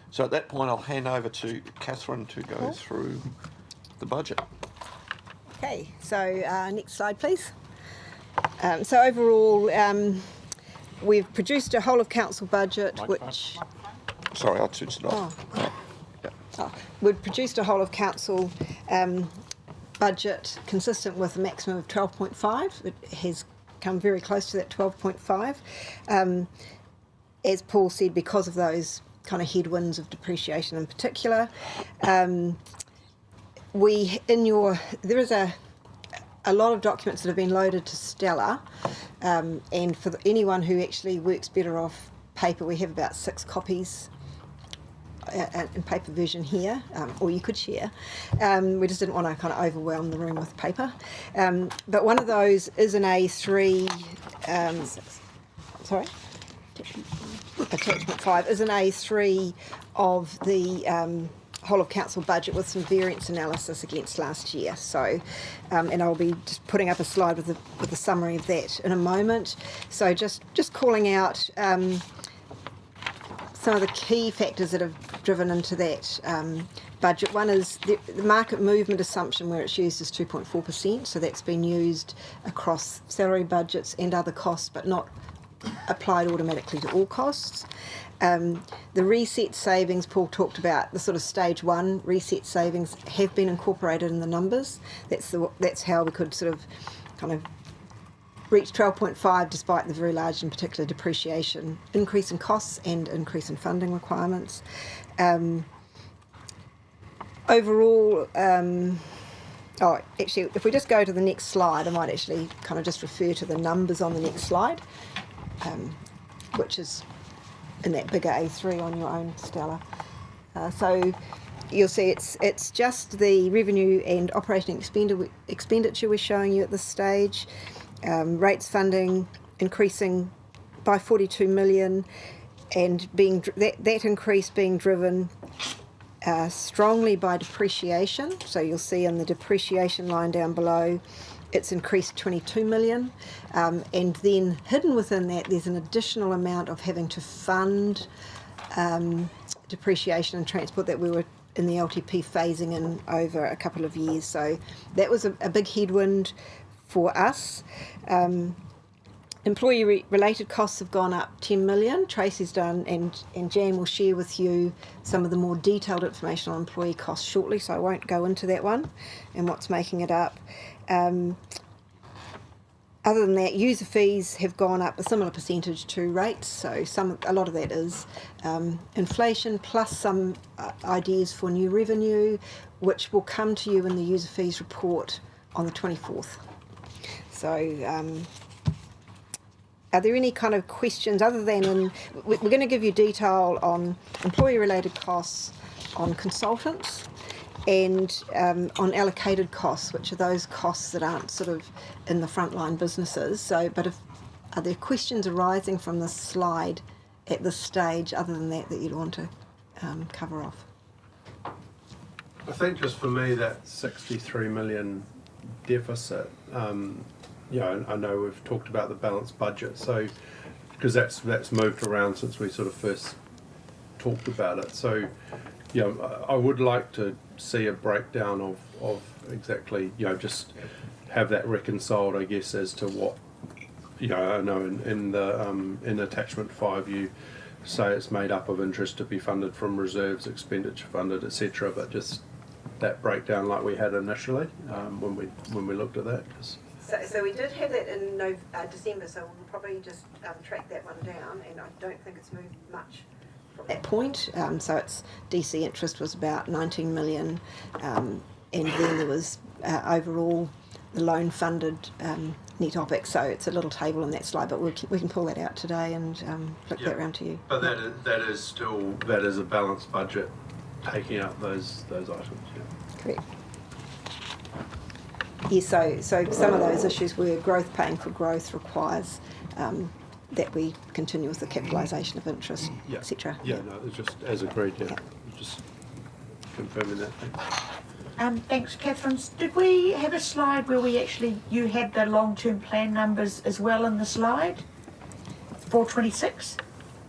So at that point, I'll hand over to Catherine to go through the budget. Okay, so next slide, please. So overall, we've produced a whole of council budget, which... Sorry, I'll switch it off. We've produced a whole of council budget consistent with a maximum of 12.5. It has come very close to that 12.5. As Paul said, because of those kind of headwinds of depreciation in particular. There is a lot of documents that have been loaded to Stella, and for anyone who actually works better off paper, we have about 6 copies in paper version here, or you could share. We just didn't want to kind of overwhelm the room with paper. But one of those is an A3, sorry? Attachment 5 is an A3 of the whole of council budget with some variance analysis against last year. So, and I'll be just putting up a slide with a summary of that in a moment. So just calling out some of the key factors that have driven into that budget. One is the market movement assumption, where it's used as 2.4%. So that's been used across salary budgets and other costs, but not applied automatically to all costs. The reset savings Paul talked about, the sort of stage 1 reset savings, have been incorporated in the numbers. That's how we could sort of kind of reach 12.5 despite the very large, in particular, depreciation increase in costs and increase in funding requirements. Overall, actually, if we just go to the next slide, I might actually kind of just refer to the numbers on the next slide, which is in that bigger A3 on your own, Stella. So you'll see it's just the revenue and operating expenditure we're showing you at this stage. Rates funding increasing by 42 million, and that increase being driven strongly by depreciation. So you'll see in the depreciation line down below, it's increased 22 million, and then hidden within that there's an additional amount of having to fund depreciation and transport that we were in the LTP phasing in over a couple of years. So that was a big headwind for us. Employee-related costs have gone up 10 million. Tracy's done, and Jan will share with you some of the more detailed information on employee costs shortly, so I won't go into that one and what's making it up. Other than that, user fees have gone up a similar percentage to rates, so a lot of that is inflation plus some ideas for new revenue, which will come to you in the user fees report on the 24th. So are there any kind of questions other than we're going to give you detail on employee-related costs, on consultants, and on allocated costs, which are those costs that aren't sort of in the frontline businesses. So, but are there questions arising from this slide at this stage other than that you'd want to cover off? I think just for me that 63 million deficit, I know we've talked about the balanced budget, so because that's moved around since we sort of first talked about it. So, I would like to see a breakdown of exactly, just have that reconciled, I guess, as to what, I know in attachment 5 you say it's made up of interest to be funded from reserves, expenditure funded, etc. But just that breakdown like we had initially when we looked at that. So we did have that in December, so we'll probably just track that one down, and I don't think it's moved much from that point. So it's DC interest was about 19 million, and then there was overall the loan funded net OPEX. So it's a little table in that slide, but we can pull that out today and flick that around to you. But that is a balanced budget, taking out those items. Yeah. Correct. Yeah, so some of those issues where growth paying for growth requires that we continue with the capitalisation of interest, etc. Yeah, no, it's just as agreed. Yeah, just confirming that. Thanks, Catherine. Did we have a slide where you had the long-term plan numbers as well in the slide? 426.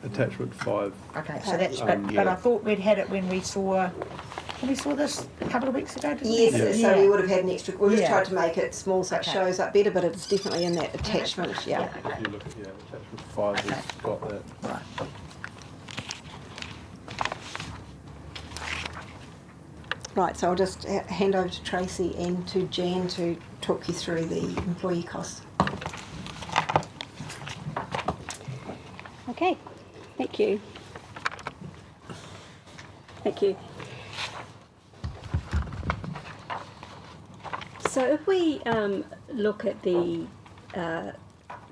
Attachment 5. Okay, so that's but I thought we'd had it when we saw this a couple of weeks ago, didn't we? Yes, so we would have had an extra. We just tried to make it small so it shows up better, but it's definitely in that attachment. If you look at attachment 5, it's got that. Right. Right, so I'll just hand over to Tracy and to Jan to talk you through the employee costs. Okay, thank you. Thank you. So if we look at the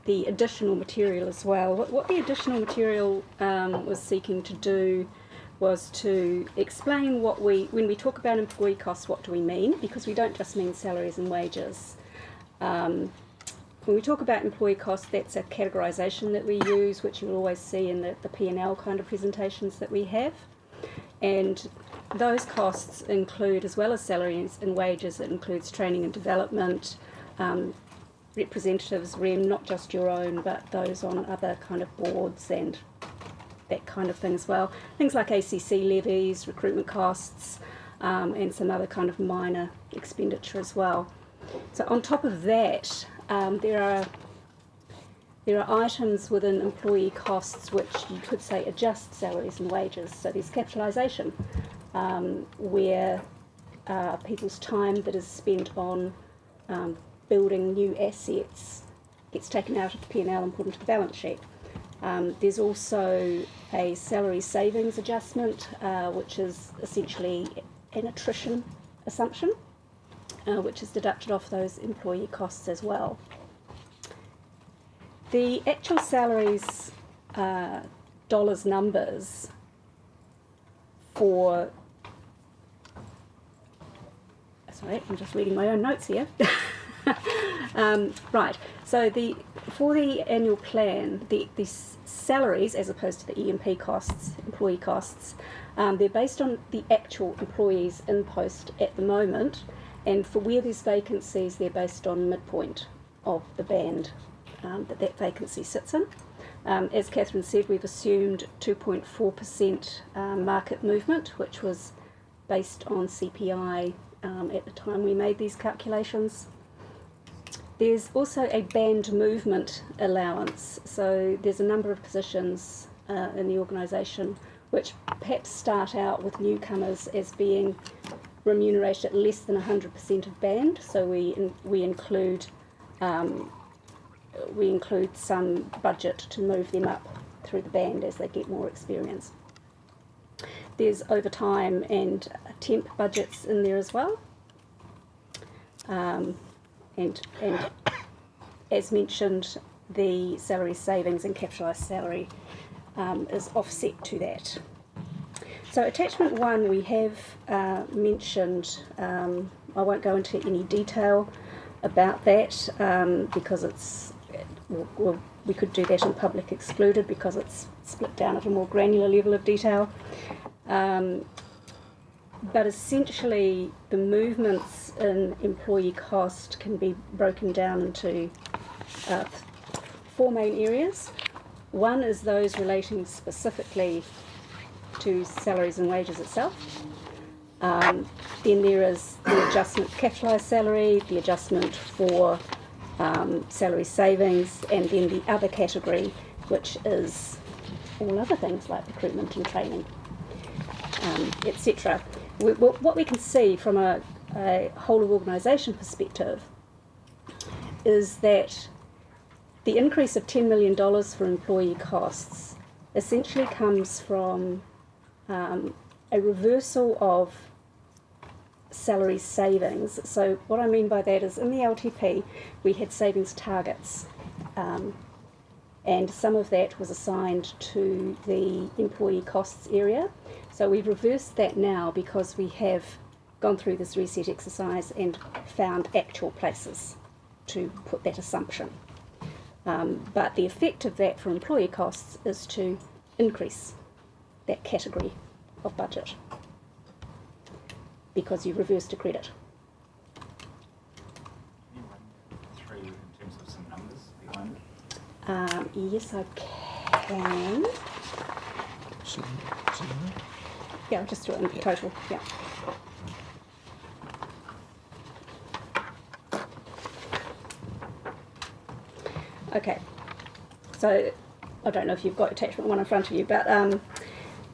additional material as well, what the additional material was seeking to do was to explain when we talk about employee costs, what do we mean? Because we don't just mean salaries and wages. When we talk about employee costs, that's a categorisation that we use, which you'll always see in the P&L kind of presentations that we have. And those costs include, as well as salaries and wages, it includes training and development, representatives, REM, not just your own, but those on other kind of boards and that kind of thing as well. Things like ACC levies, recruitment costs, and some other kind of minor expenditure as well. So on top of that, there are items within employee costs which you could say adjust salaries and wages. So there's capitalisation, where people's time that is spent on building new assets gets taken out of the P&L and put into the balance sheet. There's also a salary savings adjustment, which is essentially an attrition assumption, which is deducted off those employee costs as well. The actual salaries dollars numbers for, sorry, I'm just reading my own notes here. Right, so for the annual plan, the salaries, as opposed to the E&P costs, employee costs, they're based on the actual employees in post at the moment, And for where there's vacancies, they're based on midpoint of the band that vacancy sits in. As Catherine said, we've assumed 2.4% market movement, which was based on CPI at the time we made these calculations. There's also a band movement allowance, so there's a number of positions in the organisation which perhaps start out with newcomers as being remunerated at less than 100% of band, so we include some budget to move them up through the band as they get more experience. There's overtime and temp budgets in there as well. And as mentioned, the salary savings and capitalised salary is offset to that. So attachment 1 we have mentioned, I won't go into any detail about that because we could do that in public excluded because it's split down at a more granular level of detail. But essentially the movements in employee cost can be broken down into 4 main areas. One is those relating specifically to salaries and wages itself. Then there is the adjustment for capitalised salary, the adjustment for salary savings, and then the other category, which is all other things like recruitment and training, etc. What we can see from a whole of organisation perspective is that the increase of $10 million for employee costs essentially comes from a reversal of salary savings. So what I mean by that is in the LTP we had savings targets and some of that was assigned to the employee costs area. So we've reversed that now because we have gone through this reset exercise and found actual places to put that assumption. But the effect of that for employee costs is to increase that category of budget because you've reversed a credit. Can you run through in terms of some numbers behind it? Yes, I can. Yeah, I'll just do it in total. Yeah. Okay. So I don't know if you've got attachment 1 in front of you, but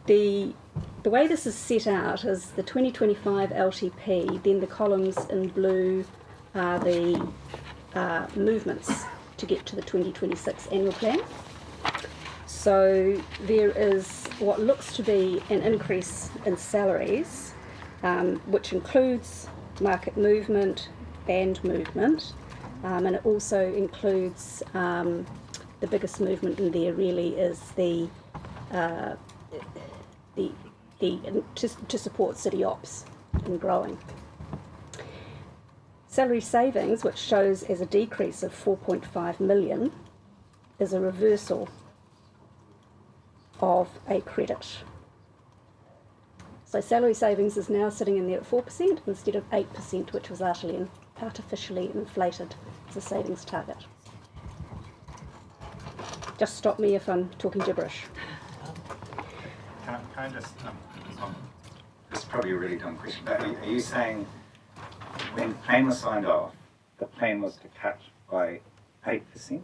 the way this is set out is the 2025 LTP, then the columns in blue are the movements to get to the 2026 annual plan. So there is what looks to be an increase in salaries, which includes market movement, band movement, and it also includes the biggest movement in there really is to support city ops in growing. Salary savings, which shows as a decrease of 4.5 million, is a reversal of a credit. So salary savings is now sitting in there at 4% instead of 8%, which was artificially inflated as a savings target. Just stop me if I'm talking gibberish. Can I just, this is probably a really dumb question, but are you saying when the plan was signed off, the plan was to cut by 8%?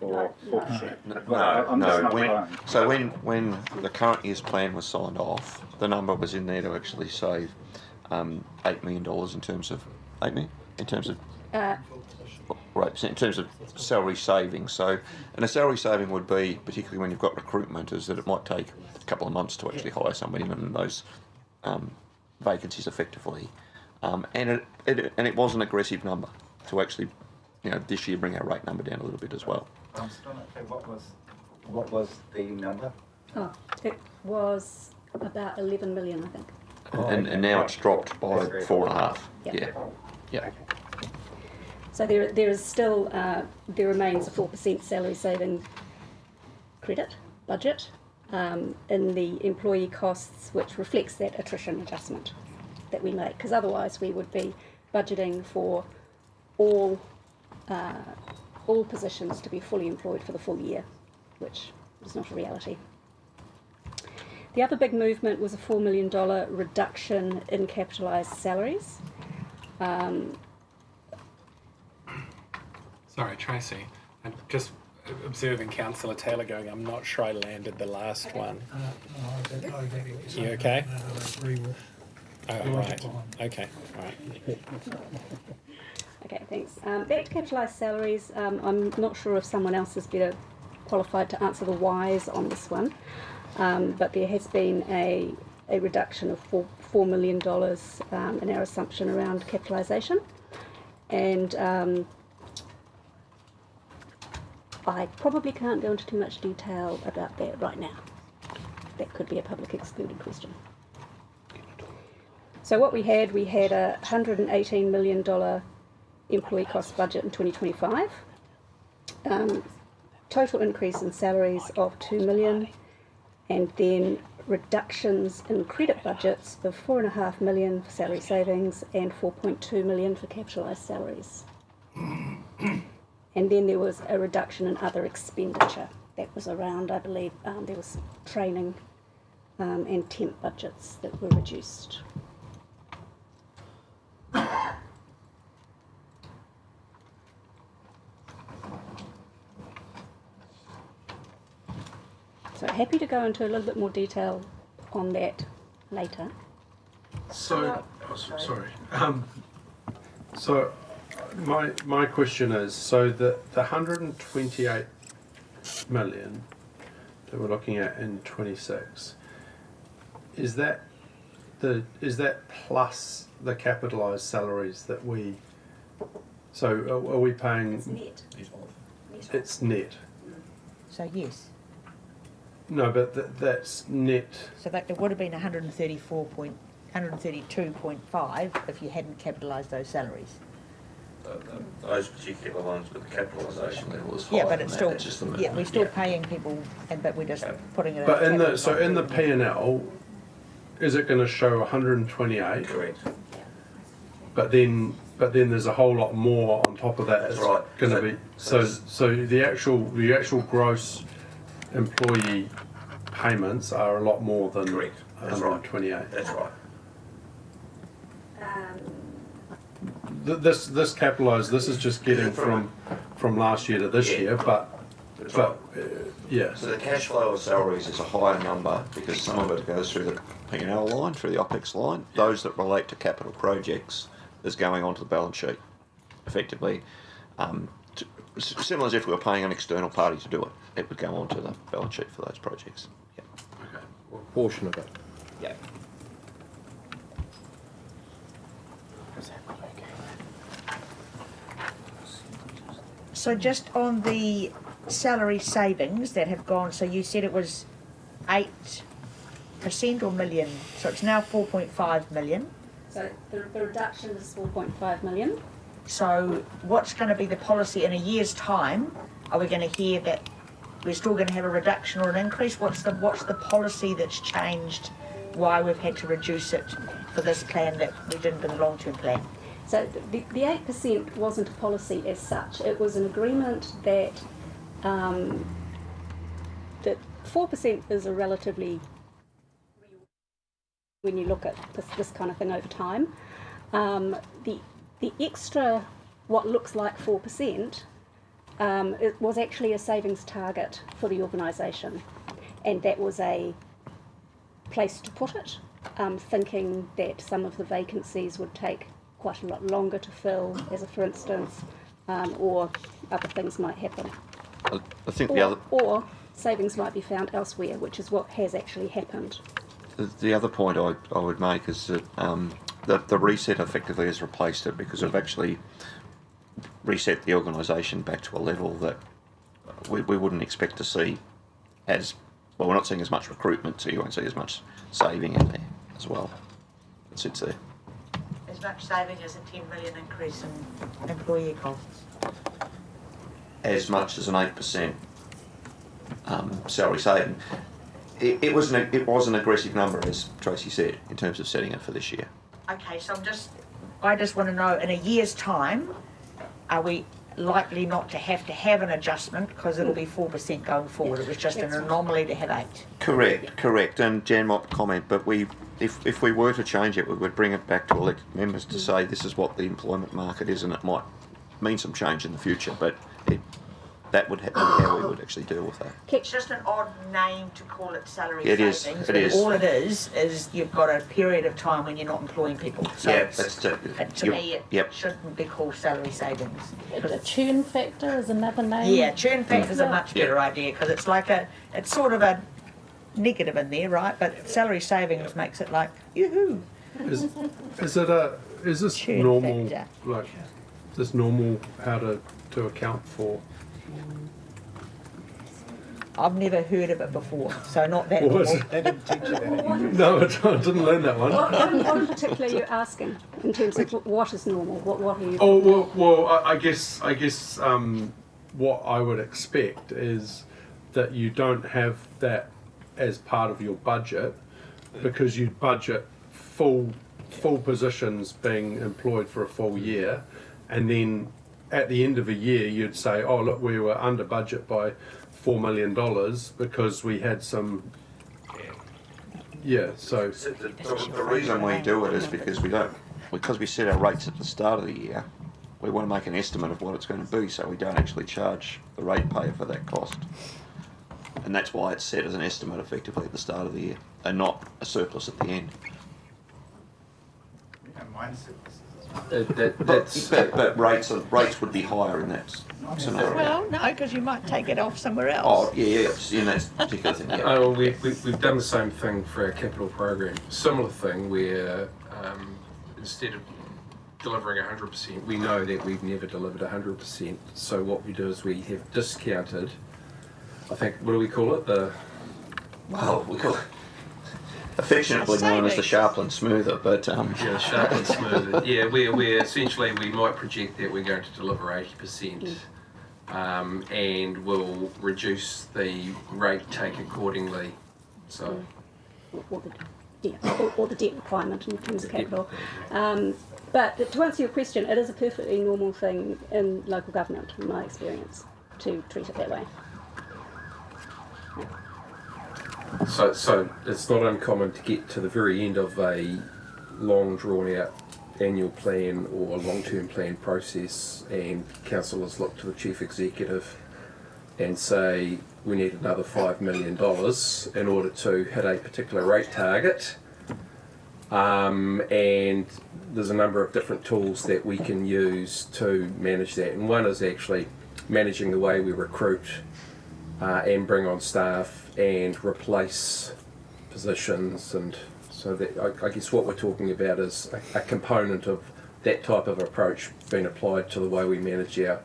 Or 4%? So when the current year's plan was signed off, the number was in there to actually save $8 million in terms of in terms of salary savings. So, and a salary saving would be, particularly when you've got recruitment, is that it might take a couple of months to actually hire somebody in those vacancies effectively, and it was an aggressive number to actually, this year bring our rate number down a little bit as well. I'm still not clear, what was the number? Oh, it was about 11 million, I think. And now it's dropped by 4.5. Yeah. So there is still, there remains a 4% salary saving credit budget in the employee costs, which reflects that attrition adjustment that we make, because otherwise we would be budgeting for all positions to be fully employed for the full year, which is not a reality. The other big movement was a $4 million reduction in capitalised salaries. Sorry, Tracy. I'm just observing Councillor Taylor going, I'm not sure I landed the last one. You okay? Oh, right. Okay, all right. Okay, thanks. Back to capitalised salaries, I'm not sure if someone else is better qualified to answer the whys on this one, but there has been a reduction of $4 million in our assumption around capitalisation, and I probably can't go into too much detail about that right now. That could be a public excluded question. So what we had a $118 million employee cost budget in 2025, total increase in salaries of $2 million, and then reductions in credit budgets of $4.5 million for salary savings and $4.2 million for capitalised salaries. And then there was a reduction in other expenditure. That was around, I believe, there was training and temp budgets that were reduced. So happy to go into a little bit more detail on that later. So, so my question is, so the 128 million that we're looking at in 26, is that plus the capitalised salaries that we? So are we paying? It's net. It's net. So yes. No, but that's net. So that it would have been 132.5 if you hadn't capitalised those salaries. Those particular ones with the capitalisation level is higher. Yeah, but it's still we're still paying people, but we're just putting it. But in the P&L, is it going to show 128? Correct. But then there's a whole lot more on top of that. That's right. Going to be so the actual gross employee payments are a lot more than 128. That's right. This capitalised. This is just getting from last year to this year, but yeah. So the cash flow of salaries is a higher number because some of it goes through the P&L line, through the OPEX line. Those that relate to capital projects is going onto the balance sheet, effectively. Similar as if we were paying an external party to do it, it would go onto the balance sheet for those projects. Yeah. Okay. Well, a portion of it. Yeah. So just on the salary savings that have gone, so you said it was 8% or million, so it's now 4.5 million. So the reduction is 4.5 million. So what's going to be the policy in a year's time? Are we going to hear that we're still going to have a reduction or an increase? What's the policy that's changed? Why we've had to reduce it for this plan that we didn't in the long-term plan? So the 8% wasn't a policy as such. It was an agreement that that 4% is a relatively, when you look at this kind of thing over time, the extra, what looks like 4%, it was actually a savings target for the organisation, and that was a place to put it, thinking that some of the vacancies would take quite a lot longer to fill, as a for instance, or other things might happen. I think or savings might be found elsewhere, which is what has actually happened. The other point I would make is that the reset effectively has replaced it because we've actually reset the organisation back to a level that we wouldn't expect to see as, well, we're not seeing as much recruitment, so you won't see as much saving in there as well. It sits there. As much saving as a 10 million increase in employee costs. As much as an 8% salary saving. It was an aggressive number, as Tracy said, in terms of setting it for this year. Okay, so I'm just I just want to know, in a year's time, are we likely not to have an adjustment because it'll be 4% going forward? It was just an anomaly to have 8. Correct. And Jan might comment, but if we were to change it, we would bring it back to elected members to say this is what the employment market is, and it might mean some change in the future, but that would be how we would actually deal with that. It's just an odd name to call it salary It savings. is, it is. All it is you've got a period of time when you're not employing people. So Yeah, it's- that's it. to me, it shouldn't be called salary savings. A churn factor is another name. Yeah, churn factor is a Yeah. much better idea because it's like it's sort of a negative in there, right? But salary savings makes it like, yoo-hoo. Is this Churn normal, factor. like, is this normal how to account for? I've never heard of it before, so not that What was normal. it? They didn't teach you that. No, I didn't learn that one. What in particular are you asking in terms of what is normal? What are you? Oh well, I guess what I would expect is that you don't have that as part of your budget because you budget full positions being employed for a full year, and then at the end of a year you'd say, oh look, we were under budget by $4 million because we had some. Yeah, so The reason we do it is because we set our rates at the start of the year. We want to make an estimate of what it's going to be, so we don't actually charge the ratepayer for that cost. And that's why it's set as an estimate effectively at the start of the year, and not a surplus at the end. But rates would be higher in that scenario. Well, no, because you might take it off somewhere else. Oh yeah, in that particular thing. Yeah. Oh, well, we've done the same thing for our capital program. Similar thing where instead of delivering 100%, we know that we've never delivered 100%. So what we do is we have discounted. I think, what do we call it? We call it affectionately known as the Sharpland Smoother, but yeah, Sharpland Smoother. Yeah, we essentially we might project that we're going to deliver 80%, and we'll reduce the rate take accordingly. So. Or the debt requirement in terms of capital. But to answer your question, it is a perfectly normal thing in local government, in my experience, to treat it that way. So it's not uncommon to get to the very end of a long drawn out annual plan or long-term plan process, and councillors look to the chief executive and say we need another $5 million in order to hit a particular rate target, and there's a number of different tools that we can use to manage that, and one is actually managing the way we recruit and bring on staff and replace positions. And so that I guess what we're talking about is a component of that type of approach being applied to the way we manage our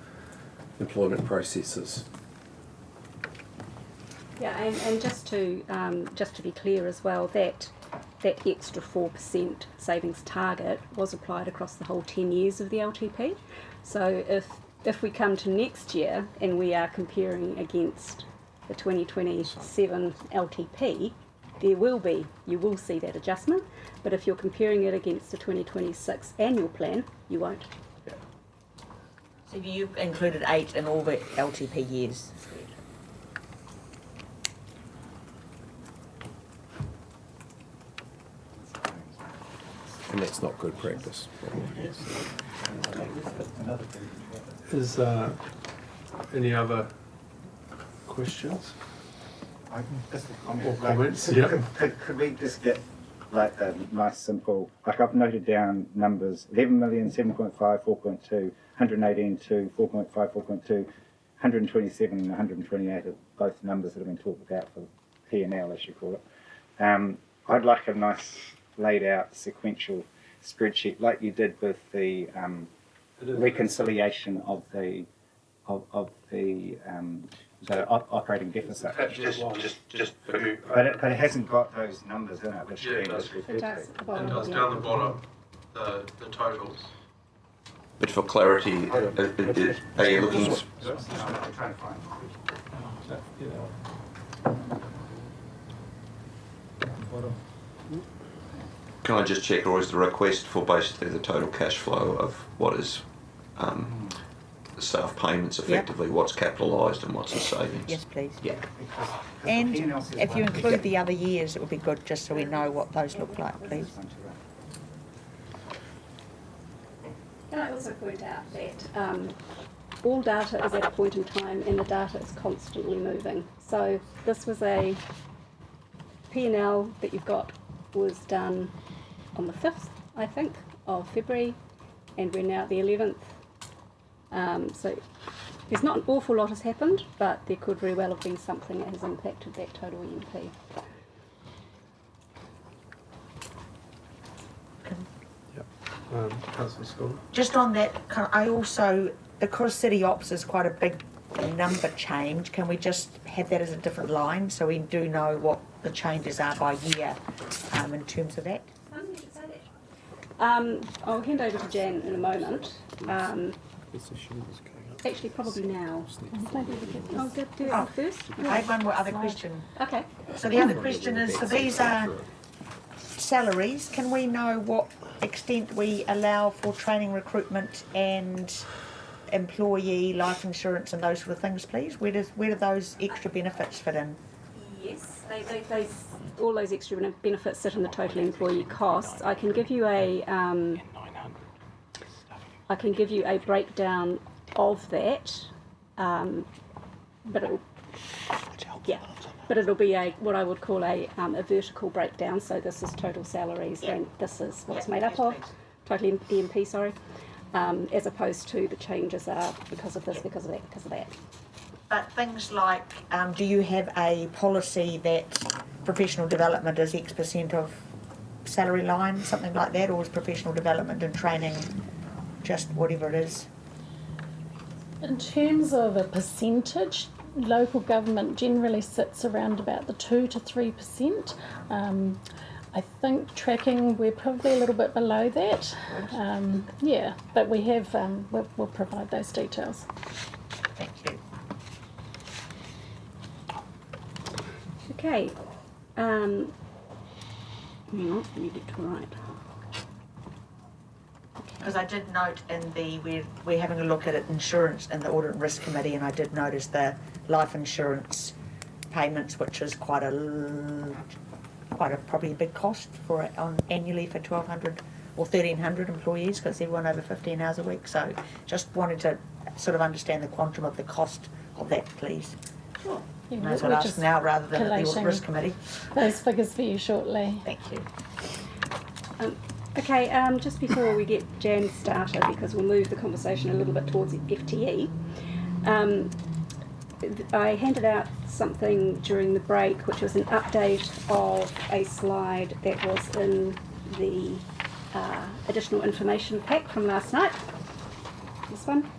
employment processes. Yeah, and just to be clear as well, that extra 4% savings target was applied across the whole 10 years of the LTP. So if we come to next year and we are comparing against the 2027 LTP, you will see that adjustment. But if you're comparing it against the 2026 annual plan, you won't. So you've included 8 in all the LTP years. And that's not good practice. is any other questions? Just a comment. Or comments? Yeah. Could we just get like a nice simple, like I've noted down numbers, 11 million, 7.5, 4.2, 118, 2, 4.5, 4.2, 127 and 128 are both numbers that have been talked about for P&L, as you call it. I'd like a nice laid out sequential spreadsheet like you did with the reconciliation of the operating deficit. But it hasn't got those numbers in it. Yeah, it does. It does down the bottom, the totals. But for clarity, are you looking? I'm trying to find can I just check, or is the request for basically the total cash flow of what is staff payments effectively, what's capitalised and what's the savings? Yes, please. Yeah. And if you include the other years, it would be good just so we know what those look like, please. Can I also point out that all data is at a point in time and the data is constantly moving. So this was a P&L that you've got was done on the 5th, I think, of February, and we're now at the 11th. So there's not an awful lot has happened, but there could very well have been something that has impacted that total EMP. Councillor Scott. Just on that, I also, because City Ops is quite a big number change, can we just have that as a different line so we do know what the changes are by year in terms of that? I'll hand over to Jan in a moment. Actually, probably now. I'll do it first. I have one more other question. Okay. So the other question is, so these are salaries. Can we know what extent we allow for training, recruitment and employee life insurance and those sort of things, please? Where do those extra benefits fit in? Yes, all those extra benefits sit in the total employee costs. I can give you a breakdown of that, but it'll be what I would call a vertical breakdown. So this is total salaries, and this is what it's made up of, total EMP, sorry, as opposed to the changes are because of this, because of that, because of that. But things like, do you have a policy that professional development is X% of salary line, something like that, or is professional development and training just whatever it is? In terms of a percentage, local government generally sits around about the 2 to 3%. I think tracking, we're probably a little bit below that. Yeah, but we have, we'll provide those details. Thank you. Okay. Hang on, let me get to right. Because I did note in we're having a look at insurance in the Audit and Risk Committee, and I did notice the life insurance payments, which is quite a probably a big cost for annually for 1,200 or 1,300 employees, because everyone over 15 hours a week. So just wanted to sort of understand the quantum of the cost of that, please. Sure. Yeah, Might as well ask now rather than at the Audit and Risk Committee. Those figures for you shortly. Thank you. Okay, just before we get Jan started, because we'll move the conversation a little bit towards FTE, I handed out something during the break, which was an update of a slide that was in the additional information pack from last night. This one.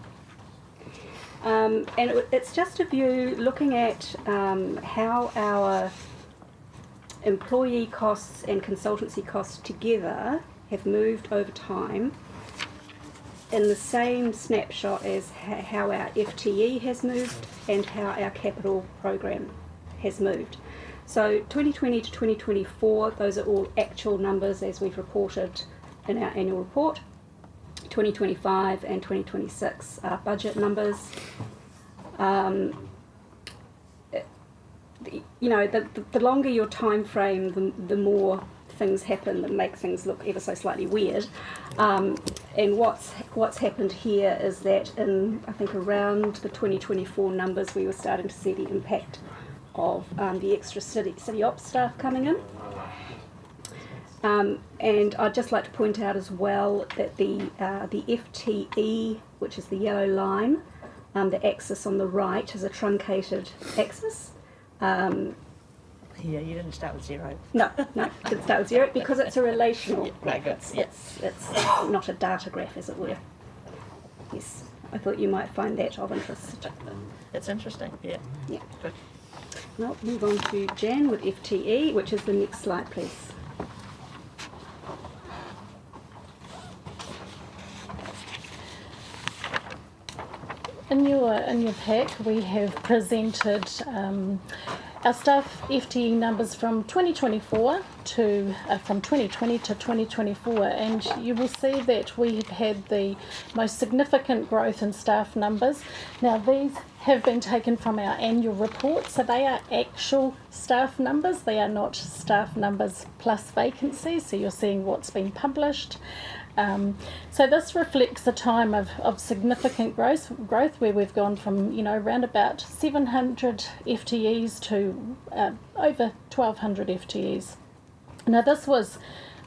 And it's just a view looking at how our employee costs and consultancy costs together have moved over time in the same snapshot as how our FTE has moved and how our capital program has moved. So 2020 to 2024, those are all actual numbers as we've reported in our annual report. 2025 and 2026 are budget numbers. You know, the longer your time frame, the more things happen that make things look ever so slightly weird. And what's happened here is that in, I think, around the 2024 numbers, we were starting to see the impact of the extra city ops staff coming in. And I'd just like to point out as well that the FTE, which is the yellow line, the axis on the right is a truncated axis. Yeah, you didn't start with zero. No, didn't start with zero because it's a relational graph. Yeah. It's not a data graph, as it were. Yes, I thought you might find that of interest. It's interesting, yeah. Yeah. Good. Now, move on to Jan with FTE, which is the next slide, please. In your pack, we have presented our staff FTE numbers from 2024 to from 2020 to 2024, and you will see that we have had the most significant growth in staff numbers. Now these have been taken from our annual report, so they are actual staff numbers. They are not staff numbers plus vacancies, so you're seeing what's been published. So this reflects a time of significant growth where we've gone from, around about 700 FTEs to over 1,200 FTEs. Now this was,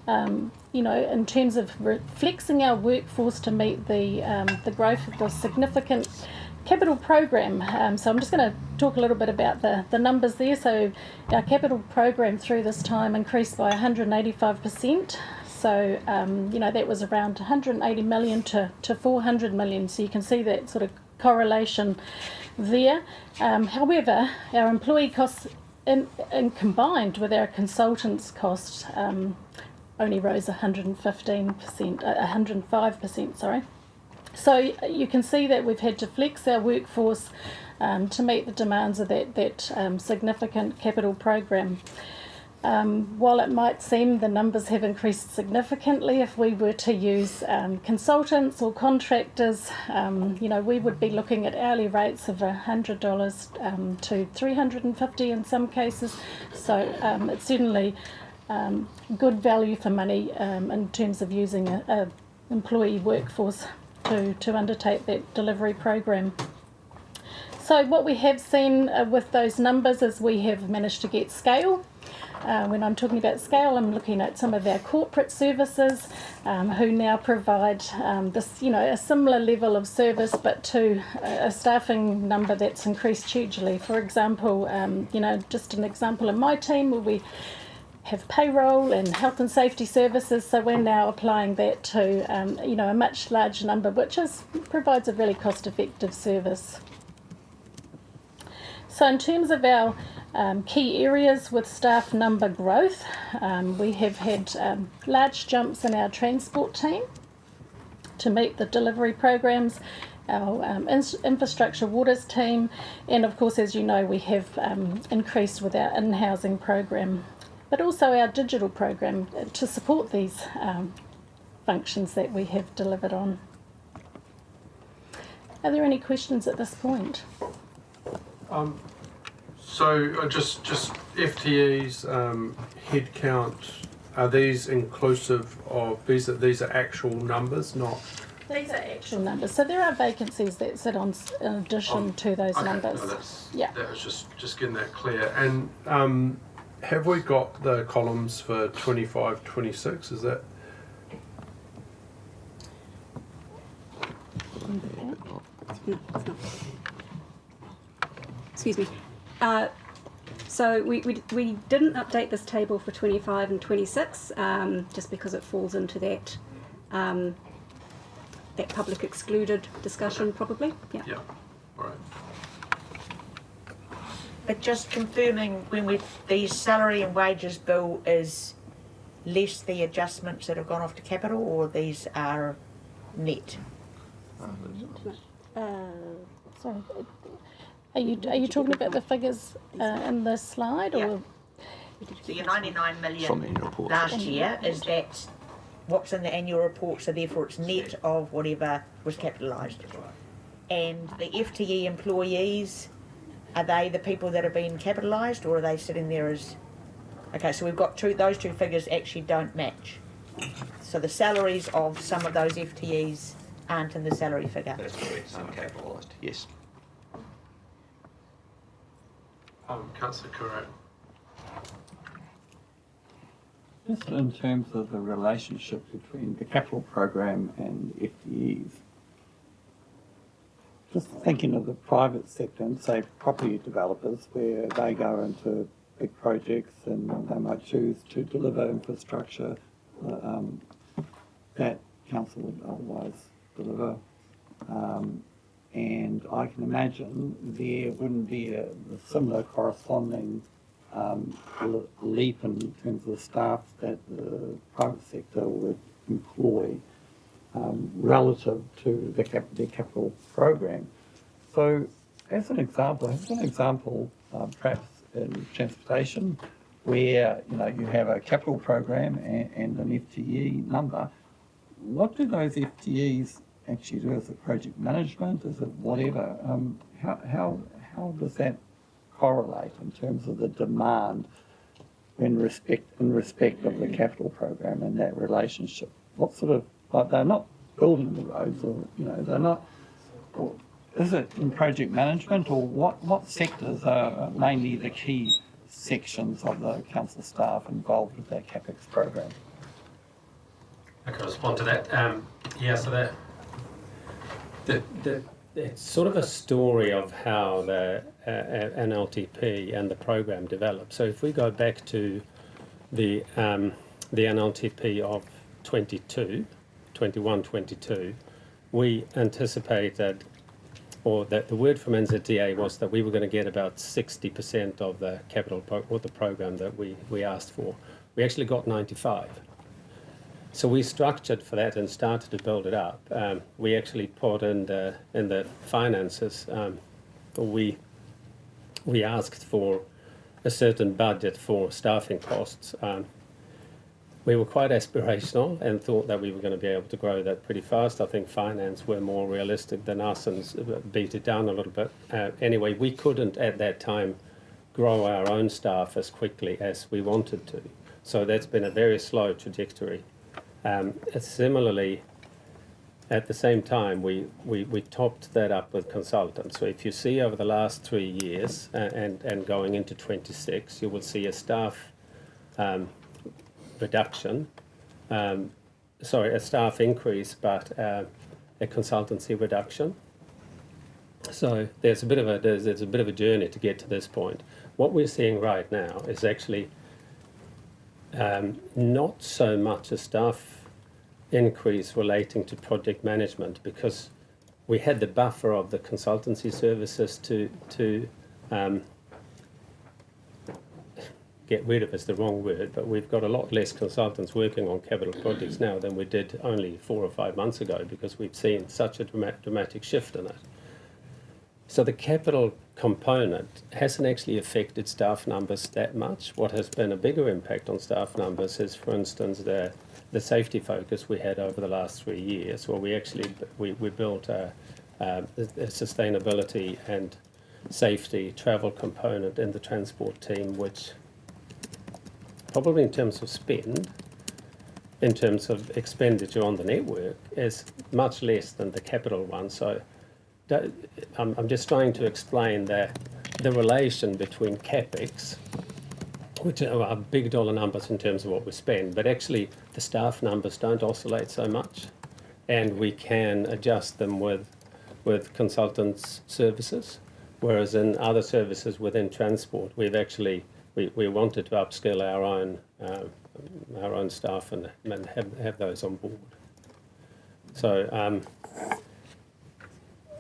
in terms of flexing our workforce to meet the growth of the significant capital program. So I'm just going to talk a little bit about the numbers there. So our capital program through this time increased by 185%. So, that was around 180 million to 400 million. So you can see that sort of correlation there. However, our employee costs in combined with our consultants' costs only rose 105%, sorry. So you can see that we've had to flex our workforce to meet the demands of that significant capital program. While it might seem the numbers have increased significantly, if we were to use consultants or contractors, we would be looking at hourly rates of $100 to $350 in some cases. So it's certainly good value for money in terms of using a employee workforce to undertake that delivery program. So what we have seen with those numbers is we have managed to get scale. When I'm talking about scale, I'm looking at some of our corporate services who now provide this, a similar level of service, but to a staffing number that's increased hugely. For example, just an example in my team where we have payroll and health and safety services, so we're now applying that to, a much larger number, which provides a really cost-effective service. So in terms of our key areas with staff number growth, we have had large jumps in our transport team to meet the delivery programs, our infrastructure waters team, and of course, as you know, we have increased with our in-housing program, but also our digital program to support these functions that we have delivered on. Are there any questions at this point? So just FTEs, headcount, are these inclusive of, these are actual numbers, not? These are actual numbers. So there are vacancies that sit on in addition to those numbers. No, yeah. That was just getting that clear. And have we got the columns for 25, 26? Is that? Excuse me. So we didn't update this table for 25 and 26 just because it falls into that that public excluded discussion probably. Yeah. Yeah. All right. But just confirming, when the salary and wages bill is less the adjustments that have gone off to capital, or these are net? Sorry. Are you talking about the figures in this slide, yeah. or? So your 99 million from the annual report last year, is that what's in the annual report? So therefore, it's net of whatever was capitalised. And the FTE employees, are they the people that have been capitalised, or are they sitting there as? Okay, so we've got those two figures actually don't match. So the salaries of some of those FTEs aren't in the salary figure. That's correct. Uncapitalised. Yes. Councillor Curran. Just in terms of the relationship between the capital program and FTEs, just thinking of the private sector and say property developers, where they go into big projects and they might choose to deliver infrastructure that council would otherwise deliver. And I can imagine there wouldn't be a similar corresponding leap in terms of the staff that the private sector would employ relative to their capital program. So as an example, perhaps in transportation, where you have a capital program and an FTE number. What do those FTEs actually do? Is it project management? Is it whatever? How does that correlate in terms of the demand in respect of the capital program and that relationship? What sort of, like, they're not building the roads, or they're not. Or is it in project management, or what sectors are mainly the key sections of the council staff involved with that CapEx program? I can respond to that. So it's sort of a story of how the NLTP and the program developed. So if we go back to the NLTP of 21-22, we anticipated, or that the word from NZTA was that we were going to get about 60% of the or the program that we asked for. We actually got 95%. So we structured for that and started to build it up. We actually put in the finances. We asked for a certain budget for staffing costs. We were quite aspirational and thought that we were going to be able to grow that pretty fast. I think finance were more realistic than us and beat it down a little bit. Anyway, we couldn't at that time grow our own staff as quickly as we wanted to. So that's been a very slow trajectory. Similarly, at the same time, we topped that up with consultants. So if you see over the last 3 years and going into 26, you will see a staff reduction, a staff increase, but a consultancy reduction. So there's a bit of a journey to get to this point. What we're seeing right now is actually not so much a staff increase relating to project management, because we had the buffer of the consultancy services to get rid of is the wrong word, but we've got a lot less consultants working on capital projects now than we did only 4 or 5 months ago, because we've seen such a dramatic shift in it. So the capital component hasn't actually affected staff numbers that much. What has been a bigger impact on staff numbers is, for instance, the safety focus we had over the last 3 years, where we actually we built a sustainability and safety travel component in the transport team, which probably in terms of spend, in terms of expenditure on the network, is much less than the capital one. So I'm just trying to explain the relation between CapEx, which are big dollar numbers in terms of what we spend, but actually the staff numbers don't oscillate so much, and we can adjust them with consultants' services, whereas in other services within transport, we've actually we wanted to upskill our own staff and have those on board. So.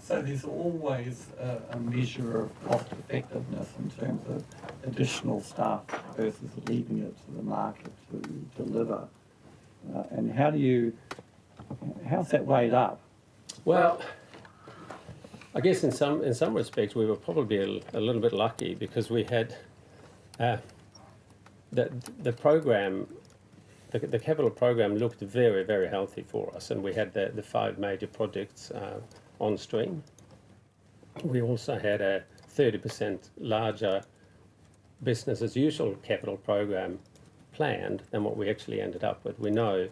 So there's always a measure of cost effectiveness in terms of additional staff versus leaving it to the market to deliver. And how's that weighed up? Well, I guess in some respects we were probably a little bit lucky, because we had the program, the capital program looked very, very healthy for us, and we had the 5 major projects on stream. We also had a 30% larger business as usual capital program planned than what we actually ended up with. We know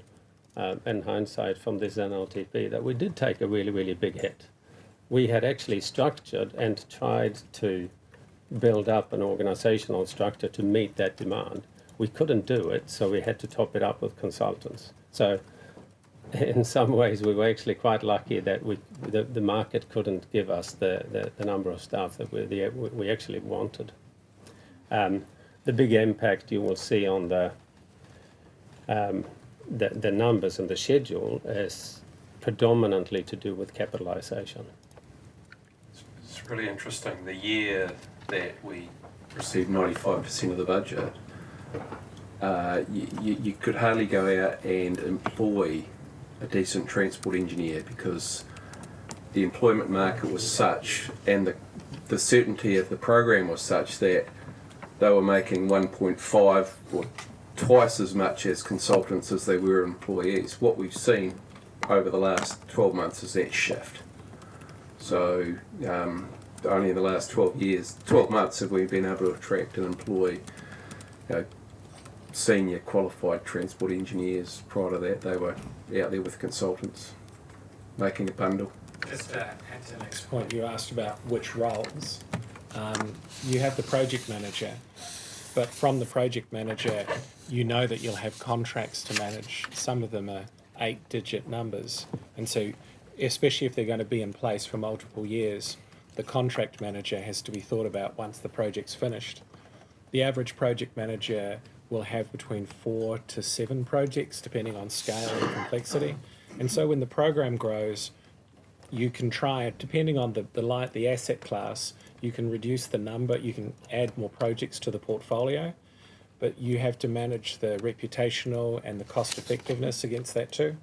in hindsight from this NLTP that we did take a really, really big hit. We had actually structured and tried to build up an organisational structure to meet that demand. We couldn't do it, so we had to top it up with consultants. So in some ways we were actually quite lucky that the market couldn't give us the number of staff that we actually wanted. The big impact you will see on the numbers and the schedule is predominantly to do with capitalisation. It's really interesting. The year that we received 95% of the budget, you could hardly go out and employ a decent transport engineer, because the employment market was such, and the certainty of the program was such, that they were making 1.5 or twice as much as consultants as they were employees. What we've seen over the last 12 months is that shift. So only in the last 12 months have we been able to attract and employ senior qualified transport engineers. Prior to that, they were out there with consultants making a bundle. Just to add to the next point, you asked about which roles. You have the project manager, but from the project manager, you know that you'll have contracts to manage. Some of them are 8-digit numbers, and so especially if they're going to be in place for multiple years, the contract manager has to be thought about once the project's finished. The average project manager will have between 4 to 7 projects, depending on scale and complexity. And so when the program grows, you can try, depending on the asset class, you can reduce the number, you can add more projects to the portfolio, but you have to manage the reputational and the cost effectiveness against that too.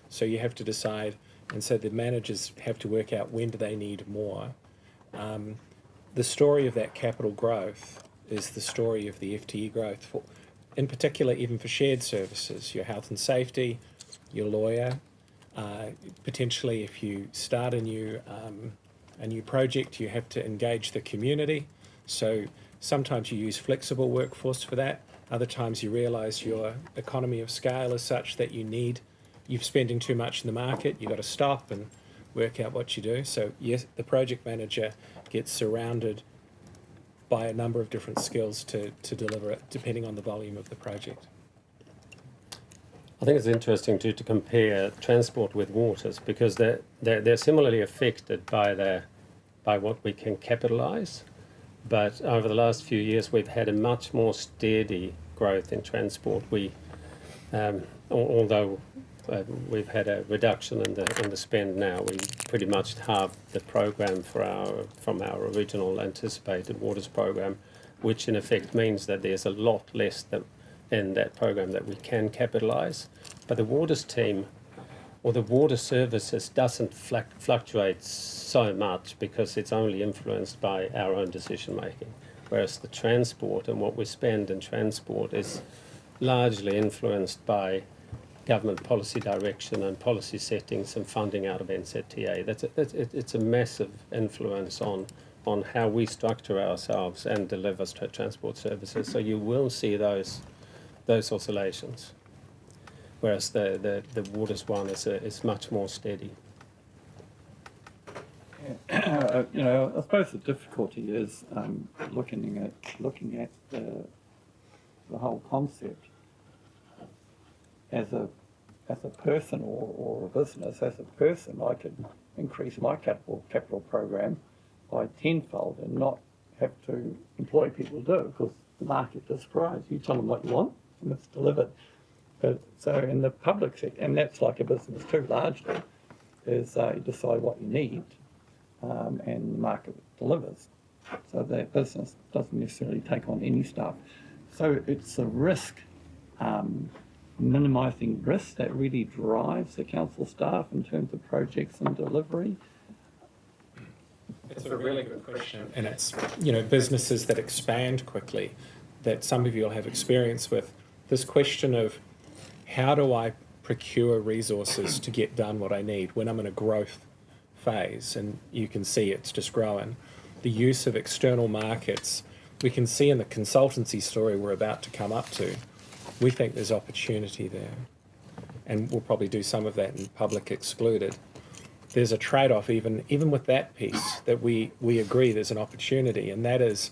So you have to decide, and so the managers have to work out when do they need more. The story of that capital growth is the story of the FTE growth, in particular even for shared services, your health and safety, your lawyer. Potentially if you start a new project, you have to engage the community. So sometimes you use flexible workforce for that. Other times you realise your economy of scale is such that you're spending too much in the market, you've got to stop and work out what you do. So yes, the project manager gets surrounded by a number of different skills to deliver it, depending on the volume of the project. I think it's interesting to compare transport with waters, because they're similarly affected by what we can capitalise. But over the last few years, we've had a much more steady growth in transport. Although we've had a reduction in the spend now, we pretty much halved the program from our original anticipated waters program, which in effect means that there's a lot less in that program that we can capitalise. But the waters team or the water services doesn't fluctuate so much because it's only influenced by our own decision making, whereas the transport and what we spend in transport is largely influenced by government policy direction and policy settings and funding out of NZTA. It's a massive influence on how we structure ourselves and deliver transport services. So you will see those oscillations, whereas the waters one is much more steady. I suppose the difficulty is looking at the whole concept as a person or a business. As a person, I could increase my capital program by tenfold and not have to employ people to do it, because the market just provides. You tell them what you want and it's delivered. But so in the public sector, and that's like a business too largely, is you decide what you need and the market delivers. So that business doesn't necessarily take on any stuff. So it's a risk, minimising risk, that really drives the council staff in terms of projects and delivery. It's a really good question, and it's businesses that expand quickly, that some of you will have experience with. This question of how do I procure resources to get done what I need when I'm in a growth phase, and you can see it's just growing. The use of external markets, we can see in the consultancy story we're about to come up to, we think there's opportunity there, and we'll probably do some of that in public excluded. There's a trade-off even with that piece, that we agree there's an opportunity, and that is,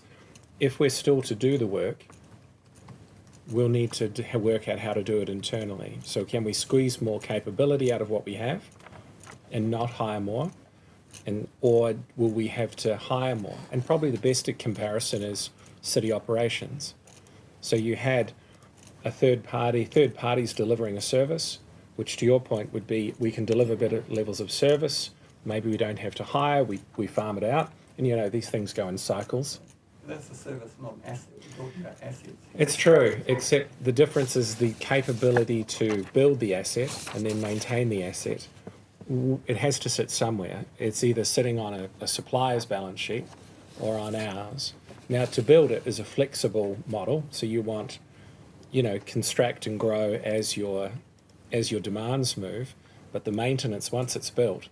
if we're still to do the work, we'll need to work out how to do it internally. So can we squeeze more capability out of what we have and not hire more? Or will we have to hire more? And probably the best comparison is city operations. So you had a third parties delivering a service, which to your point would be, we can deliver better levels of service, maybe we don't have to hire, we farm it out, and these things go in cycles. That's a service, not an asset. We're talking about assets. It's true, except the difference is the capability to build the asset and then maintain the asset. It has to sit somewhere. It's either sitting on a supplier's balance sheet or on ours. Now, to build it is a flexible model, so you want, construct and grow as your demands move, but the maintenance, once it's built,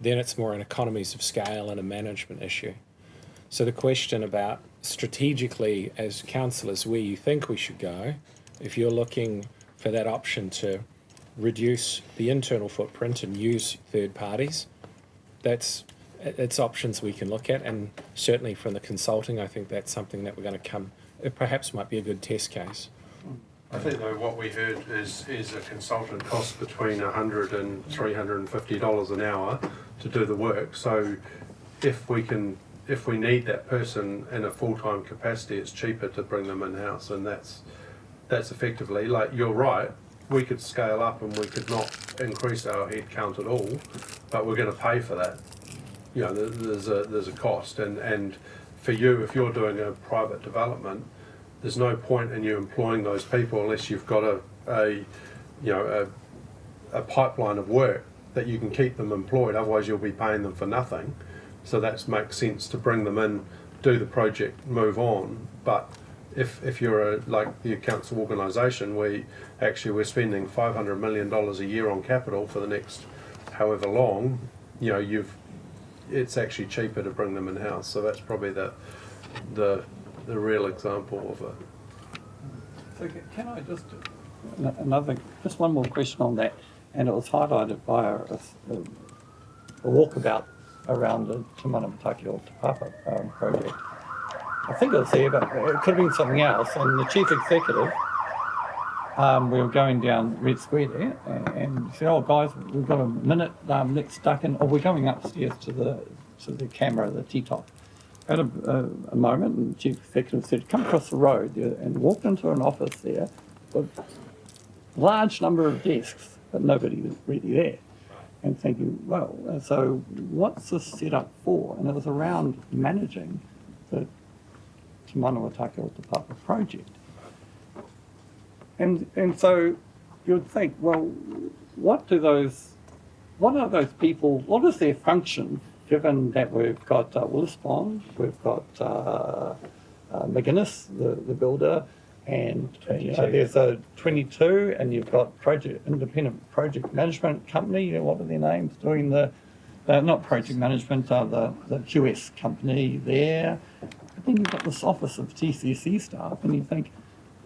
then it's more an economies of scale and a management issue. So the question about strategically as councillors where you think we should go, if you're looking for that option to reduce the internal footprint and use third parties, it's options we can look at, and certainly from the consulting, I think that's something that we're going to it perhaps might be a good test case. I think though what we heard is a consultant cost between $100 and $350 an hour to do the work. So if we need that person in a full-time capacity, it's cheaper to bring them in-house, and that's effectively, like, you're right, we could scale up and we could not increase our head count at all, but we're going to pay for that. There's a cost, and for you, if you're doing a private development, there's no point in you employing those people unless you've got a pipeline of work that you can keep them employed. Otherwise, you'll be paying them for nothing. So that makes sense to bring them in, do the project, move on. But if you're like the council organisation, we're spending $500 million a year on capital for the next however long. It's actually cheaper to bring them in house. So that's probably the real example of it. So can I just one more question on that, and it was highlighted by a walkabout around the Te Manamataki o Te Papa project. I think it was there, but it could have been something else. And the chief executive, we were going down Red Square there, and he said, "Oh guys, we've got a minute. Let's duck in." Or we're going upstairs to the camera, the T-top. Had a moment, and the chief executive said, "Come across the road," there, and walked into an office there with a large number of desks, but nobody was really there. And thinking, well, so what's this set up for? And it was around managing the Te Manamataki o Te Papa project. And so you would think, well, what are those people, what is their function, given that we've got Willisbond, we've got McGuinness, the builder, and there's a 22, and you've got independent project management company, what are their names, doing not project management, the QS company there. But then you've got this office of TCC staff, and you think,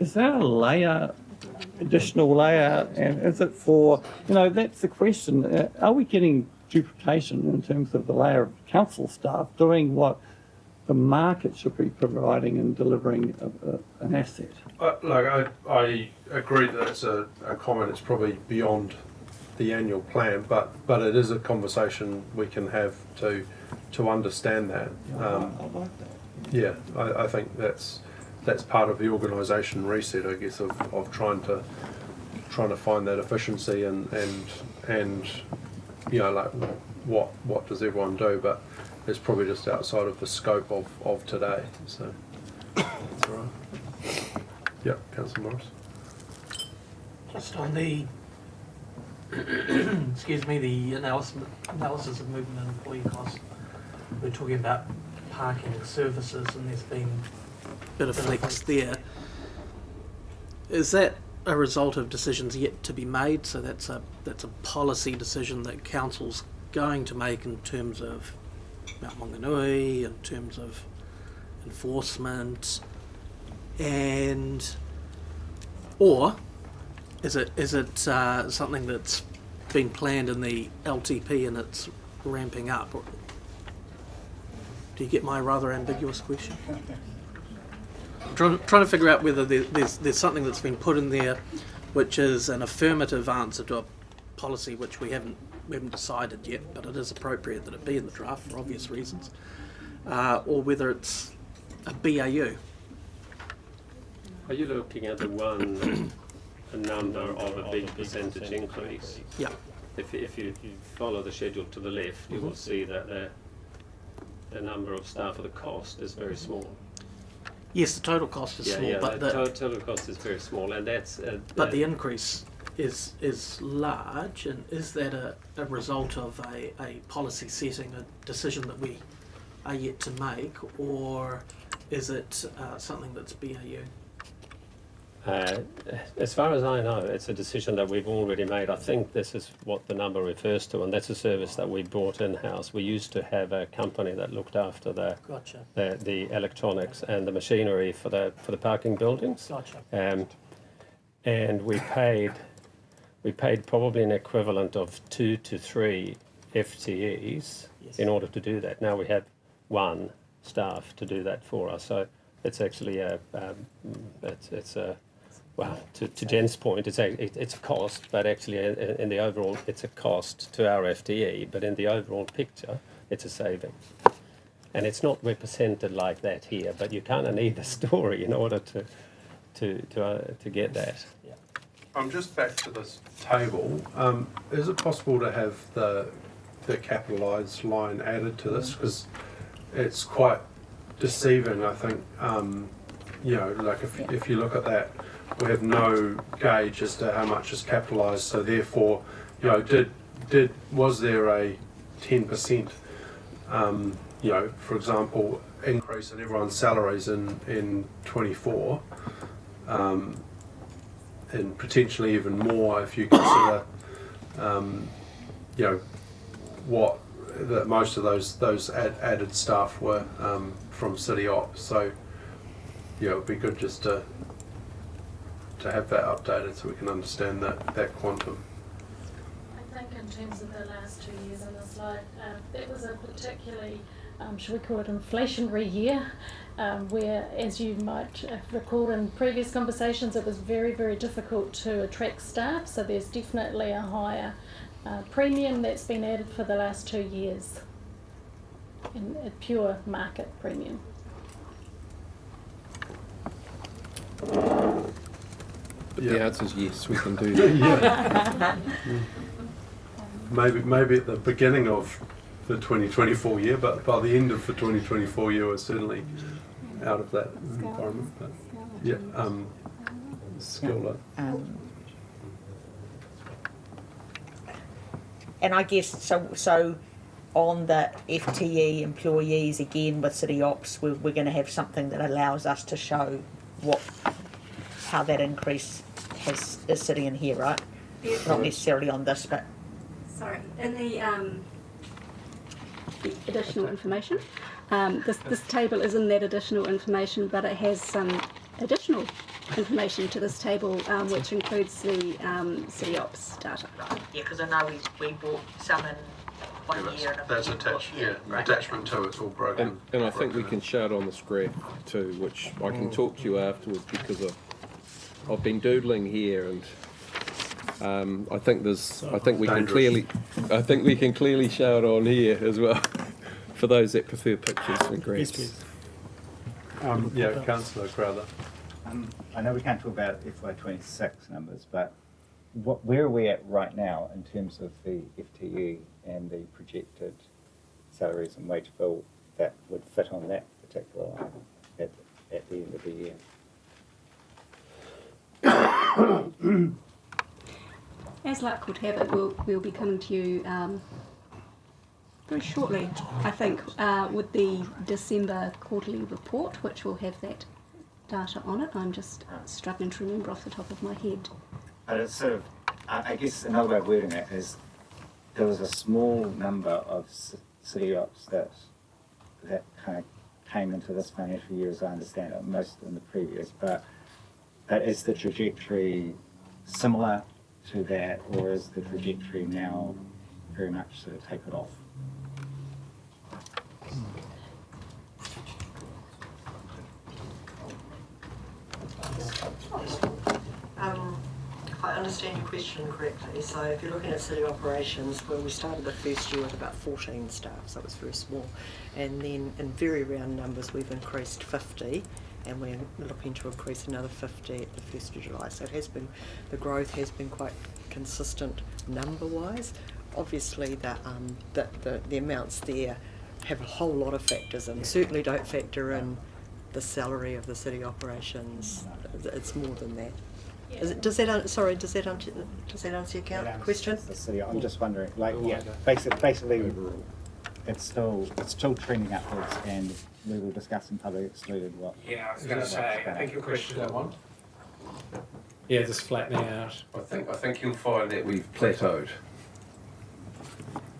is that a additional layer, and is it for, that's the question, are we getting duplication in terms of the layer of council staff doing what the market should be providing and delivering an asset? I agree that it's a comment. It's probably beyond the annual plan, but it is a conversation we can have to understand that. I like that. Yeah, I think that's part of the organisation reset, I guess, of trying to find that efficiency and like what does everyone do, but it's probably just outside of the scope of today. So that's all right. Yep, Councillor Morris. Just on the the analysis of movement and employee costs, we're talking about parking services, and there's been a bit of flex there. Is that a result of decisions yet to be made? So that's a policy decision that council's going to make in terms of Mount Maunganui, in terms of enforcement, or is it something that's been planned in the LTP and it's ramping up? Do you get my rather ambiguous question? I'm trying to figure out whether there's something that's been put in there which is an affirmative answer to a policy which we haven't decided yet, but it is appropriate that it be in the draft for obvious reasons, or whether it's a BAU. Are you looking at a number of a big percentage increase? Yeah. If you follow the schedule to the left, you will see that the number of staff or the cost is very small. Yes, the total cost is small, but the total cost is very small, and that's. But the increase is large, and is that a result of a policy setting, a decision that we are yet to make, or is it something that's BAU? As far as I know, it's a decision that we've already made. I think this is what the number refers to, and that's a service that we brought in-house. We used to have a company that looked after the electronics and the machinery for the parking buildings. Gotcha. And we paid probably an equivalent of 2 to 3 FTEs in order to do that. Now we have 1 staff to do that for us. So it's actually well, to Jen's point, it's a cost, but actually in the overall, it's a cost to our FTE, but in the overall picture, it's a saving. And it's not represented like that here, but you kind of need the story in order to get that. I'm just back to this table. Is it possible to have the capitalised line added to this? Because it's quite deceiving, I think. You know, like if you look at that, we have no gauge as to how much is capitalised. So therefore, you know, was there a 10%, you know, for example, increase in everyone's salaries in 24, and potentially even more if you consider, you know, what that most of those added staff were from City Ops. So yeah, it would be good just to have that updated so we can understand that quantum. I think in terms of the last 2 years on the slide, that was a particularly, should we call it inflationary year, where, as you might recall in previous conversations, it was very, very difficult to attract staff, so there's definitely a higher premium that's been added for the last 2 years, in a pure market premium. But the answer is yes, we can do that. Yeah. Maybe at the beginning of the 2024 year, but by the end of the 2024 year, we're certainly out of that environment. But yeah, skill up. And I guess so on the FTE employees again with City Ops, we're going to have something that allows us to show how that increase is sitting in here, right? Yeah. Not necessarily on this, but Sorry, in the additional information, this table is in that additional information, but it has some additional information to this table, which includes the City Ops data. yeah, because I know we brought some in 1 year. That's attached. Yeah, attachment to it's all broken. And I think we can show it on this graph too, which I can talk to you afterwards because I've been doodling here and. I think we can clearly show it on here as well for those that prefer pictures and graphs. Yeah, Councillor Crowther. I know we can't talk about FY26 numbers, but where are we at right now in terms of the FTE and the projected salaries and wage bill that would fit on that particular line at the end of the year? As luck would have it, we'll be coming to you very shortly, I think, with the December quarterly report, which will have that data on it. I'm just struggling to remember off the top of my head. But it's sort of, I guess another way of wording it is there was a small number of City Ops that kind of came into this financial year, as I understand it, most in the previous, but is the trajectory similar to that, or is the trajectory now very much sort of tapered off? If I understand your question correctly, so if you're looking at city operations, well, we started the first year with about 14 staff, so it was very small, and then in very round numbers we've increased 50, and we're looking to increase another 50 at the 1st of July. So it has been, the growth has been quite consistent number-wise. Obviously the amounts there have a whole lot of factors and certainly don't factor in the salary of the city operations. It's more than that. Does that answer your question? The city, I'm just wondering, like, basically it's still trending upwards, and we will discuss in public excluded what? Yeah, I was going to say, I think your question. Yeah, just flattening out. I think you'll find that we've plateaued.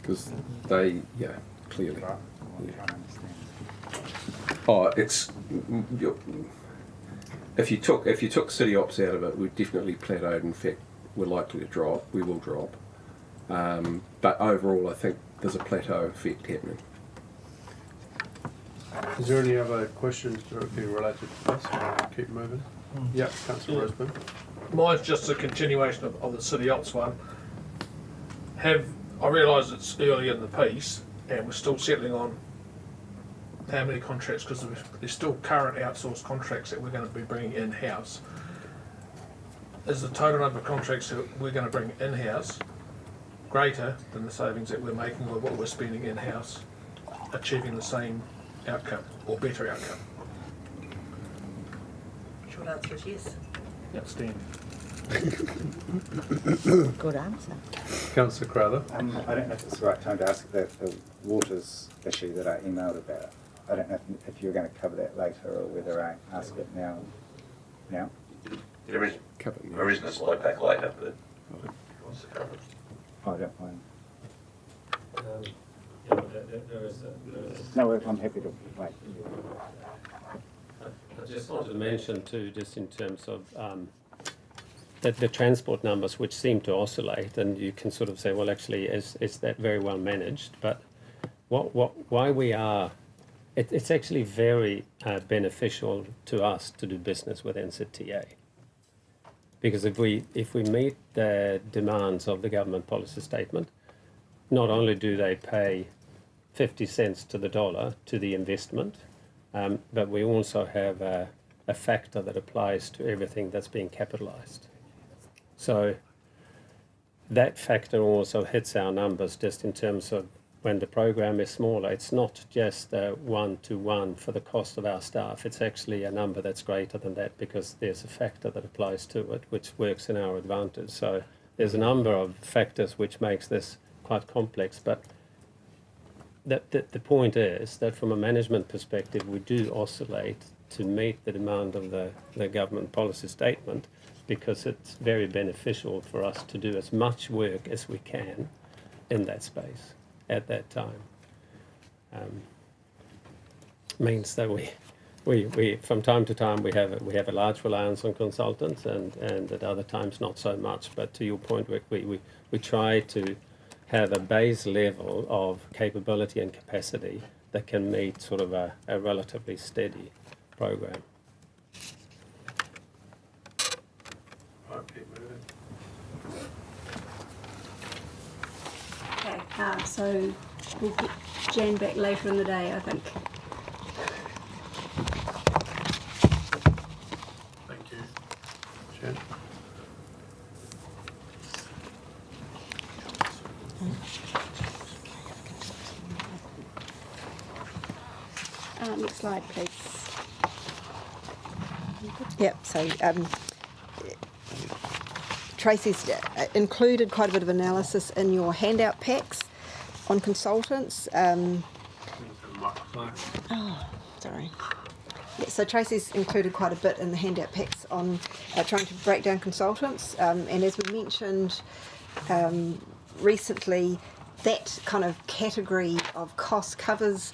Because they, clearly. Yeah. Oh, it's if you took city ops out of it, we've definitely plateaued. In fact, we're likely to drop. We will drop. But overall, I think there's a plateau effect happening. Is there any other questions directly related to this? Keep moving. Yeah, Councillor Rosburn. Mine's just a continuation of the city ops one. I realise it's early in the piece and we're still settling on how many contracts, because there's still current outsourced contracts that we're going to be bringing in-house. Is the total number of contracts that we're going to bring in-house greater than the savings that we're making with what we're spending in-house, achieving the same outcome or better outcome? Short answer is yes. Outstanding. Good answer. Councillor Crowther. I don't know if it's the right time to ask the waters issue that I emailed about. I don't know if you're going to cover that later or whether I ask it now. Now? There is a slide back later, but wants to cover it. I don't mind. There is No, I'm happy to wait. I just wanted to mention too, just in terms of the transport numbers, which seem to oscillate, and you can sort of say, well, actually, is that very well managed? But why we are, it's actually very beneficial to us to do business with NZTA, because if we meet the demands of the government policy statement, not only do they pay 50 cents to the dollar to the investment, but we also have a factor that applies to everything that's being capitalised. So that factor also hits our numbers just in terms of when the program is smaller. It's not just 1-to-1 for the cost of our staff. It's actually a number that's greater than that because there's a factor that applies to it which works in our advantage. So there's a number of factors which makes this quite complex, but the point is that from a management perspective we do oscillate to meet the demand of the government policy statement, because it's very beneficial for us to do as much work as we can in that space at that time. Means that we from time to time we have a large reliance on consultants, and at other times not so much. But to your point, Rick, we try to have a base level of capability and capacity that can meet sort of a relatively steady program. Okay, so we'll get Jan back later in the day, I think. Thank you, Jan. Next slide, please. Yep, so Tracy's included quite a bit of analysis in your handout packs on consultants. Oh, sorry. Yeah, so Tracy's included quite a bit in the handout packs on trying to break down consultants. And as we mentioned recently, that kind of category of cost covers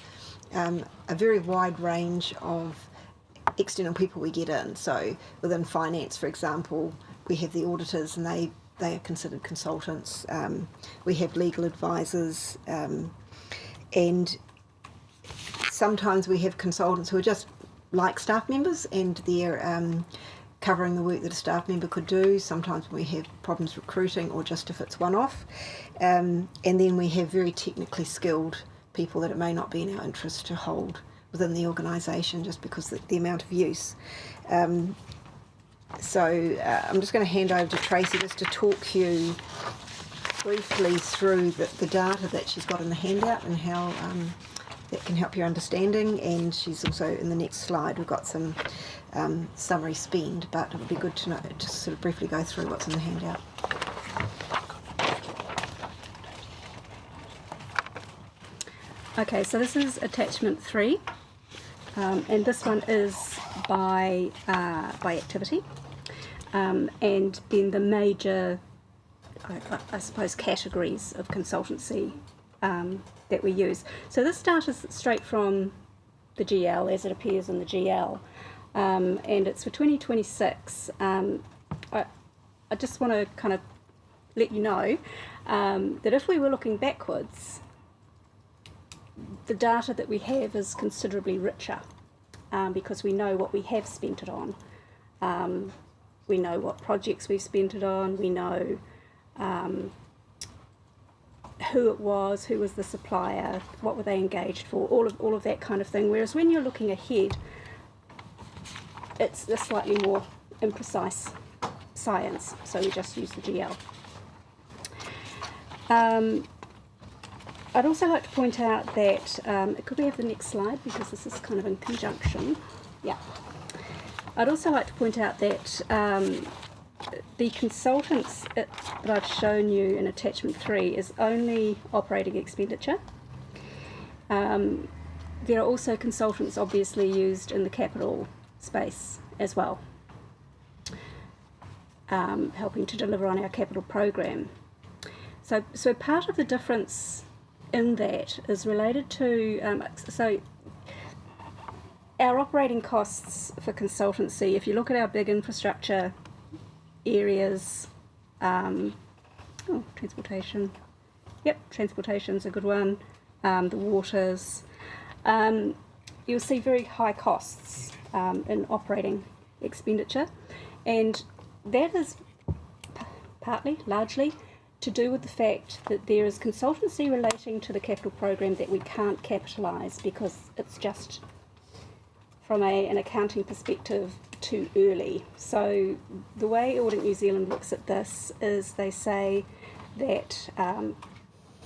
a very wide range of external people we get in. So within finance, for example, we have the auditors, and they are considered consultants. We have legal advisors, and sometimes we have consultants who are just like staff members, and they're covering the work that a staff member could do. Sometimes we have problems recruiting, or just if it's one-off. And then we have very technically skilled people that it may not be in our interest to hold within the organisation just because of the amount of use. So I'm just going to hand over to Tracy just to talk you briefly through the data that she's got in the handout and how that can help your understanding. And she's also, in the next slide, we've got some summary spend, but it would be good to know, just sort of briefly go through what's in the handout. Okay, so this is attachment 3, and this one is by activity, and then the major, I suppose, categories of consultancy that we use. So this data is straight from the GL as it appears in the GL, and it's for 2026. I just want to kind of let you know that if we were looking backwards, the data that we have is considerably richer because we know what we have spent it on. We know what projects we've spent it on. We know who it was, who was the supplier, what were they engaged for, all of that kind of thing. Whereas when you're looking ahead, it's a slightly more imprecise science, so we just use the GL. I'd also like to point out that, could we have the next slide, because this is kind of in conjunction. Yeah. I'd also like to point out that the consultants that I've shown you in attachment 3 is only operating expenditure. There are also consultants obviously used in the capital space as well, helping to deliver on our capital program. So part of the difference in that is related to, so our operating costs for consultancy, if you look at our big infrastructure areas, transportation, yep, transportation's a good one, the waters, you'll see very high costs in operating expenditure, and that is partly, largely, to do with the fact that there is consultancy relating to the capital program that we can't capitalise because it's just, from an accounting perspective, too early. So the way Audit New Zealand looks at this is they say that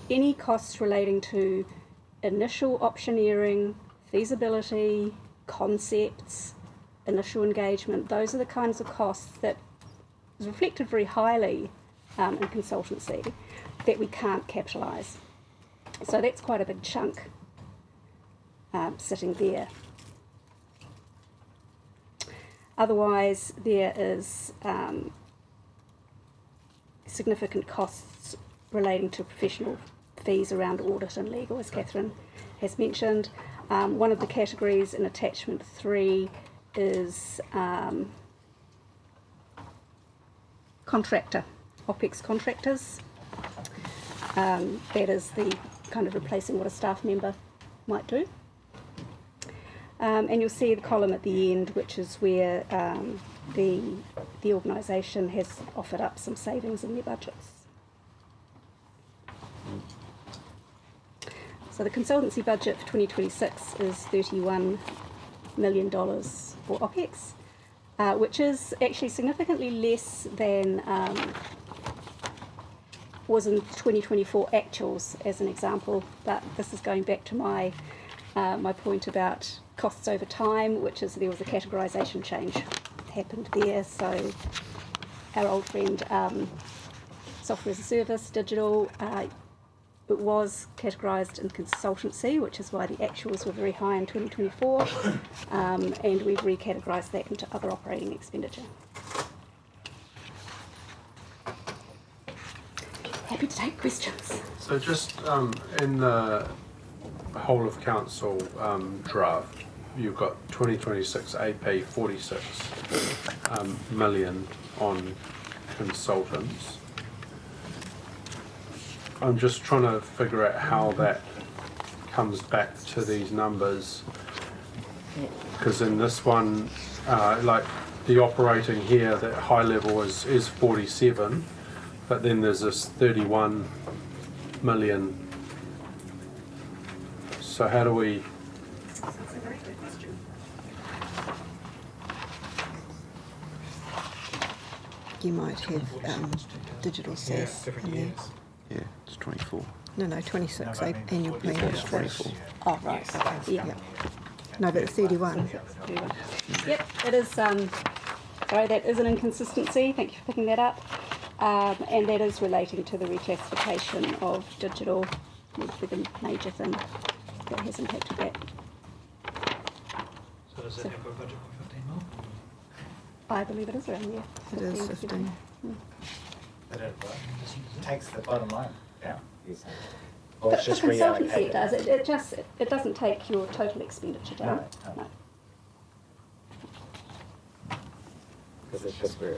any costs relating to initial optioneering, feasibility, concepts, initial engagement, those are the kinds of costs that is reflected very highly in consultancy that we can't capitalise. So that's quite a big chunk sitting there. Otherwise, there is significant costs relating to professional fees around audit and legal, as Catherine has mentioned. One of the categories in attachment 3 is contractor, OPEX contractors. That is the kind of replacing what a staff member might do. And you'll see the column at the end, which is where the organisation has offered up some savings in their budgets. So the consultancy budget for 2026 is $31 million for OPEX, which is actually significantly less than was in 2024 actuals, as an example. But this is going back to my my point about costs over time, which is there was a categorisation change happened there. So our old friend software as a service, digital, it was categorised in consultancy, which is why the actuals were very high in 2024, and we've recategorised that into other operating expenditure. Happy to take questions. So just in the whole of council draft, you've got 2026 AP 46 million on consultants. I'm just trying to figure out how that comes back to these numbers, because in this one, like the operating here, that high level is 47, but then there's this 31 million. So how do we? You might have digital SaaS in there. Yeah, it's 24. No, 26 annual plan. It's 24. Oh, right. Okay. Yeah. No, but it's 31. Yep, it is. Sorry, that is an inconsistency. Thank you for picking that up. And that is relating to the reclassification of digital, with the major thing that has impacted that. So does that have a budget for 15 mil? I believe it is around there. It is 15. But it takes the bottom line down. Or it's just consultancy it does. It doesn't take your total expenditure down. No. Because it's just where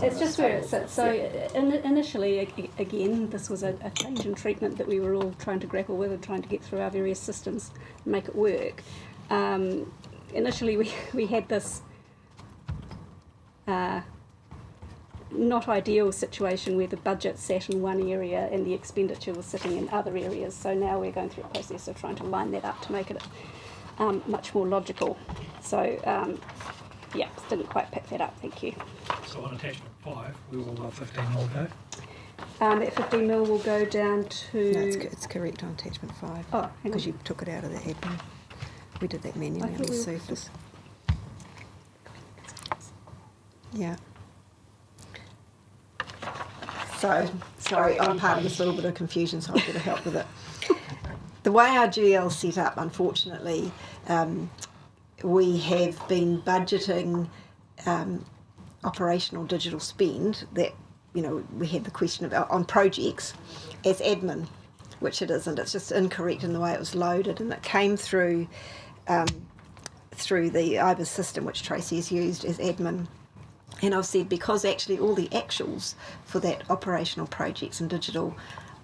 It's just where it sits. So initially, again, this was a change in treatment that we were all trying to grapple with and trying to get through our various systems and make it work. Initially, we had this not ideal situation where the budget sat in one area and the expenditure was sitting in other areas. So now we're going through a process of trying to line that up to make it much more logical. So yeah, didn't quite pick that up, thank you. So on attachment 5, we will let 15 mil go? That 15 mil will go down to... No, it's correct on attachment 5. Oh, because you took it out of the admin. We did that manually on the surface. Yeah. So, sorry, I'm part of this little bit of confusion, so I'll get help with it. The way our GL's set up, unfortunately, we have been budgeting operational digital spend that, you know, we had the question about on projects as admin, which it isn't. It's just incorrect in the way it was loaded, and it came through through the IBIS system, which Tracy has used as admin. And I've said because actually all the actuals for that operational projects and digital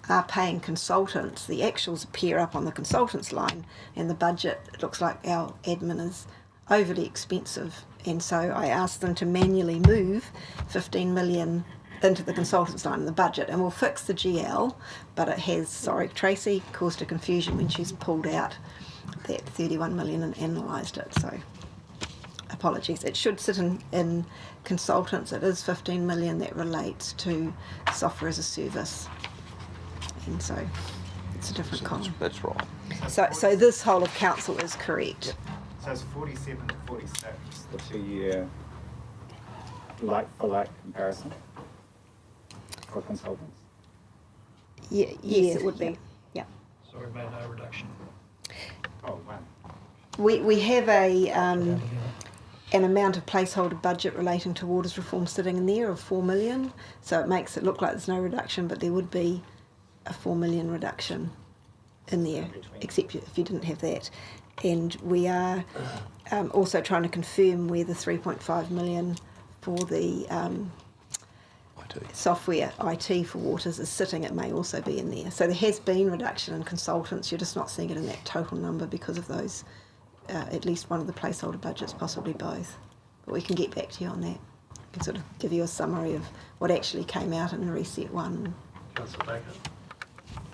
are paying consultants, the actuals appear up on the consultants line, and the budget, it looks like our admin is overly expensive. And so I asked them to manually move 15 million into the consultants line in the budget, and we'll fix the GL, but it has, sorry, Tracy caused a confusion when she's pulled out that 31 million and analysed it, so apologies. It should sit in consultants. It is 15 million that relates to software as a service, and so it's a different column. That's right. So this whole of council is correct. So it's 47 to 46, the 2-year like-for-like comparison for consultants? Yeah, yes, it would be. Yeah. So we've made no reduction. Oh, wow. We have an amount of placeholder budget relating to waters reform sitting in there of 4 million, so it makes it look like there's no reduction, but there would be a 4 million reduction in there, except if you didn't have that. And we are also trying to confirm where the 3.5 million for the software IT for waters is sitting. It may also be in there. So there has been reduction in consultants. You're just not seeing it in that total number because of those, at least one of the placeholder budgets, possibly both. But we can get back to you on that. I can sort of give you a summary of what actually came out in Reset 1. Councillor Baker.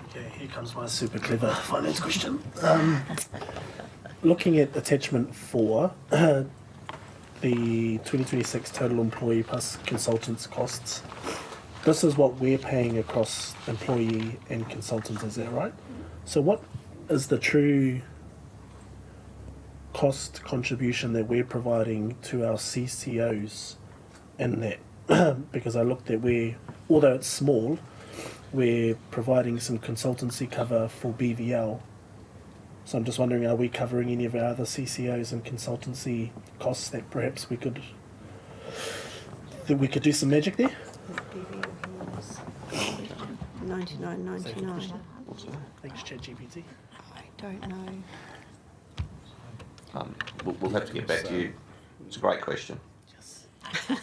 Okay, here comes my super clever finance question. Looking at attachment 4, the 2026 total employee plus consultants costs, this is what we're paying across employee and consultants, is that right? So what is the true cost contribution that we're providing to our CCOs in that? Because I looked at where, although it's small, we're providing some consultancy cover for BVL. So I'm just wondering, are we covering any of our other CCOs and consultancy costs that perhaps we could do some magic there? 99.99. Thanks, ChatGPT. I don't know. We'll have to get back to you. It's a great question.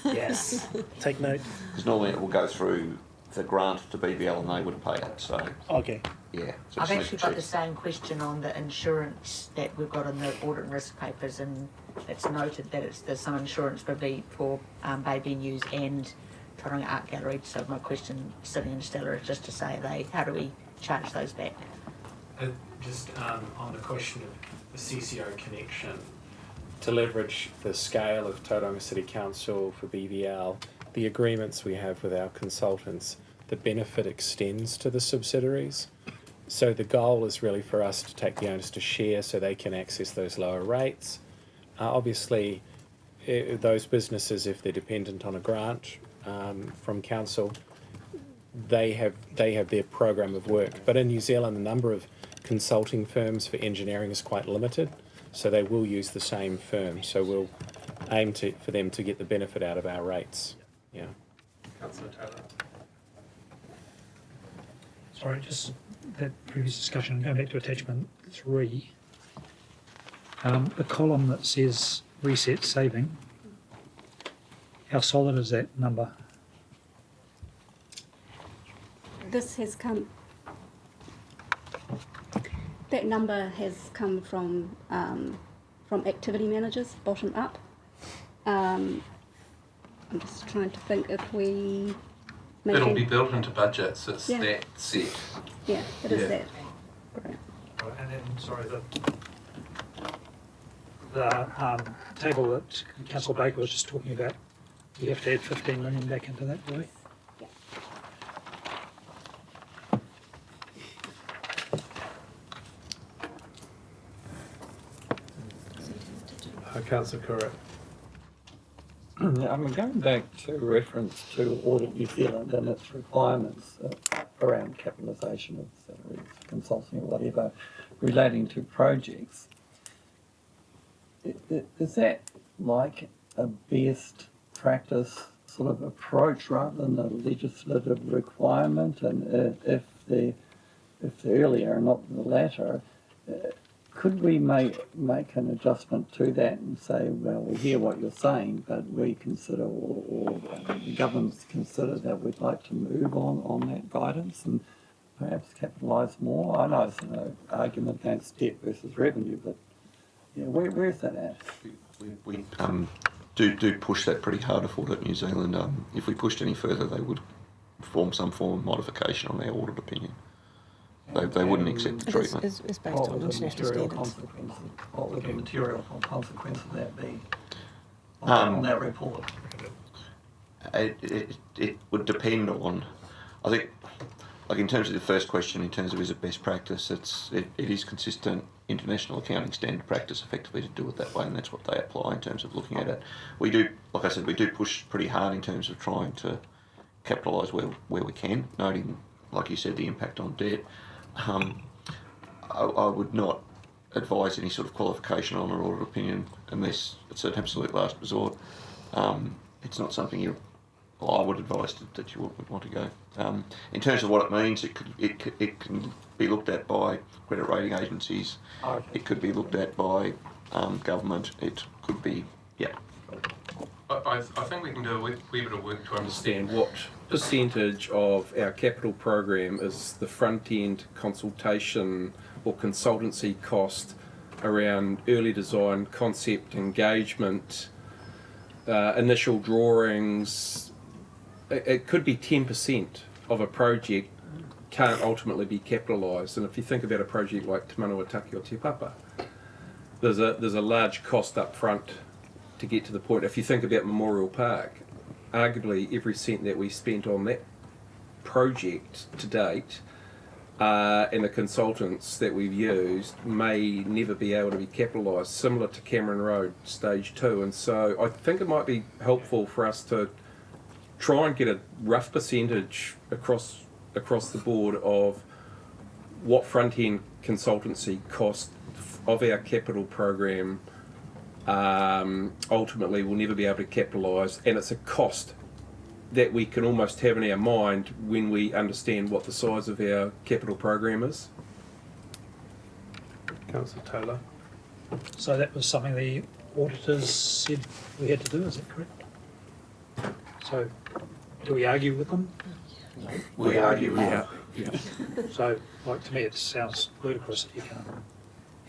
Yes. Take note. Because normally it will go through the grant to BBL and they would pay it. So okay. Yeah. So I've actually got the same question on the insurance that we've got in the audit and risk papers, and it's noted that there's some insurance probably for bay venues and Tauranga Art Gallery. So my question sitting in Stella is just to say, how do we charge those back? Just on the question of the CCO connection, to leverage the scale of Tauranga City Council for BVL, the agreements we have with our consultants, the benefit extends to the subsidiaries. So the goal is really for us to take the onus to share so they can access those lower rates. Obviously, those businesses, if they're dependent on a grant from council, they have their program of work. But in New Zealand, the number of consulting firms for engineering is quite limited. So they will use the same firm. So we'll aim for them to get the benefit out of our rates. Yeah. Councillor Taylor. Sorry, just that previous discussion, going back to attachment 3. The column that says reset saving, how solid is that number? This has come. That number has come from activity managers, bottom up. I'm just trying to think if we. It'll be built into budgets. It's Yeah. that set. Yeah, it is Yeah. that. Great. Right, and then, sorry, the table that Councillor Baker was just talking about, you have to add 15 million back into that, do we? Councillor Curran. Yeah, I mean, going back to reference to Audit New Zealand and its requirements around capitalisation of salaries, consulting or whatever, relating to projects, is that like a best practice sort of approach rather than a legislative requirement? And if the earlier and not the latter, could we make an adjustment to that and say, well, we hear what you're saying, but we consider, or the governments consider that we'd like to move on that guidance and perhaps capitalise more? I know it's an argument against debt versus revenue, but yeah, where's that at? We do push that pretty hard at Audit New Zealand. If we pushed any further, they would form some form of modification on their audit opinion. They wouldn't accept the treatment. It's based on international standards. What would the material consequence of that be on that report? It would depend on, I think, like in terms of the first question, in terms of is it best practice, it is consistent international accounting standard practice effectively to do it that way, and that's what they apply in terms of looking at it. We do, like I said, we do push pretty hard in terms of trying to capitalise where we can, noting, like you said, the impact on debt. I would not advise any sort of qualification on an audit opinion unless it's an absolute last resort. It's not something I would advise that you would want to go. In terms of what it means, it can be looked at by credit rating agencies. It could be looked at by government. It could be, yeah. I think we can do a wee bit of work to understand what percentage of our capital program is the front-end consultation or consultancy cost around early design, concept engagement, initial drawings. It could be 10% of a project can't ultimately be capitalised. And if you think about a project like Te Manawataki or Te Papa, there's a large cost up front to get to the point. If you think about Memorial Park, arguably every cent that we spent on that project to date and the consultants that we've used may never be able to be capitalised, similar to Cameron Road Stage 2. And so I think it might be helpful for us to try and get a rough percentage across the board of what front-end consultancy cost of our capital program ultimately will never be able to capitalise, and it's a cost that we can almost have in our mind when we understand what the size of our capital program is. Councillor Taylor. So that was something the auditors said we had to do, is that correct? So do we argue with them? No. We argue with them. Yeah. So, like, to me it sounds ludicrous that you can't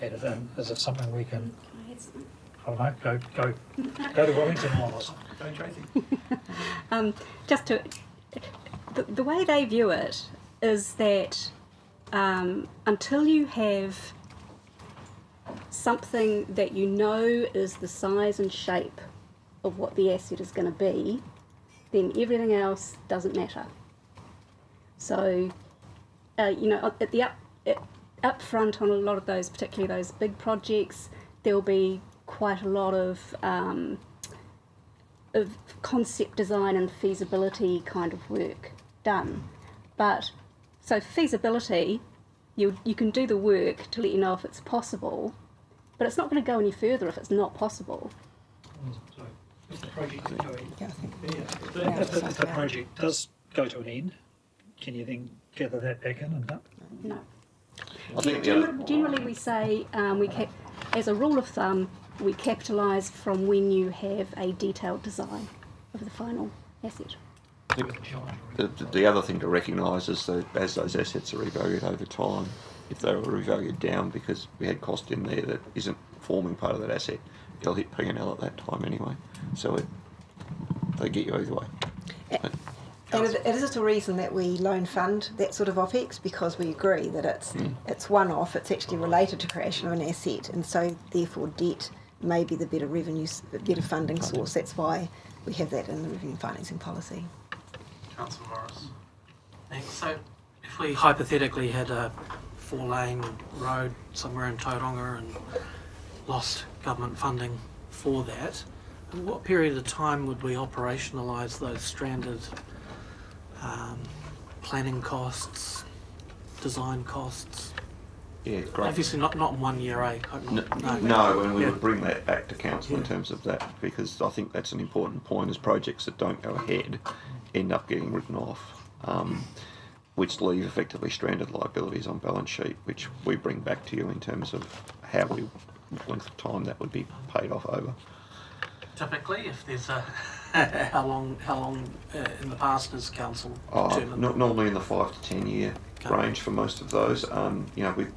add it in. Is it something we can, I don't know, go to Wellington or something? Go Tracy. Just to, the way they view it is that until you have something that you know is the size and shape of what the asset is going to be, then everything else doesn't matter. So, you know, at the up front on a lot of those, particularly those big projects, there'll be quite a lot of concept design and feasibility kind of work done. But so feasibility, you can do the work to let you know if it's possible, but it's not going to go any further if it's not possible. If the project is going, Yeah, I think. if the project does go to an end, can you then gather that back in and that? No. I think Generally, we say as a rule of thumb, we capitalise from when you have a detailed design of the final asset. the other thing to recognise is that as those assets are revalued over time, if they were revalued down because we had cost in there that isn't forming part of that asset, it'll hit P&L at that time anyway. So they get you either way. And it is a reason that we loan fund that sort of OPEX, because we agree that it's one-off, it's actually related to creation of an asset, and so therefore debt may be the better better funding source. That's why we have that in the revenue financing policy. Councillor Morris. Thanks. So if we hypothetically had a 4-lane road somewhere in Tauranga and lost government funding for that, in what period of time would we operationalise those stranded planning costs, design costs? Yeah, great. Obviously not in 1 year, eh? No, and we would bring that back to council in terms of that, because I think that's an important point, is projects that don't go ahead end up getting written off, which leave effectively stranded liabilities on balance sheet, which we bring back to you in terms of how we, length of time that would be paid off over. Typically, if there's a how long in the past has council determined? Normally in the 5 to 10 year range for most of those. With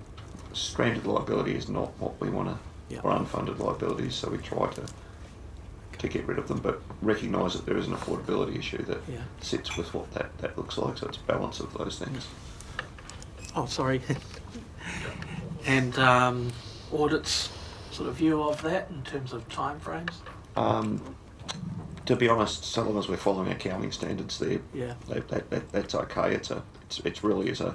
stranded liability is not what we want to, or unfunded liabilities, so we try to get rid of them, but recognise that there is an affordability issue that sits with what that looks like, so it's a balance of those things. Oh, sorry. And audits sort of view of that in terms of timeframes? To be honest, so long as we're following accounting standards there, that's okay. It's really is a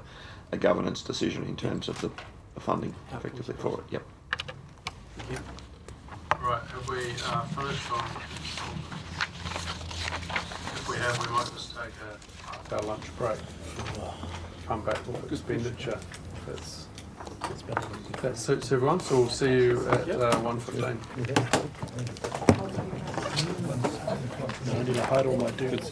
governance decision in terms of the funding effectively for it. Yep. Thank you. Right, have we finished on? If we have, we might just take our lunch break. Come back with expenditure. That suits everyone, so we'll see you at 1:15. I need to hide all my dudes.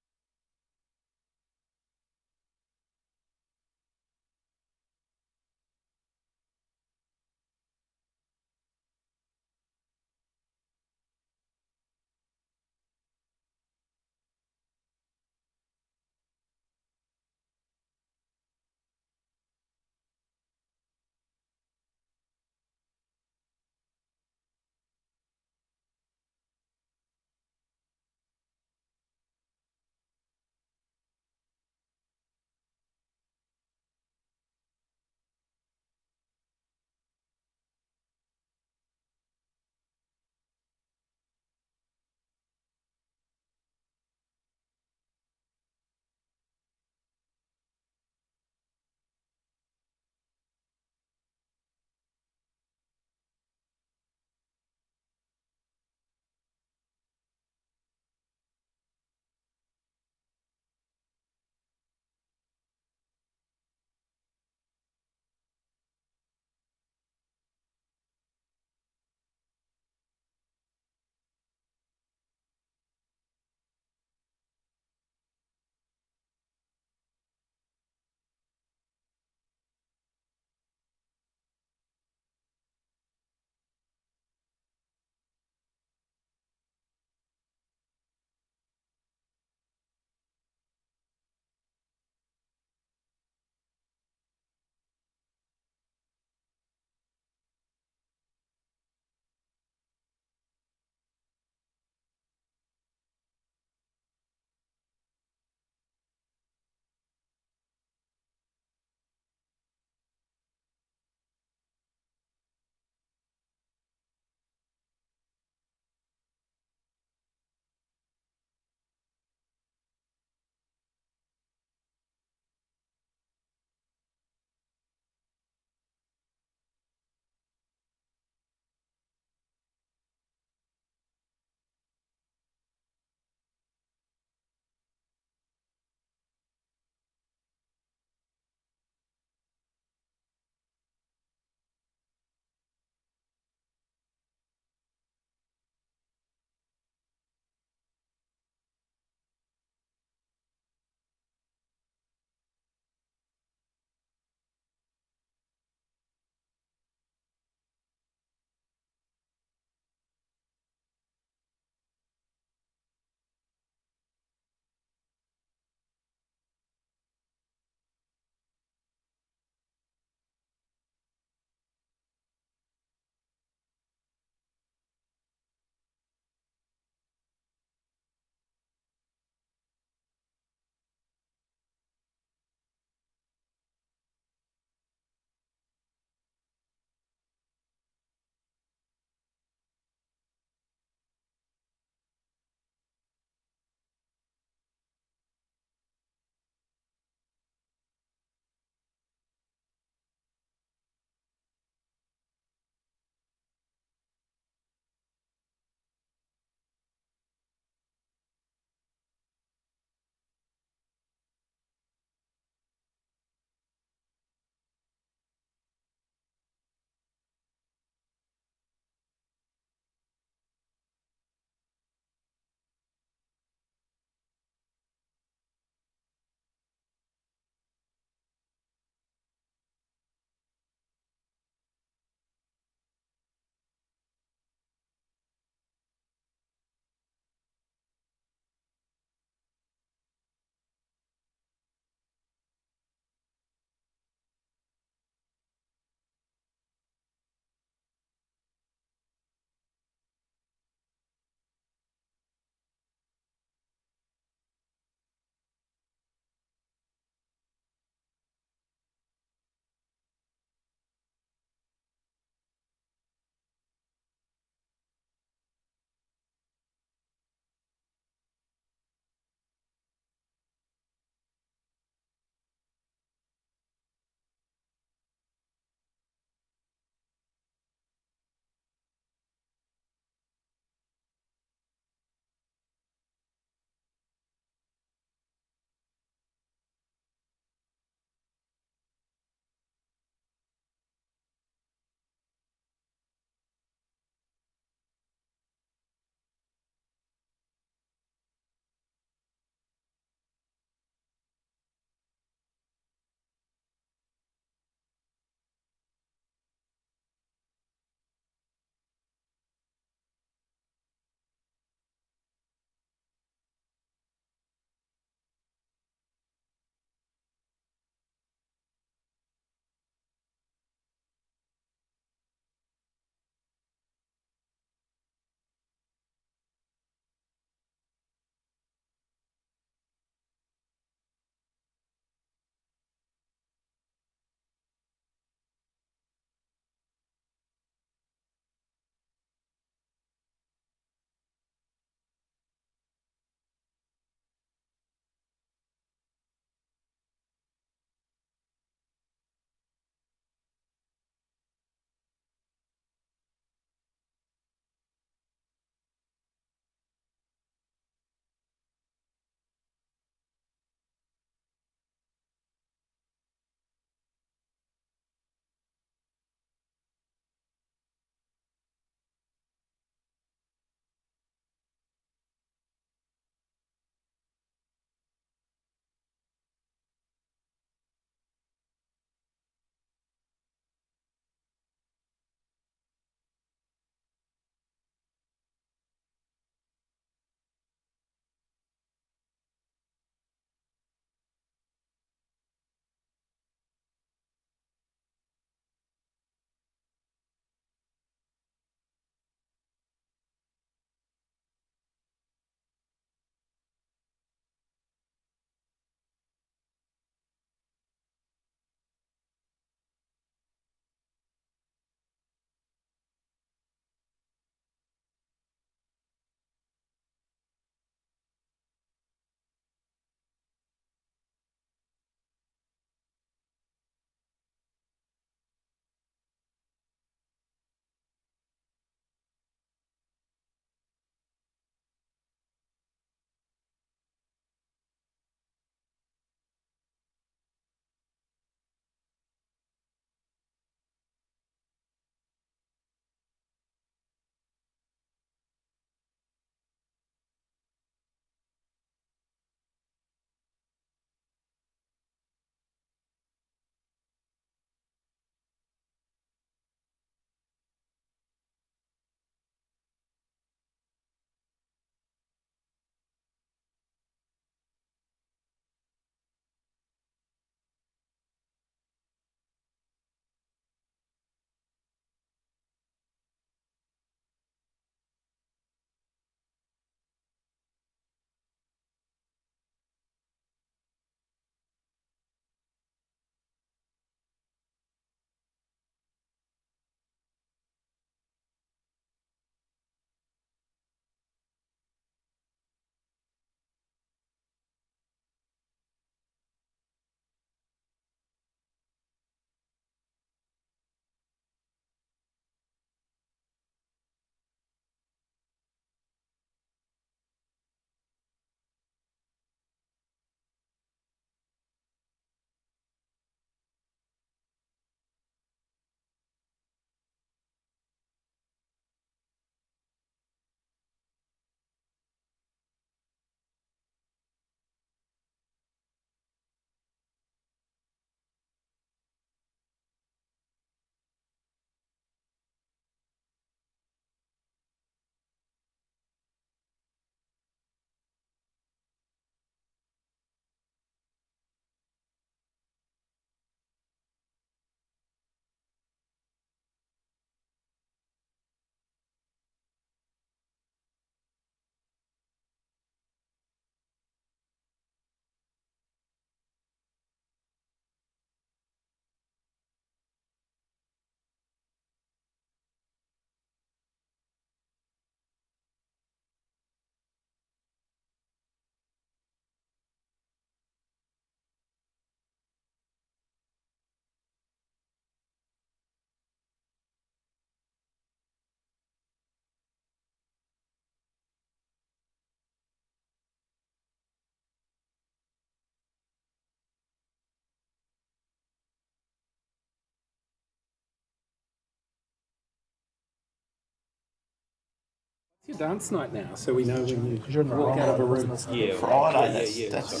It's your dance night now, so we know when you You're in the walk out of a room. Yeah, Friday. That's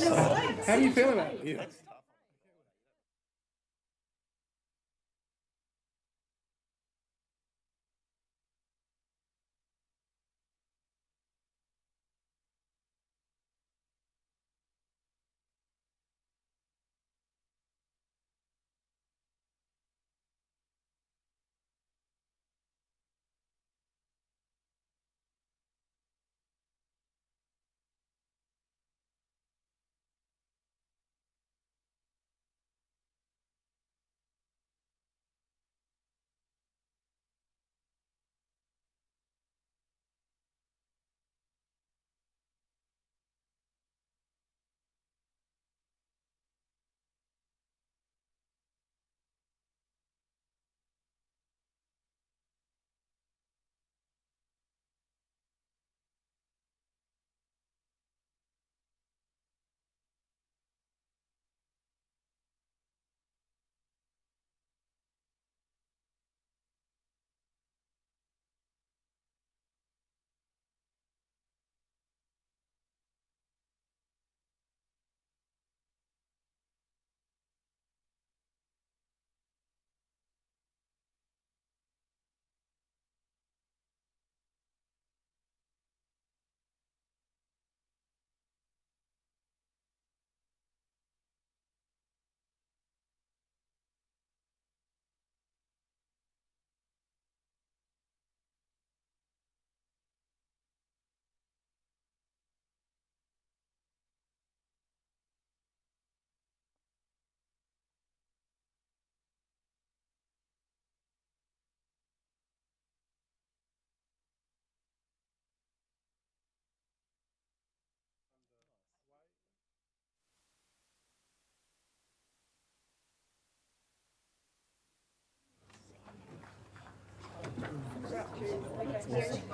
How do you feel about it? Yeah.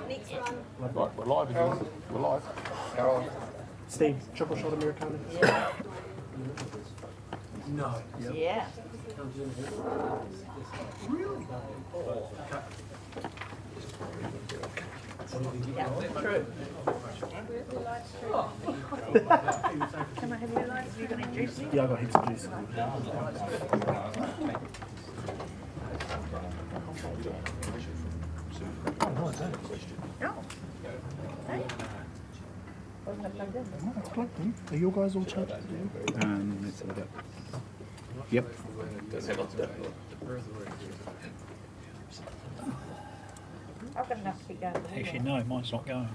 Next one. Right, we're live again. We're live. Steve, triple shot Americano. No. Yeah. Really? Yeah, true. Can I have your lights? Have you got any juice? Yeah, I got heaps of juice. No. Hey. Wasn't it plugged in? Oh, it's plugged in. Are you guys all charged? Let's have a go. Yep. I've got enough to keep going. Actually, no, mine's not going.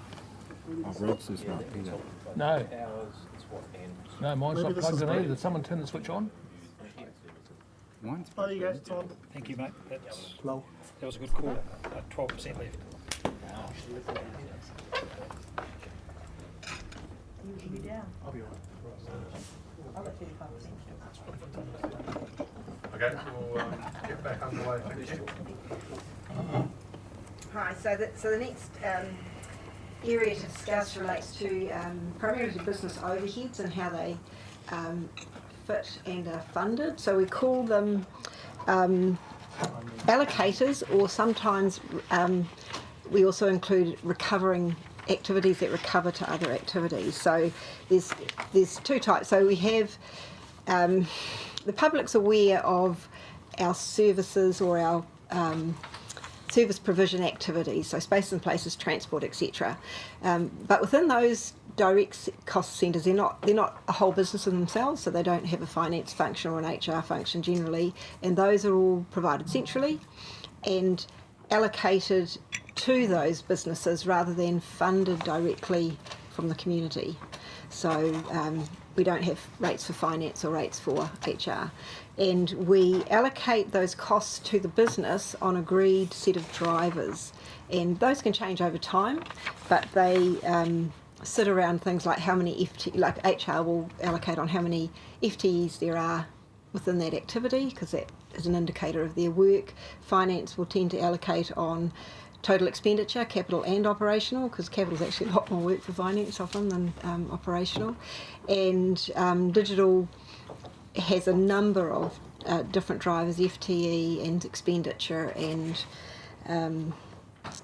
Oh, Rod's is right, Peter. No. No, mine's Maybe not this plugged is in right. either. Did someone turn the switch on? Mine's Oh, there you go, Tom. Thank you, mate. That's low. That was a good call. 12% left. You be down. I'll be alright. I've got 35%. Okay, we'll get back underway. Thank you. Hi, so the next area to discuss relates to primarily to business overheads and how they fit and are funded. So we call them allocators, or sometimes we also include recovering activities that recover to other activities. So there's two types. So we have the public's aware of our services or our service provision activities, so spaces and places, transport, etc. But within those direct cost centres, they're not a whole business in themselves, so they don't have a finance function or an HR function generally, and those are all provided centrally and allocated to those businesses rather than funded directly from the community. So we don't have rates for finance or rates for HR. And we allocate those costs to the business on agreed set of drivers. And those can change over time, but they sit around things like how many like HR will allocate on how many FTEs there are within that activity, because that is an indicator of their work. Finance will tend to allocate on total expenditure, capital and operational, because capital is actually a lot more work for finance often than operational. And digital has a number of different drivers, FTE and expenditure, and I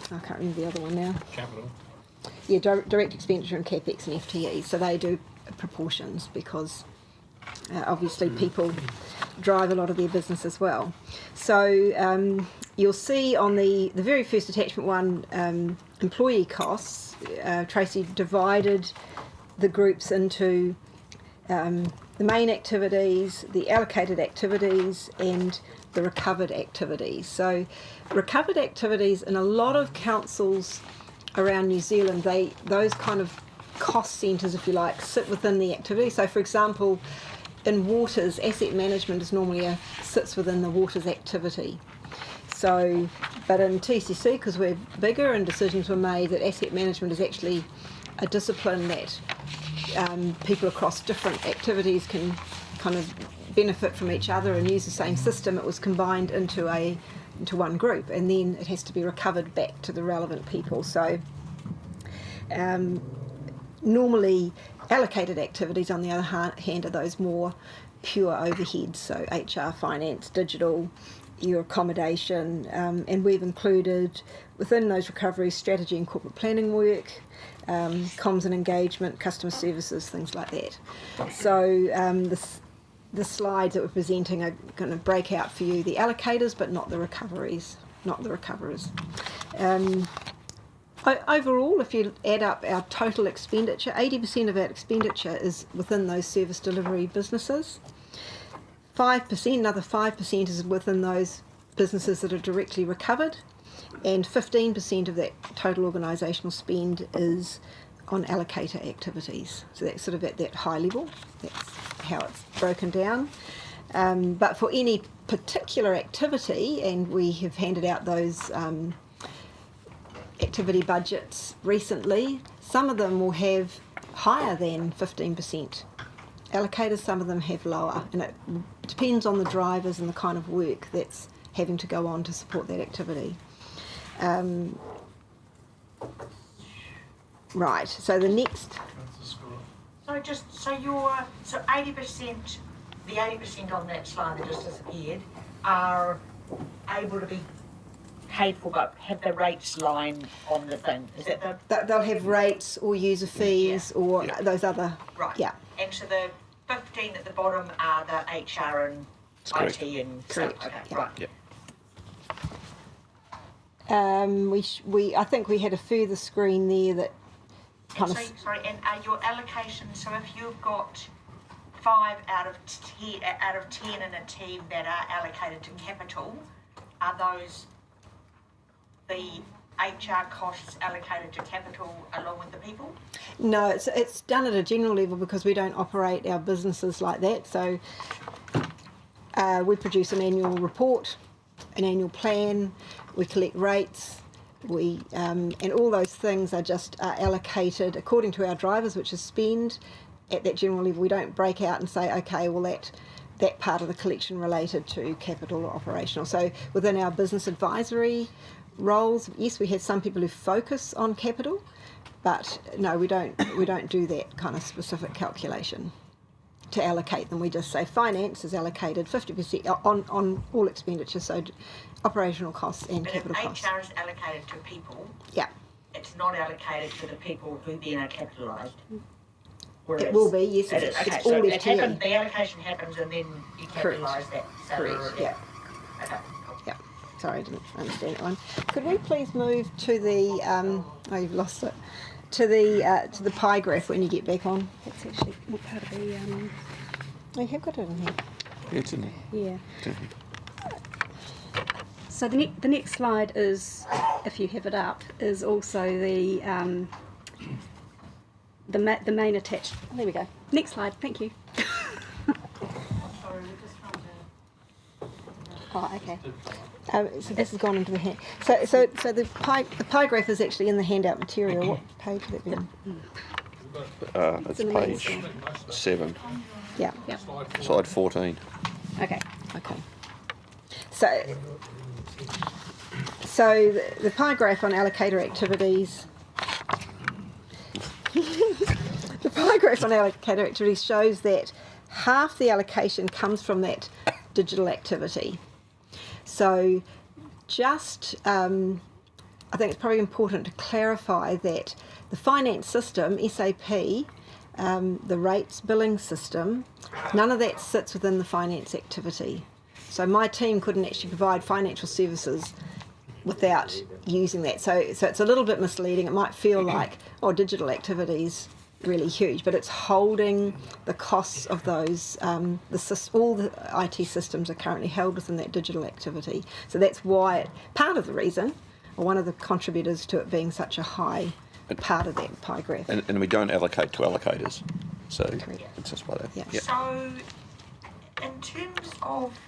can't remember the other one now. direct expenditure and capex and FTE. So they do proportions because obviously people drive a lot of their business as well. So you'll see on the very first attachment one, employee costs, Tracy divided the groups into the main activities, the allocated activities, and the recovered activities. So recovered activities in a lot of councils around New Zealand, those kind of cost centres, if you like, sit within the activity. So for example, in waters, asset management is normally sits within the waters activity. So, but in TCC, because we're bigger and decisions were made that asset management is actually a discipline that people across different activities can kind of benefit from each other and use the same system, it was combined into one group, and then it has to be recovered back to the relevant people. So normally allocated activities, on the other hand, are those more pure overheads, so HR, finance, digital, your accommodation, and we've included within those recoveries strategy and corporate planning work, comms and engagement, customer services, things like that. So the slides that we're presenting are going to break out for you the allocators, but not the recoveries, not the recoverers. Overall, if you add up our total expenditure, 80% of our expenditure is within those service delivery businesses. 5%, another 5% is within those businesses that are directly recovered, and 15% of that total organisational spend is on allocator activities. So that's sort of at that high level. That's how it's broken down. But for any particular activity, and we have handed out those activity budgets recently, some of them will have higher than 15% allocators, some of them have lower, and it depends on the drivers and the kind of work that's having to go on to support that activity. Right, so the next... So 80%, the 80% on that slide that just disappeared are able to be paid for, but have the rates line on the thing. Is that They'll have rates or user fees or those other... Right. Yeah. And so the 15 at the bottom are the HR and IT and stuff. Correct. Okay, right. Yep. I think we had a further screen there that kind of... Sorry, and are your allocations, so if you've got 5 out of 10 in a team that are allocated to capital, are those the HR costs allocated to capital along with the people? No, it's done at a general level because we don't operate our businesses like that. So we produce an annual report, an annual plan, we collect rates, we and all those things are just allocated according to our drivers, which is spend at that general level. We don't break out and say, okay, well that part of the collection related to capital or operational. So within our business advisory roles, yes, we have some people who focus on capital, but no, we don't do that kind of specific calculation to allocate them. We just say finance is allocated 50% on all expenditure, so operational costs and capital costs. But if HR is allocated to people, yeah, it's not allocated to the people who then are capitalised. It will be, yes. It is. Okay, it's so all it FTE. happens, the allocation happens and then you capitalise that salary. Correct, yeah. Okay. Yeah. Sorry, I didn't understand that one. Could we please move to the oh, you've lost it, to the pie graph when you get back on? That's actually what part of the Oh, you have got it in here. It's in there. yeah. It's in here. So the next slide is, if you have it up, is also the main attached. There we go. Next slide. Thank you. Oh, okay. So this has gone into the hand. So the pie graph is actually in the handout material. What page would it be on? It's page 7. Yeah. Slide 14. Okay. So the pie graph on allocator activities. The pie graph on allocator activities shows that half the allocation comes from that digital activity. So just, I think it's probably important to clarify that The finance system, SAP, the rates billing system, none of that sits within the finance activity. So my team couldn't actually provide financial services without using that. So it's a little bit misleading. It might feel like, oh, digital activities really huge, but it's holding the costs of those. All the IT systems are currently held within that digital activity. So that's why part of the reason, or one of the contributors to it being such a high part of that pie graph. And we don't allocate to allocators, so it's just by that. Yeah. Yep. So, in terms of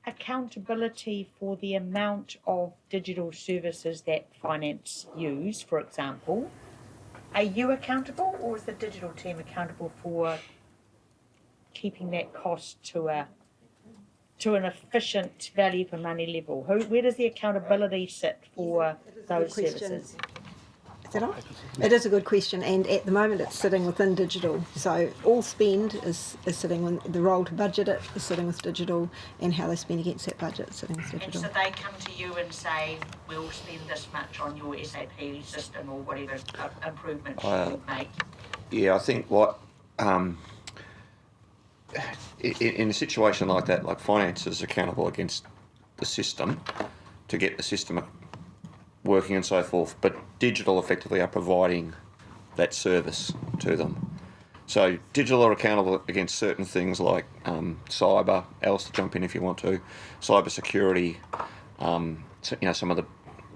accountability for the amount of digital services that finance use, for example, are you accountable, or is the digital team accountable for keeping that cost to an efficient value for money level? Where does the accountability sit for those services? Is that on? It is a good question, and at the moment it's sitting within digital. So all spend is sitting with the role to budget it is sitting with digital, and how they spend against that budget is sitting with digital. And so they come to you and say, we'll spend this much on your SAP system or whatever improvements you make. Yeah, I think what in a situation like that, like finance is accountable against the system to get the system working and so forth, but digital effectively are providing that service to them. So digital are accountable against certain things like cyber. Alice, to jump in if you want to. Cyber security, some of the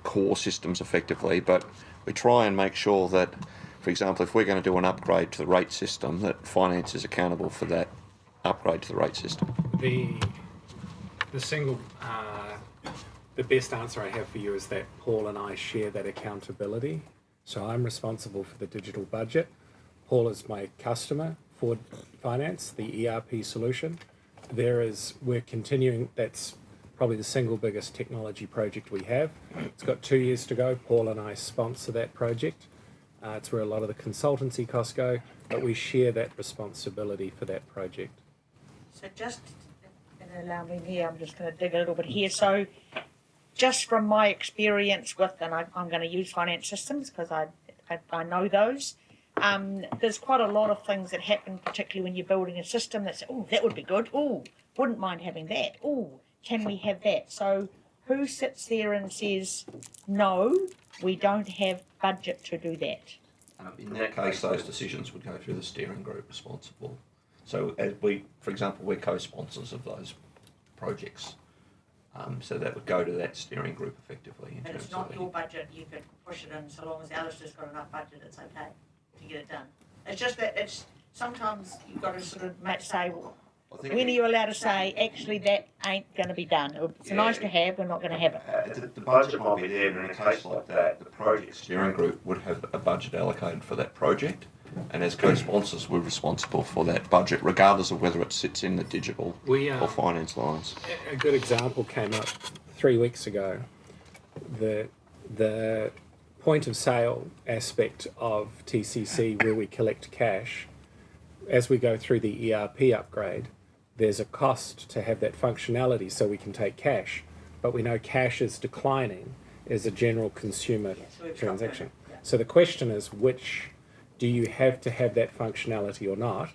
core systems effectively, but we try and make sure that, for example, if we're going to do an upgrade to the rate system, that finance is accountable for that upgrade to the rate system. The best answer I have for you is that Paul and I share that accountability. So I'm responsible for the digital budget. Paul is my customer for finance, the ERP solution. We're continuing, that's probably the single biggest technology project we have. It's got 2 years to go. Paul and I sponsor that project. It's where a lot of the consultancy costs go, but we share that responsibility for that project. So just, allow me here, I'm just going to dig a little bit here. So just from my experience with, and I'm going to use finance systems because I know those, there's quite a lot of things that happen, particularly when you're building a system that say, oh, that would be good. Oh, wouldn't mind having that. Oh, can we have that? So who sits there and says, no, we don't have budget to do that? In that case, those decisions would go through the steering group responsible. So as for example, we're co-sponsors of those projects. So that would go to that steering group effectively. And it's not your budget, you could push it in, so long as Alistair's got enough budget, it's okay to get it done. It's just that sometimes you've got to sort of say, well, when are you allowed to say, actually that ain't going to be done? It's nice to have, we're not going to have it. The budget might be there, but in a case like that, the project steering group would have a budget allocated for that project. And as co-sponsors, we're responsible for that budget, regardless of whether it sits in the digital or finance lines. A good example came up 3 weeks ago. The point of sale aspect of TCC, where we collect cash, as we go through the ERP upgrade, there's a cost to have that functionality so we can take cash. But we know cash is declining as a general consumer transaction. So the question is, do you have to have that functionality or not?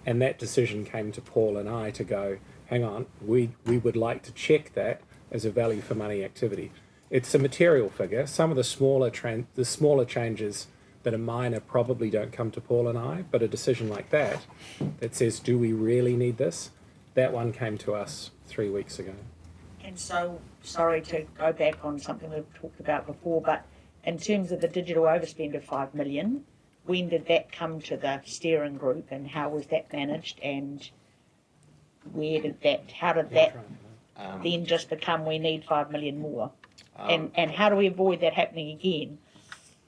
And that decision came to Paul and I to go, hang on, we would like to check that as a value for money activity. It's a material figure. Some of the smaller changes that are minor probably don't come to Paul and I, but a decision like that says, do we really need this? That one came to us 3 weeks ago. And so, sorry to go back on something we've talked about before, but in terms of the digital overspend of 5 million, when did that come to the steering group and how was that managed, and how did that then just become we need 5 million more? And how do we avoid that happening again?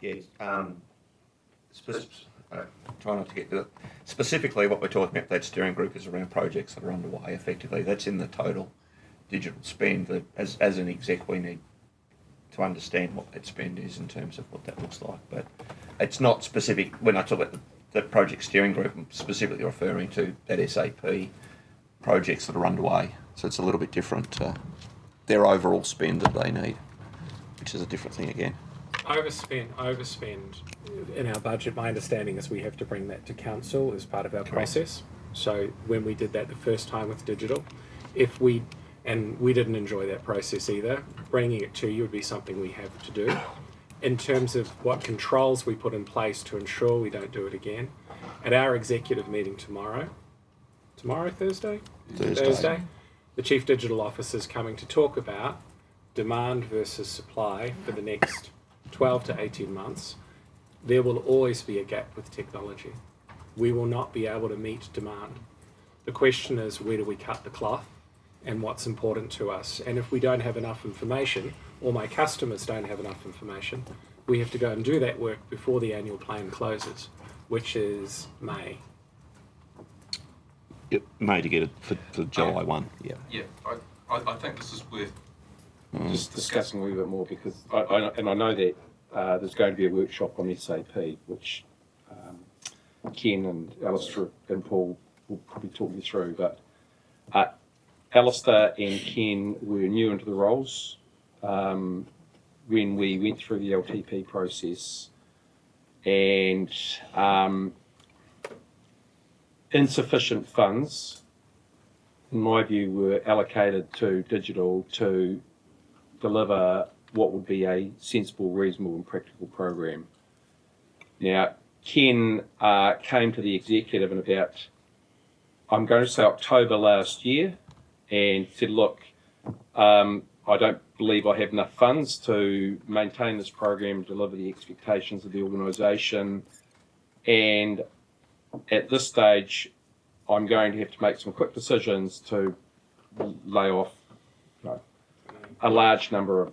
Yes. Try not to get to it. Specifically, what we're talking about, that steering group, is around projects that are underway effectively. That's in the total digital spend. That as an exec, we need to understand what that spend is in terms of what that looks like. But it's not specific. When I talk about the project steering group, I'm specifically referring to that SAP projects that are underway. So it's a little bit different to their overall spend that they need, which is a different thing again. overspend in our budget. My understanding is we have to bring that to council as part of our process. So when we did that the first time with digital, and we didn't enjoy that process either, bringing it to you would be something we have to do. In terms of what controls we put in place to ensure we don't do it again, at our executive meeting tomorrow, Thursday, the Chief Digital Officer is coming to talk about demand versus supply for the next 12 to 18 months. There will always be a gap with technology. We will not be able to meet demand. The question is, where do we cut the cloth and what's important to us? And if we don't have enough information, or my customers don't have enough information, we have to go and do that work before the annual plan closes, which is May. Yep, May to get it for July 1. Yeah. Yeah, I think this is worth just discussing a wee bit more, because I know that there's going to be a workshop on SAP, which Ken and Alistair and Paul will probably talk you through, but Alistair and Ken were new into the roles when we went through the LTP process, and insufficient funds, in my view, were allocated to digital to deliver what would be a sensible, reasonable and practical program. Now, Ken came to the executive in about, I'm going to say October last year, and said, look, I don't believe I have enough funds to maintain this program and deliver the expectations of the organisation, and at this stage I'm going to have to make some quick decisions to lay off a large number of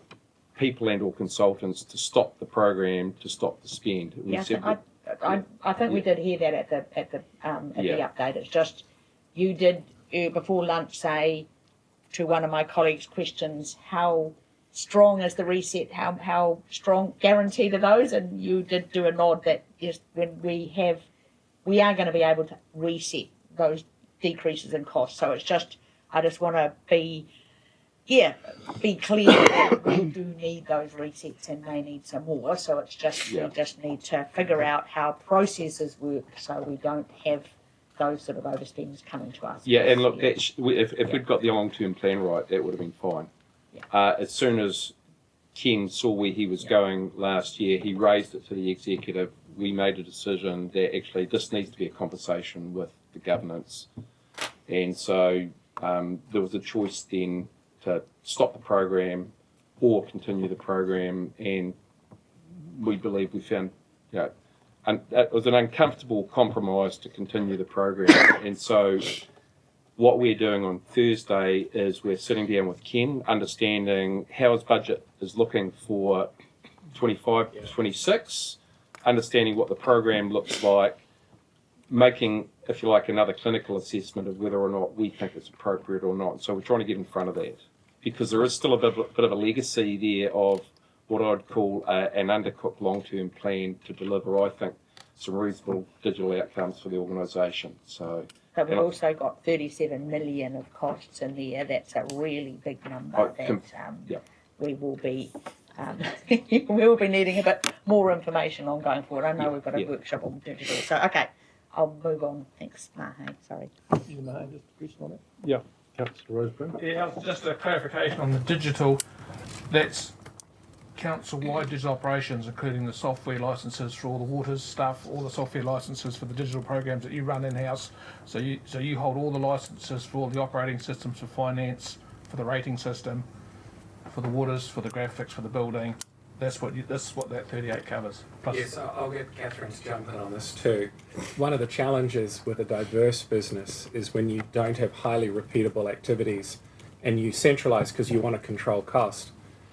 people and or consultants to stop the program, to stop the spend. I think we did hear that at the update. It's just you did before lunch say to one of my colleagues' questions, how strong is the reset? How strong guaranteed are those? And you did do a nod that yes, when we are going to be able to reset those decreases in cost. So it's just I just want to be clear that we do need those resets and they need some more. So it's just we just need to figure out how processes work so we don't have those sort of overspends coming to us. Yeah, and look, if we'd got the long-term plan right, that would have been fine. As soon as Ken saw where he was going last year, he raised it to the executive. We made a decision that actually this needs to be a conversation with the governance. And so there was a choice then to stop the program or continue the program, and we believe we found, and it was an uncomfortable compromise to continue the program. And so what we're doing on Thursday is we're sitting down with Ken, understanding how his budget is looking for 25 to 26, understanding what the program looks like, making, if you like, another clinical assessment of whether or not we think it's appropriate or not. So we're trying to get in front of that, because there is still a bit of a legacy there of what I'd call an undercooked long-term plan to deliver, I think, some reasonable digital outcomes for the organisation. So we've also got 37 million of costs in there. That's a really big number. We will be we will be needing a bit more information on going forward. I know we've got a workshop on digital. So okay, I'll move on. Thanks, Mahe. Sorry. You know, just a question on it. Yeah, Councillor Roseberry. Yeah, just a clarification on the digital. That's council-wide digital operations, including the software licences for all the waters stuff, all the software licences for the digital programs that you run in-house. So you hold all the licences for all the operating systems for finance, for the rating system, for the waters, for the graphics, for the building. This is what that 38 covers. Plus yes, I'll get Catherine to jump in on this too. One of the challenges with a diverse business is when you don't have highly repeatable activities and you centralise because you want to control cost.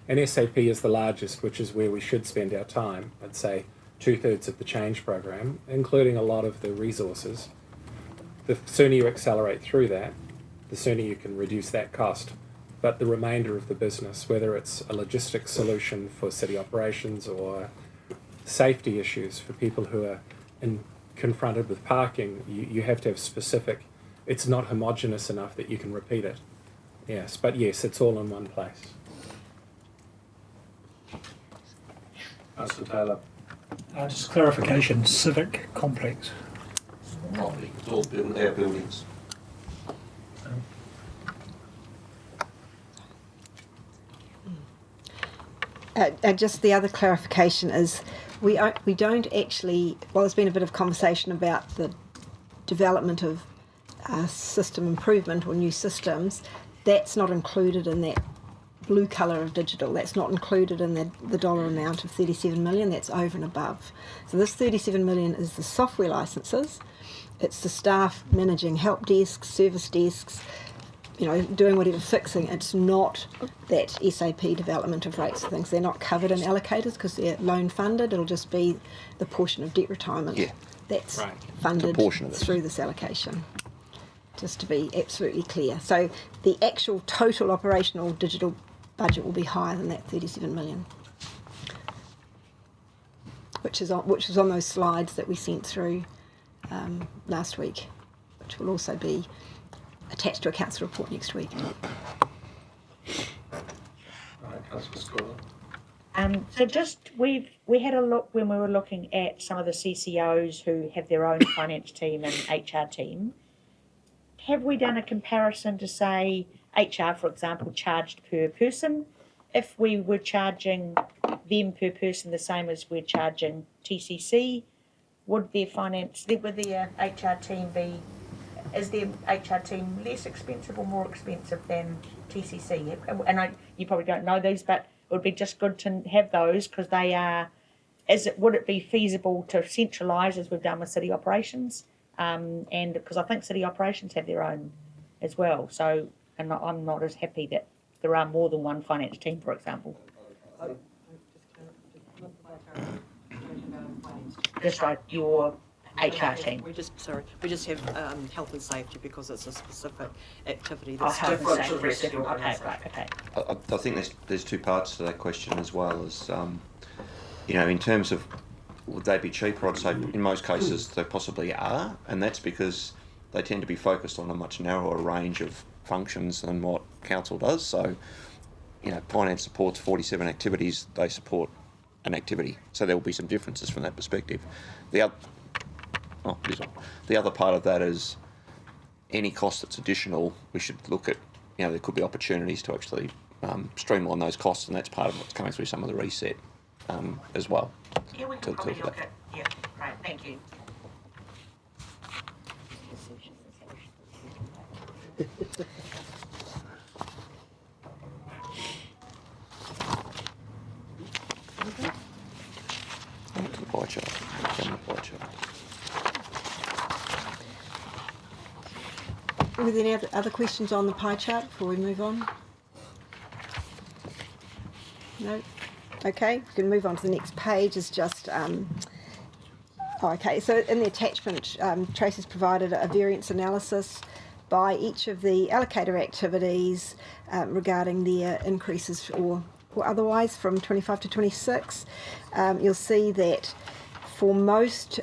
And SAP is the largest, which is where we should spend our time. I'd say 2/3 of the change program, including a lot of the resources. The sooner you accelerate through that, the sooner you can reduce that cost. But the remainder of the business, whether it's a logistics solution for city operations or safety issues for people who are confronted with parking, you have to have specific, it's not homogenous enough that you can repeat it. Yes, but yes, it's all in one place. Mr. Taylor. Just clarification, civic complex. Property, it's all our buildings. Just the other clarification is we don't actually, well, there's been a bit of conversation about the development of system improvement or new systems. That's not included in that blue colour of digital. That's not included in the dollar amount of 37 million. That's over and above. So this 37 million is the software licences. It's the staff managing help desks, service desks, doing whatever fixing. It's not that SAP development of rates and things. They're not covered in allocators because they're loan funded. It'll just be the portion of debt retirement that's funded through this allocation. Just to be absolutely clear. So the actual total operational digital budget will be higher than that 37 million, which is on those slides that we sent through last week, which will also be attached to a council report next week. So just we had a look when we were looking at some of the CCOs who have their own finance team and HR team. Have we done a comparison to say HR, for example, charged per person? If we were charging them per person the same as we're charging TCC, would their HR team be? Is their HR team less expensive or more expensive than TCC? And you probably don't know these, but it would be just good to have those because they are. Would it be feasible to centralise as we've done with city operations? And because I think city operations have their own as well. So, and I'm not as happy that there are more than one finance team, for example. Just like your HR team. We just have health and safety because it's a specific activity that's health different and to the rest of safety. your Okay. I think there's two parts to that question as well as, in terms of would they be cheaper? I'd say in most cases they possibly are, and that's because they tend to be focused on a much narrower range of functions than what council does. So, finance supports 47 activities, they support an activity. So there will be some differences from that perspective. The other part of that is any cost that's additional, we should look at, there could be opportunities to actually streamline those costs, and that's part of what's coming through some of the reset as well. Yeah, we can probably look at. Yeah, right. Thank you. Pie chart. Were there any other questions on the pie chart before we move on? No? Okay, we can move on to the next page. Is just okay, so in the attachment, Tracy's provided a variance analysis by each of the allocator activities regarding their increases or otherwise from 25 to 26. You'll see that for most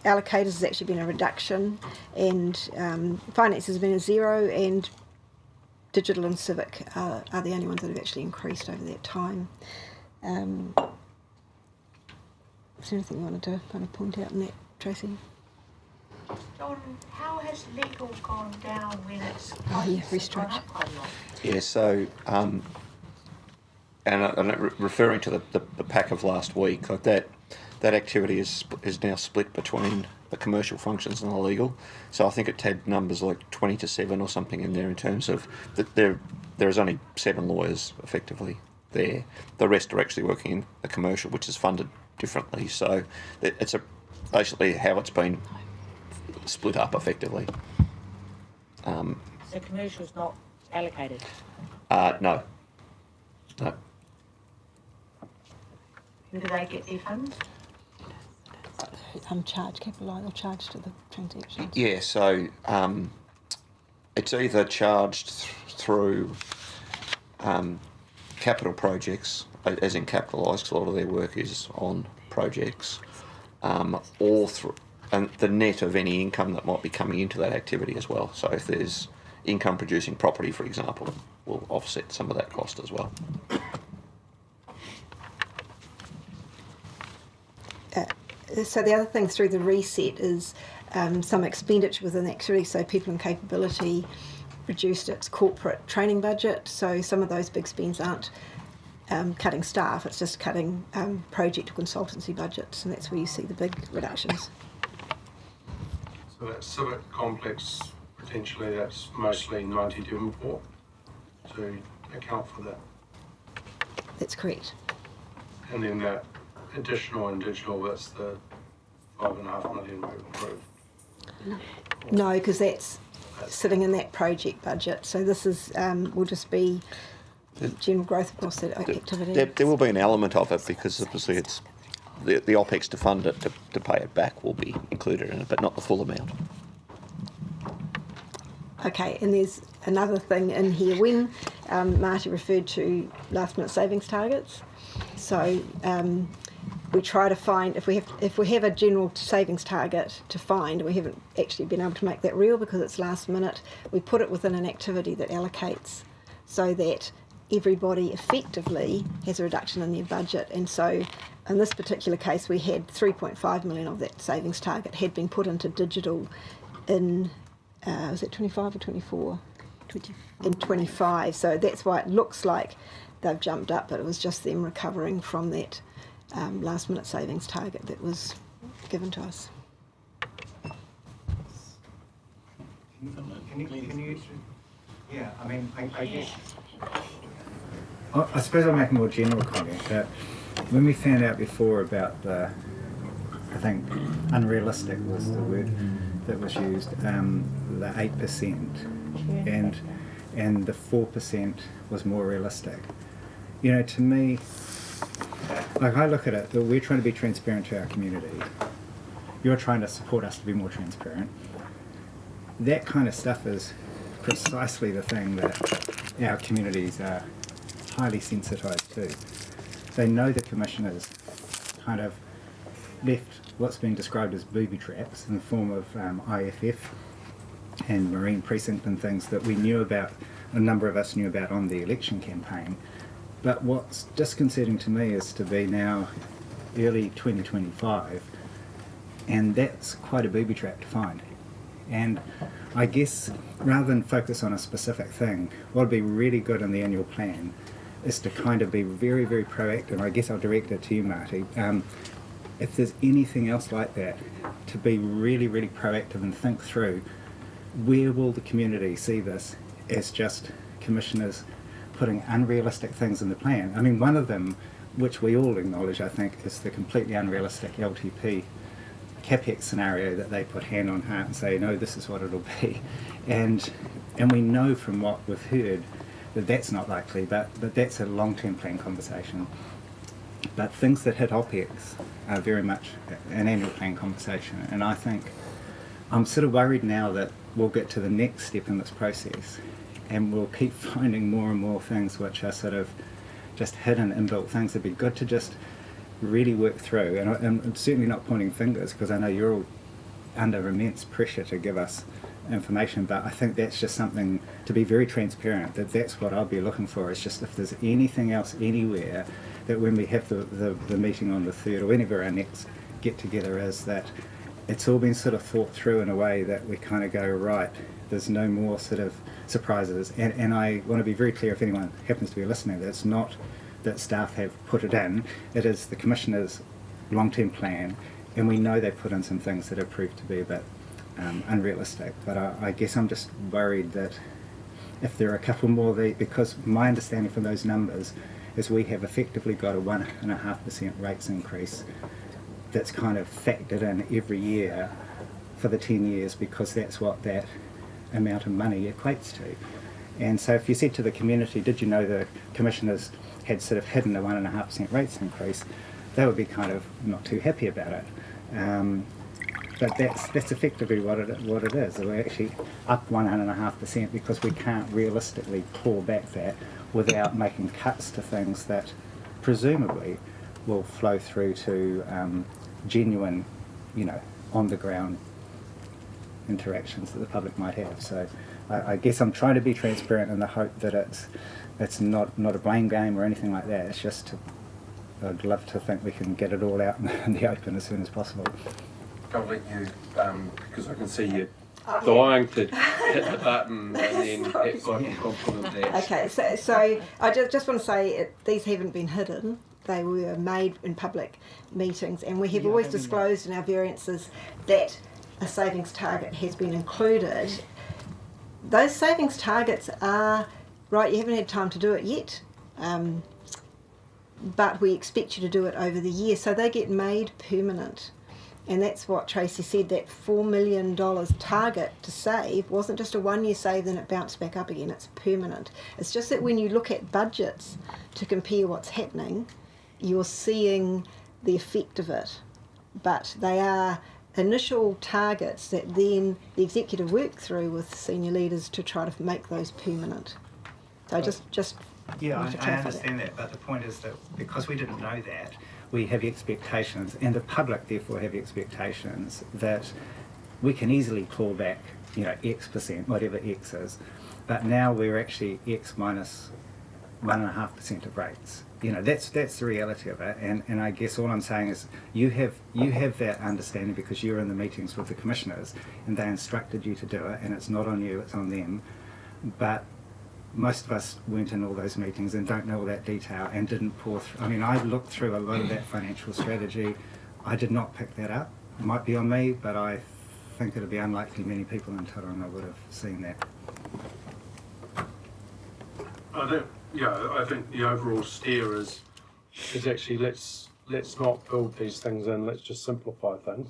allocators there's actually been a reduction, and finance has been a zero, and digital and civic are the only ones that have actually increased over that time. Is there anything you wanted to kind of point out in that, Tracy? John, how has legal gone down when it's restructured? Yeah, so and referring to the pack of last week, like that activity is now split between the commercial functions and the legal. So I think it had numbers like 20 to 7 or something in there in terms of that there is only 7 lawyers effectively there. The rest are actually working in the commercial, which is funded differently. So it's basically how it's been split up effectively. So commercial's not allocated? No. Who do they get their funds? Charged, capitalised, or charged to the transactions? Yeah, so it's either charged through capital projects, as in capitalised, because a lot of their work is on projects, or through and the net of any income that might be coming into that activity as well. So if there's income producing property, for example, will offset some of that cost as well. So the other thing through the reset is some expenditure within the activity. So people and capability reduced its corporate training budget. So some of those big spends aren't cutting staff, it's just cutting project or consultancy budgets, and that's where you see the big reductions. So that civic complex, potentially that's mostly 90 Devonport to account for that. That's correct. And then that additional and digital, that's the 5.5 million we've approved. No, because that's sitting in that project budget. So this is will just be general growth across the activity. There will be an element of it because obviously it's the OPEX to fund it, to pay it back will be included in it, but not the full amount. Okay, and there's another thing in here when Marty referred to last minute savings targets. So we try to find if we have a general savings target to find, we haven't actually been able to make that real because it's last minute. We put it within an activity that allocates so that everybody effectively has a reduction in their budget. And so in this particular case, we had 3.5 million of that savings target had been put into digital in was it 25 or 24? 25. In 25. So that's why it looks like they've jumped up, but it was just them recovering from that last minute savings target that was given to us. Can you yeah, I mean, I guess... I suppose I'll make a more general comment that when we found out before about the, I think unrealistic was the word that was used, the 8% and the 4% was more realistic. You know, to me, like I look at it, that we're trying to be transparent to our community. You're trying to support us to be more transparent. That kind of stuff is precisely the thing that our communities are highly sensitised to. They know the commissioners kind of left what's been described as booby traps in the form of IFF and Marine Precinct and things that we knew about, a number of us knew about on the election campaign. But what's disconcerting to me is to be now early 2025, and that's quite a booby trap to find. And I guess rather than focus on a specific thing, what would be really good in the annual plan is to kind of be very, very proactive. I guess I'll direct it to you, Marty. If there's anything else like that, to be really, really proactive and think through where will the community see this as just commissioners putting unrealistic things in the plan. I mean, one of them, which we all acknowledge, I think, is the completely unrealistic LTP CapEx scenario that they put hand on heart and say, no, this is what it'll be. And we know from what we've heard that that's not likely, but that's a long-term plan conversation. But things that hit OPEX are very much an annual plan conversation. And I think I'm sort of worried now that we'll get to the next step in this process and we'll keep finding more and more things which are sort of just hidden inbuilt things. It'd be good to just really work through, and I'm certainly not pointing fingers because I know you're all under immense pressure to give us information, but I think that's just something to be very transparent, that's what I'll be looking for. It's just if there's anything else anywhere that when we have the meeting on the 3rd or whenever our next get together is, that it's all been sort of thought through in a way that we kind of go, right, there's no more sort of surprises. And I want to be very clear, if anyone happens to be listening, that it's not that staff have put it in, it is the Commissioner's long-term plan, and we know they've put in some things that have proved to be a bit unrealistic. But I guess I'm just worried that if there are a couple more, because my understanding from those numbers is we have effectively got a 1.5% rates increase that's kind of factored in every year for the 10 years because that's what that amount of money equates to. And so if you said to the community, did you know the Commissioners had sort of hidden a 1.5% rates increase, they would be kind of not too happy about it. But that's effectively what it is. We're actually up 1.5% because we can't realistically claw back that without making cuts to things that presumably will flow through to genuine, on the ground interactions that the public might have. So I guess I'm trying to be transparent in the hope that it's not a blame game or anything like that. It's just to I'd love to think we can get it all out in the open as soon as possible. I'll let you, because I can see you dying to hit the button, and then perhaps I can compliment that. Okay, so I just want to say these haven't been hidden. They were made in public meetings, and we have always disclosed in our variances that a savings target has been included. Those savings targets are, right, you haven't had time to do it yet, but we expect you to do it over the year, so they get made permanent. And that's what Tracy said, that $4 million target to save wasn't just a one-year save, then it bounced back up again. It's permanent. It's just that when you look at budgets to compare what's happening, you're seeing the effect of it. But they are initial targets that then the executive work through with senior leaders to try to make those permanent. So just yeah, wanted to I clarify understand that, but the point is that because we didn't know that, we have expectations, and the public therefore have expectations that we can easily claw back, you know, X%, whatever X is, but now we're actually X minus 1.5% of rates. You know, that's the reality of it, and I guess all I'm saying is you have that understanding because you're in the meetings with the commissioners and they instructed you to do it, and it's not on you, it's on them. But most of us weren't in all those meetings and don't know all that detail and didn't pour through. I mean, I looked through a lot of that financial strategy. I did not pick that up. It might be on me, but I think it would be unlikely many people in Tauranga would have seen that. I think the overall steer is actually let's not build these things in. Let's just simplify things.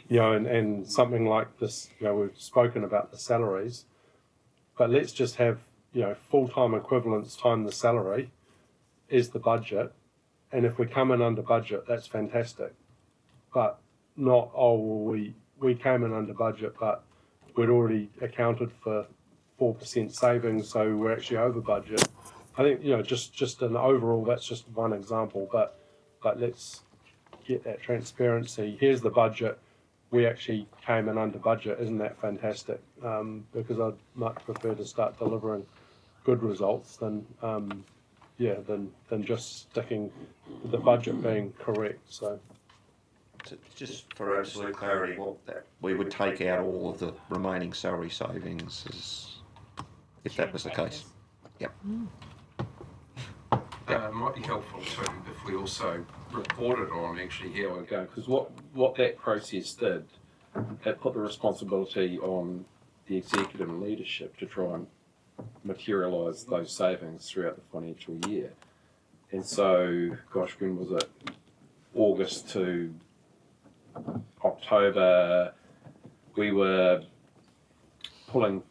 You know, and something like this. You know, we've spoken about the salaries, but let's just have, you know, full-time equivalents times the salary is the budget, and if we come in under budget, that's fantastic. But not, oh, well, we came in under budget, but we'd already accounted for 4% savings, so we're actually over budget. I think, you know, just an overall, that's just one example, but let's get that transparency. Here's the budget. We actually came in under budget. Isn't that fantastic? Because I'd much prefer to start delivering good results than just sticking with the budget being correct. So just for absolute clarity, we would take out all of the remaining salary savings if that was the case. Yep. Might be helpful too if we also reported on actually how we're going, because what that process did, it put the responsibility on the executive and leadership to try and materialise those savings throughout the financial year. And so, gosh, when was it? August to October, we were pulling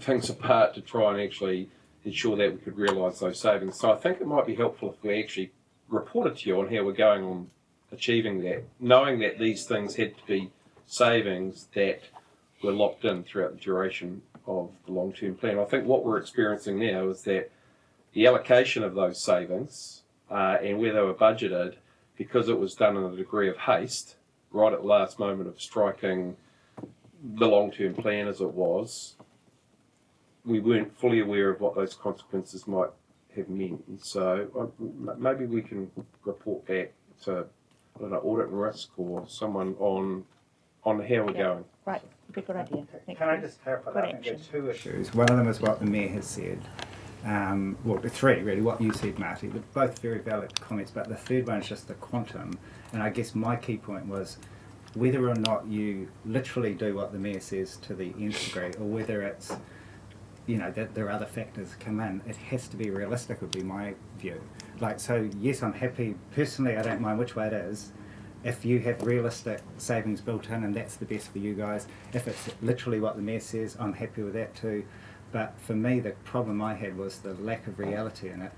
things apart to try and actually ensure that we could realise those savings. So I think it might be helpful if we actually reported to you on how we're going on achieving that, knowing that these things had to be savings that were locked in throughout the duration of the long-term plan. I think what we're experiencing now is that the allocation of those savings and where they were budgeted, because it was done in a degree of haste, right at the last moment of striking the long-term plan as it was, we weren't fully aware of what those consequences might have meant. And so maybe we can report back to, I don't know, audit and risk or someone on how we're going. Right, be a good idea. Can I just clarify that? I think there are two issues. One of them is what the Mayor has said. Well, the three really, what you said, Marty, but both very valid comments, but the third one is just the quantum. And I guess my key point was whether or not you literally do what the Mayor says to the nth degree, or whether it's, you know, that there are other factors come in, it has to be realistic would be my view. Like, so yes, I'm happy, personally I don't mind which way it is, if you have realistic savings built in and that's the best for you guys. If it's literally what the Mayor says, I'm happy with that too. But for me, the problem I had was the lack of reality in it.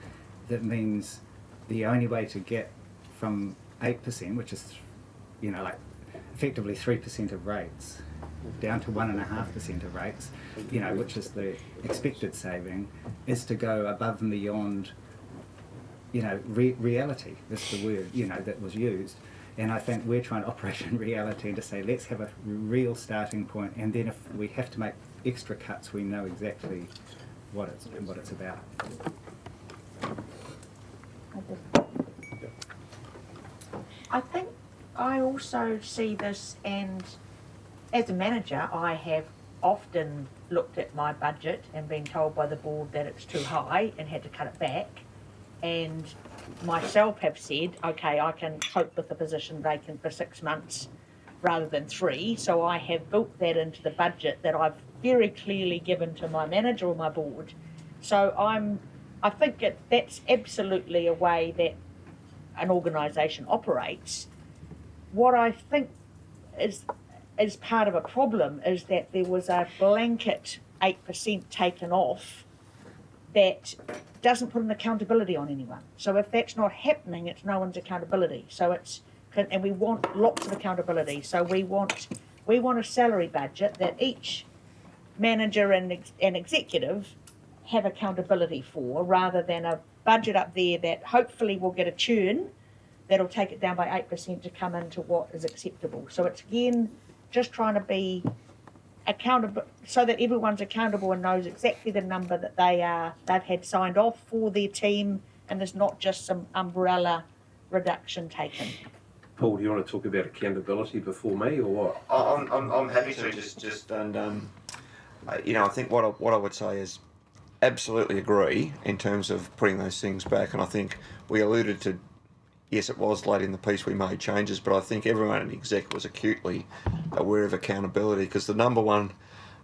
That means the only way to get from 8%, which is, you know, like effectively 3% of rates, down to 1.5% of rates, you know, which is the expected saving, is to go above and beyond, you know, reality. That's the word, you know, that was used. And I think we're trying to operate in reality and to say, let's have a real starting point, and then if we have to make extra cuts, we know exactly what it's about. I think I also see this, and as a manager, I have often looked at my budget and been told by the board that it's too high and had to cut it back, and myself have said, okay, I can cope with the position vacant for 6 months rather than 3, so I have built that into the budget that I've very clearly given to my manager or my board. So I think that's absolutely a way that an organisation operates. What I think is part of a problem is that there was a blanket 8% taken off that doesn't put an accountability on anyone. So if that's not happening, it's no one's accountability. So and we want lots of accountability. So we want a salary budget that each manager and executive have accountability for, rather than a budget up there that hopefully will get a churn that'll take it down by 8% to come into what is acceptable. So it's again just trying to be accountable so that everyone's accountable and knows exactly the number that they've had signed off for their team, and there's not just some umbrella reduction taken. Paul, do you want to talk about accountability before me, or what? I'm happy to just and I think what I would say is absolutely agree in terms of putting those things back, and I think we alluded to, yes, it was late in the piece we made changes, but I think everyone in the exec was acutely aware of accountability, because the number one,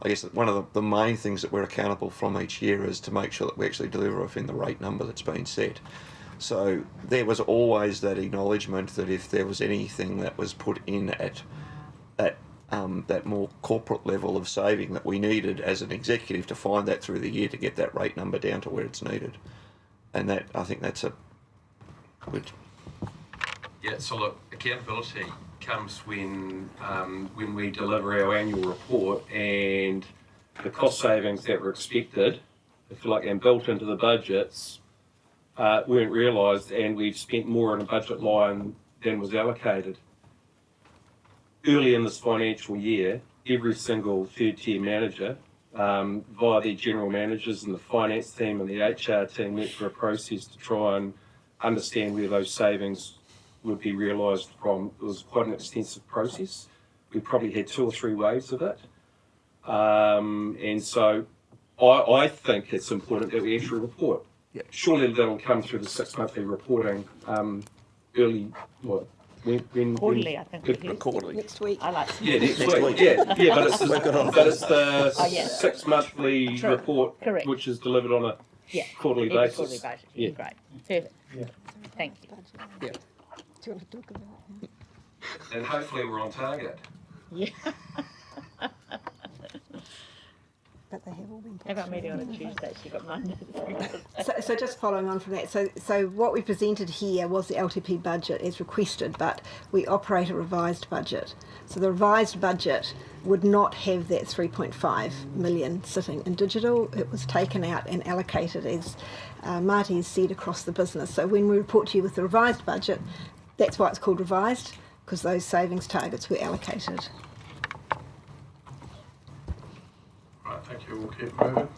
I guess one of the main things that we're accountable from each year is to make sure that we actually deliver within the rate number that's been set. So there was always that acknowledgement that if there was anything that was put in at that more corporate level of saving, that we needed as an executive to find that through the year to get that rate number down to where it's needed. And that, I think that's a good... Yeah, so look, accountability comes when we deliver our annual report and the cost savings that were expected, if you like, and built into the budgets, weren't realised, and we've spent more on a budget line than was allocated. Early in this financial year, every single third-tier manager, via their general managers and the finance team and the HR team, went through a process to try and understand where those savings would be realised from. It was quite an extensive process. We probably had 2 or 3 waves of it. And so I think it's important that we actually report. Yeah. Surely that'll come through the 6-monthly reporting early, what? Quarterly, I think. Quarterly. Next week. I like. Yeah, next week. Yeah, but it's the 6-monthly True. report, Correct. which is delivered on a quarterly Every basis. quarterly basis. Yeah. Great. Perfect. Yeah. Thank you. Yeah. Do you want to talk about it? And hopefully we're on target. Yeah. But they have all been. Have our meeting on a Tuesday, so you've got Monday. So just following on from that, so what we presented here was the LTP budget as requested, but we operate a revised budget. So the revised budget would not have that 3.5 million sitting in digital. It was taken out and allocated, as Marty has said, across the business. So when we report to you with the revised budget, that's why it's called revised, because those savings targets were allocated. Right, thank you. We'll keep moving.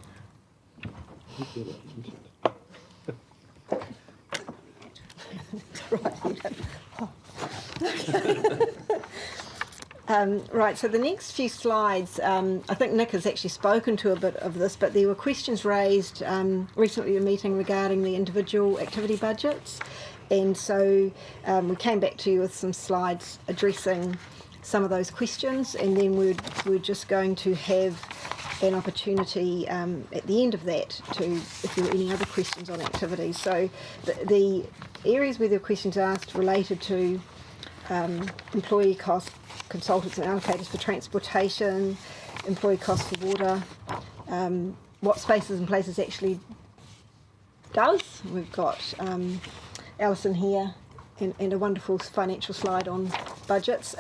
Right, so the next few slides, I think Nick has actually spoken to a bit of this, but there were questions raised recently at a meeting regarding the individual activity budgets, and so we came back to you with some slides addressing some of those questions, and then we're just going to have an opportunity at the end of that to, if there were any other questions on activities. So the areas where there were questions asked related to employee costs, consultants and allocators for transportation, employee costs for water, what Spaces and Places actually does. We've got Alison here and a wonderful financial slide on budgets.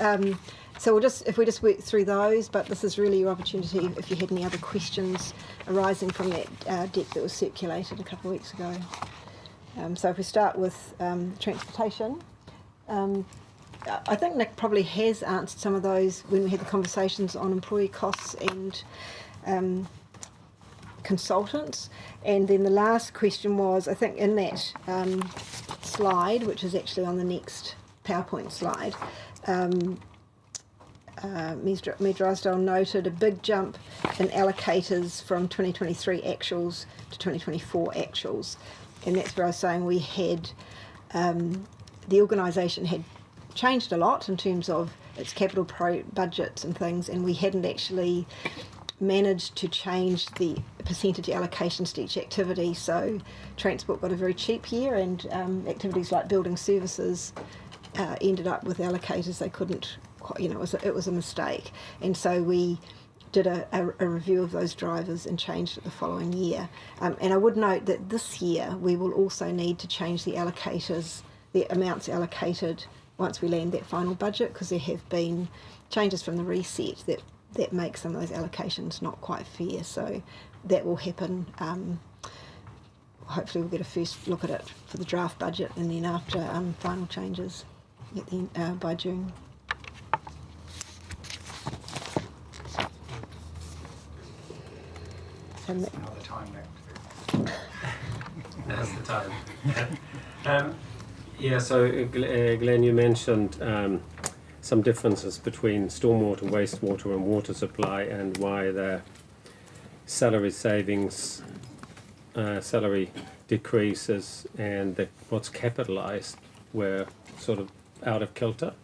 So if we just work through those, but this is really your opportunity if you had any other questions arising from that deck that was circulated a couple of weeks ago. So if we start with transportation, I think Nick probably has answered some of those when we had the conversations on employee costs and consultants. And then the last question was, I think in that slide, which is actually on the next PowerPoint slide, Ms Drysdale noted a big jump in allocators from 2023 actuals to 2024 actuals. And that's where I was saying we had, the organisation had changed a lot in terms of its capital budgets and things, and we hadn't actually managed to change the percentage allocations to each activity. So transport got a very cheap year, and activities like building services ended up with allocators they couldn't, it was a mistake. And so we did a review of those drivers and changed it the following year. And I would note that this year we will also need to change the allocators, the amounts allocated once we land that final budget, because there have been changes from the reset that make some of those allocations not quite fair. So that will happen. Hopefully we'll get a first look at it for the draft budget, and then after final changes at the, by June. Now the time left. Now's the time. Yeah, so Glenn, you mentioned some differences between stormwater, wastewater and water supply, and why the salary savings, salary decreases and what's capitalised were sort of out of kilter.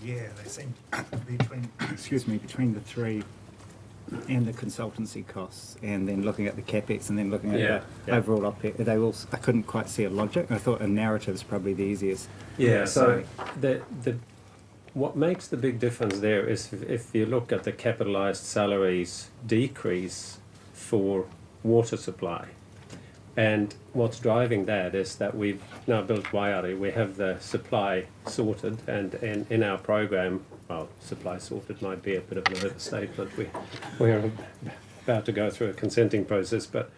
Yeah, they seem between the three and the consultancy costs, and then looking at the capex, and then looking at the overall OPEX, they all, I couldn't quite see a logic. I thought a narrative is probably the easiest. Yeah, so what makes the big difference there is if you look at the capitalised salaries decrease for water supply. And what's driving that is that we've now built Waiari. We have the supply sorted, and in our program, well, supply sorted might be a bit of an overstatement. We're about to go through a consenting process, but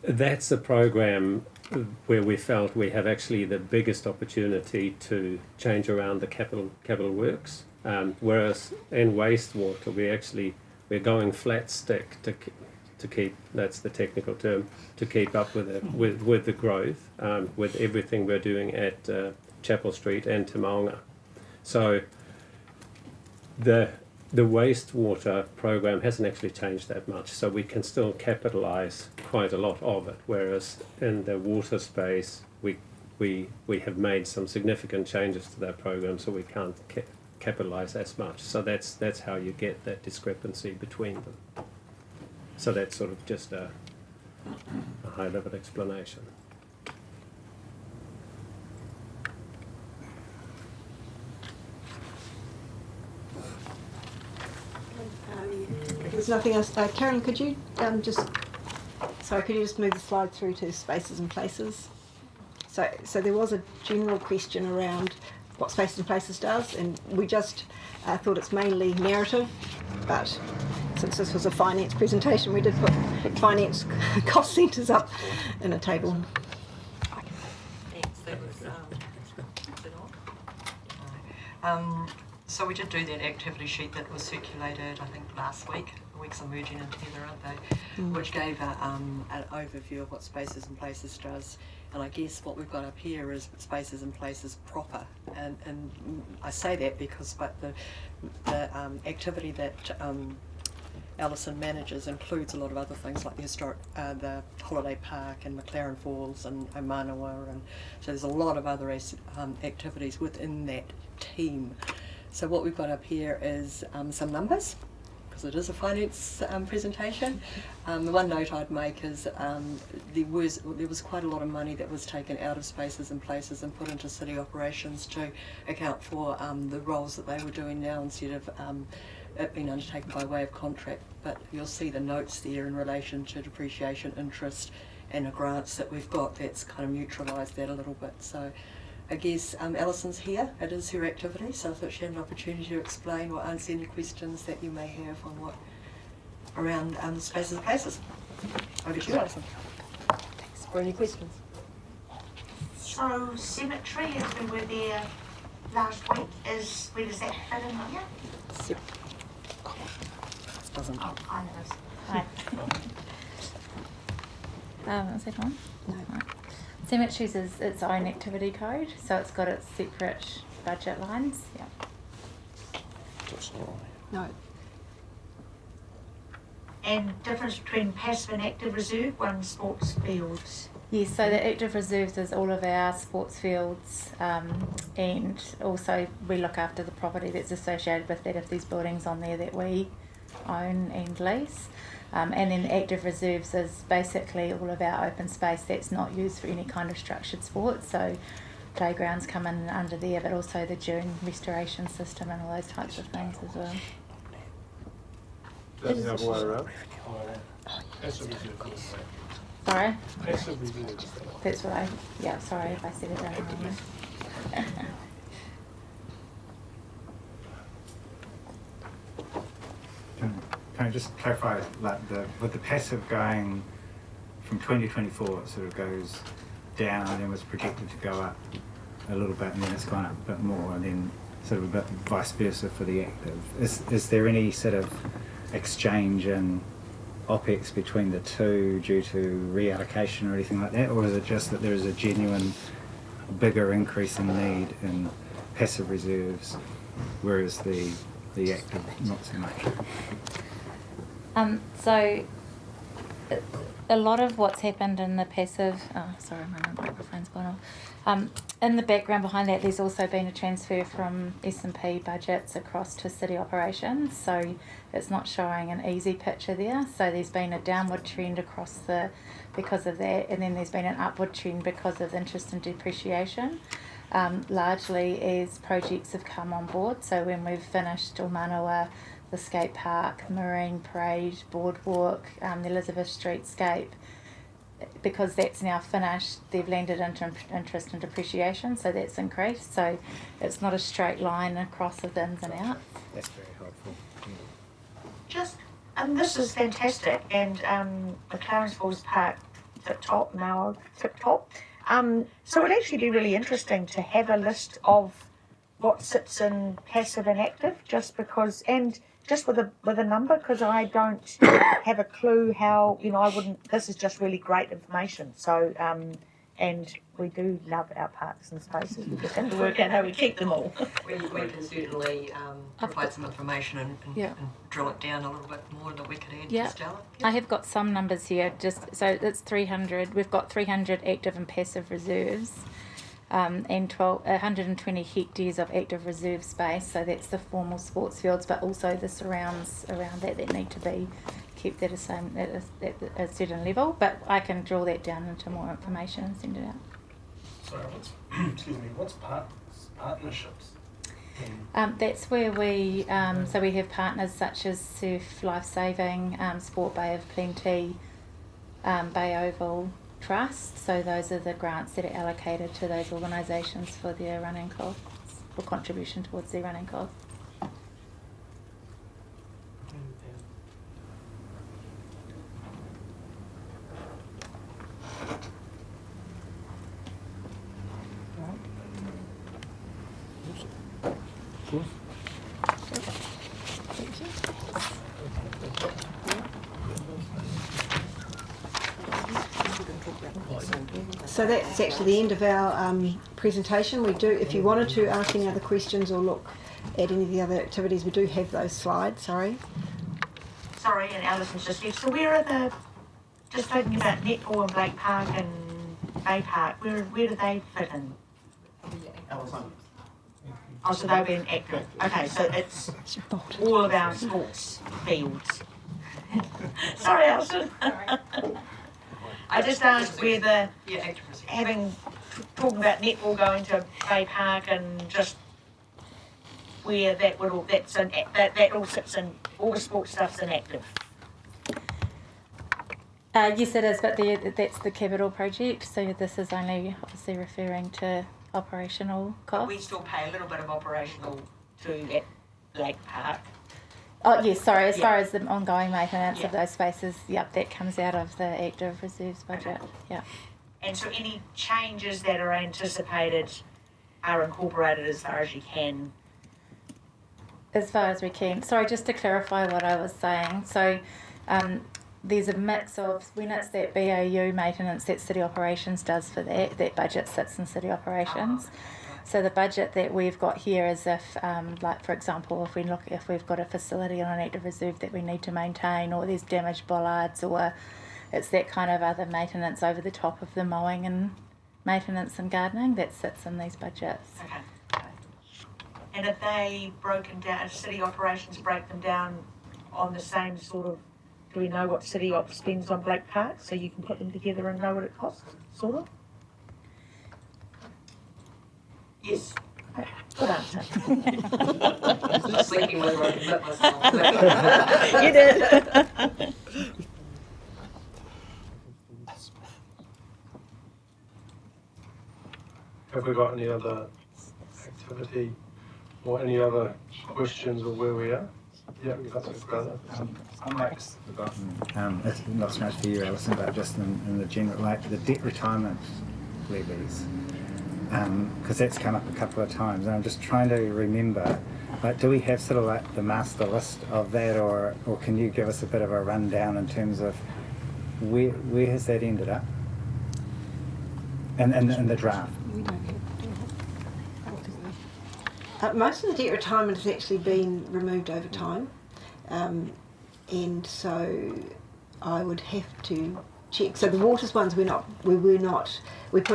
that's a program where we felt we have actually the biggest opportunity to change around the capital works. Whereas in wastewater, we're going flat stick to keep, that's the technical term, to keep up with the growth, with everything we're doing at Chapel Street and Tauranga. So the wastewater program hasn't actually changed that much, so we can still capitalise quite a lot of it, whereas in the water space we have made some significant changes to that program, so we can't capitalise as much. So that's how you get that discrepancy between them. So that's sort of just a high-level explanation. There's nothing else. Carolyn, could you just move the slide through to spaces and places? So there was a general question around what Spaces and Places does, and we just thought it's mainly narrative, but since this was a finance presentation, we did put finance cost centres up in a table. Thanks. That was, so we did do that activity sheet that was circulated, I think, last week. The weeks are merging in together, aren't they? Which gave an overview of what Spaces and Places does. And I guess what we've got up here is Spaces and Places proper. And I say that because the activity that Alison manages includes a lot of other things like the historic, the holiday park and McLaren Falls and Omanawa, and so there's a lot of other activities within that team. So what we've got up here is some numbers, because it is a finance presentation. The one note I'd make is there was quite a lot of money that was taken out of Spaces and Places and put into city operations to account for the roles that they were doing now instead of it being undertaken by way of contract. But you'll see the notes there in relation to depreciation, interest and the grants that we've got. That's kind of neutralised that a little bit. So I guess Alison's here, it is her activity, so I thought she had an opportunity to explain or answer any questions that you may have on what around Spaces and Places. Over to you, Alison. Thanks. For any questions? So cemetery, as we were there last week, where does that fit in here? Doesn't. Oh, I know. Right. Is that on? No. Right. Cemeteries is its own activity code, so it's got its separate budget lines. Yeah. No. And difference between passive and active reserve, one sports fields. Yes, so the active reserves is all of our sports fields, and also we look after the property that's associated with that if there's buildings on there that we own and lease. And then the active reserves is basically all of our open space that's not used for any kind of structured sport. So playgrounds come in under there, but also the dune restoration system and all those types of things as well. That's the other way around. Passive reserve. Sorry? Passive reserve. That's what I, yeah, sorry if I said it wrong. Can I just clarify, like with the passive going from 2024, it sort of goes down and then was projected to go up a little bit, and then it's gone up a bit more, and then sort of a bit vice versa for the active. Is there any sort of exchange in OPEX between the two due to reallocation or anything like that, or is it just that there is a genuine bigger increase in need in passive reserves, whereas the active not so much? So a lot of what's happened in the passive, sorry, my microphone's gone off. In the background behind that, there's also been a transfer from S&P budgets across to city operations. So it's not showing an easy picture there. So there's been a downward trend across because of that, and then there's been an upward trend because of interest and depreciation. Largely as projects have come on board. So when we've finished Manawa, the skate park, marine parade, boardwalk, the Elizabeth Street scape, because that's now finished, they've landed into interest and depreciation, so that's increased. So it's not a straight line across the ins and outs. That's very helpful. Just, this is fantastic, and the Clarence Falls Park tip top. So it'd actually be really interesting to have a list of what sits in passive and active, just because, and just with a number, because I don't have a clue how, I wouldn't, this is just really great information. So, and we do love our parks and spaces. We just have to work out how we keep them all. We can certainly provide some information and drill it down a little bit more that we could add to Stella. I have got some numbers here, just so it's 300, we've got 300 active and passive reserves. And 120 hectares of active reserve space, so that's the formal sports fields, but also the surrounds around that need to be kept at a certain level. But I can drill that down into more information and send it out. Sorry, what's partnerships? That's where we so we have partners such as Surf Life Saving, Sport Bay of Plenty, Bay Oval Trust, so those are the grants that are allocated to those organisations for their running costs, or contribution towards their running costs. So that's actually the end of our presentation. We do, if you wanted to ask any other questions or look at any of the other activities, we do have those slides, sorry. Sorry, and Alison's just left. So where are just thinking about netball and Blake Park and Bay Park, where do they fit in? Oh, so they'll be an active. Okay, so it's all of our sports fields. Sorry, Alison. I just asked whether talking about netball going to Bay Park and just where that would all that all sits in, all the sports stuff's inactive. Yes, it is, but that's the capital project. So this is only obviously referring to operational costs. But we still pay a little bit of operational to Lake Park. Oh yes, sorry. As far as the ongoing maintenance of those spaces, that comes out of the active reserves budget. Yeah. And so any changes that are anticipated are incorporated as far as you can. As far as we can. Sorry, just to clarify what I was saying. So, there's a mix of when it's that BAU maintenance that city operations does for that budget sits in city operations. So the budget that we've got here is if, like for example, if we've got a facility on an active reserve that we need to maintain, or there's damaged bollards, or it's that kind of other maintenance over the top of the mowing and maintenance and gardening that sits in these budgets. Okay. And if they broken down, if city operations break them down on the same sort of, do we know what city op spends on Blake Park, so you can put them together and know what it costs, sort of? Yes. Good answer. Just thinking whether I can let myself. You did. Have we got any other activity or any other questions of where we are? Yeah, that's a brother. I might have forgotten, it's not so much for you, Alison, but just in the general, like the debt retirement levies, because that's come up a couple of times, and I'm just trying to remember, like, do we have sort of like the master list of that, or can you give us a bit of a rundown in terms of where has that ended up? And the draft. Most of the debt retirement has actually been removed over time, and so I would have to check. So the waters ones we put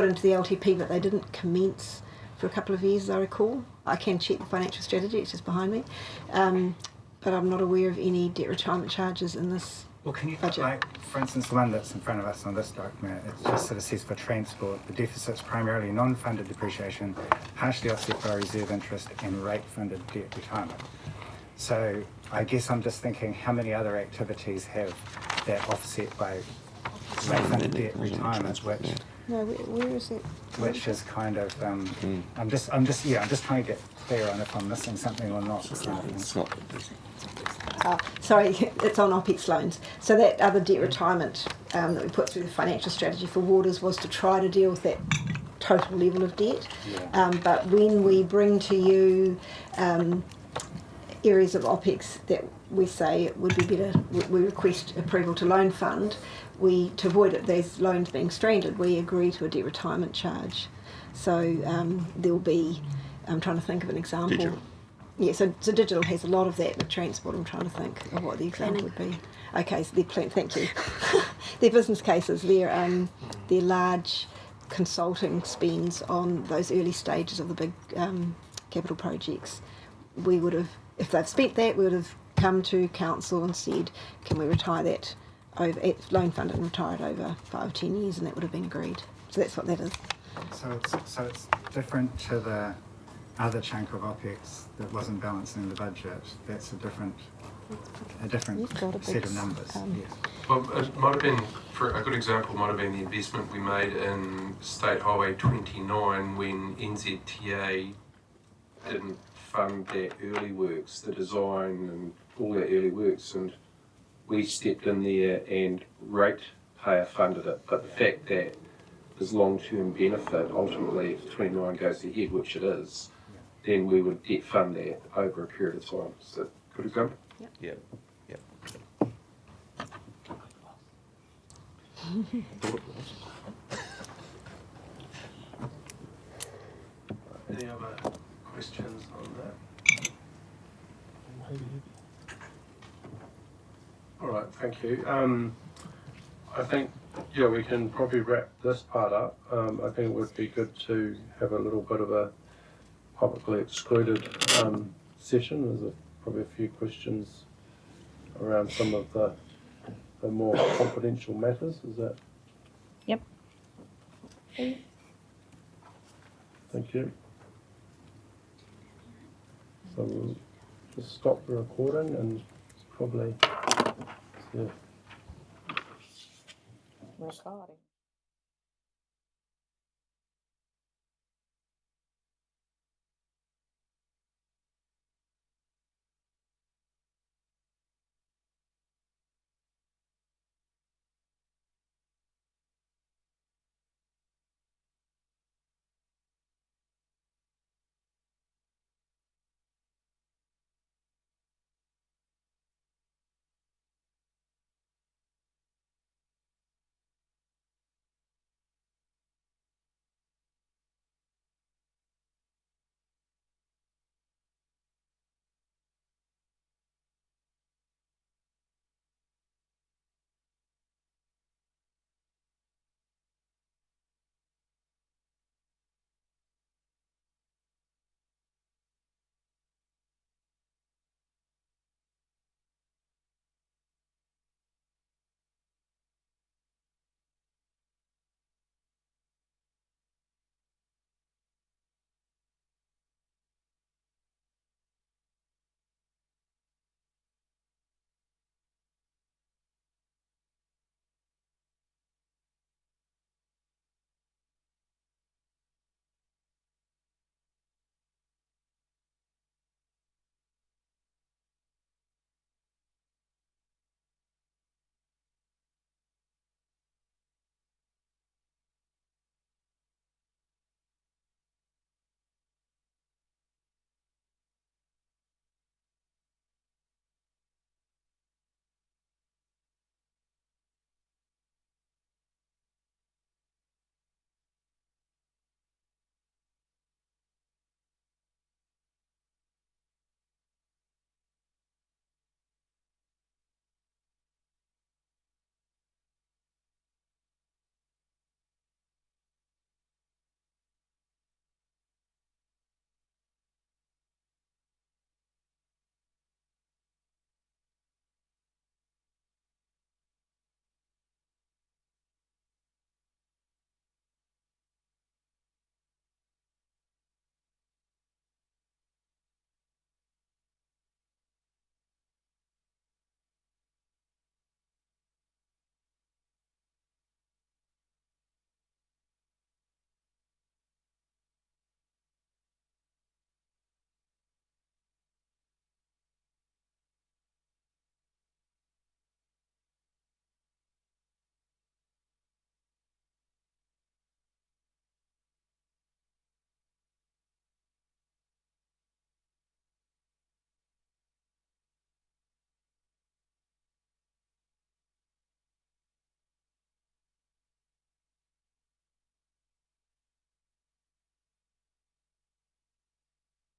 into the LTP, but they didn't commence for a couple of years, as I recall. I can check the financial strategy; it's just behind me, but I'm not aware of any debt retirement charges in this. Well, can you, budget. like, for instance, the one that's in front of us on this document, it just sort of says for transport, the deficit's primarily non-funded depreciation, partially offset by reserve interest and rate-funded debt retirement. So I guess I'm just thinking, how many other activities have that offset by rate-funded debt retirement, which... No, where is it? Which is kind of, I'm just trying to get clear on if I'm missing something or not. It's not. Sorry, it's on OPEX loans. So that other debt retirement that we put through the financial strategy for waters was to try to deal with that total level of debt. Yeah. But when we bring to you areas of OPEX that we say it would be better, we request approval to loan fund, to avoid these loans being stranded, we agree to a debt retirement charge. So there'll be, I'm trying to think of an example. Digital. Yeah, so digital has a lot of that, but transport, I'm trying to think of what the example would be. Okay, so thank you. They're business cases, they're large consulting spends on those early stages of the big capital projects. We would have, if they've spent that, we would have come to council and said, can we retire that over, loan fund it and retire it over 5 or 10 years, and that would have been agreed. So that's what that is. So it's different to the other chunk of OPEX that wasn't balanced in the budget. That's a different set of numbers. Yes. Well, it might have been, for a good example, might have been the investment we made in State Highway 29 when NZTA didn't fund that early works, the design and all that early works, and we stepped in there and ratepayer funded it. But the fact that there's long-term benefit, ultimately if 29 goes ahead, which it is, then we would debt fund that over a period of time. Is that a good example? Yep. Yep. Any other questions on that? All right, thank you. I think, yeah, we can probably wrap this part up. I think it would be good to have a little bit of a publicly excluded session. There's probably a few questions around some of the more confidential matters. Is that? Yep. Thank you. So we'll just stop the recording and probably, yeah. Recording.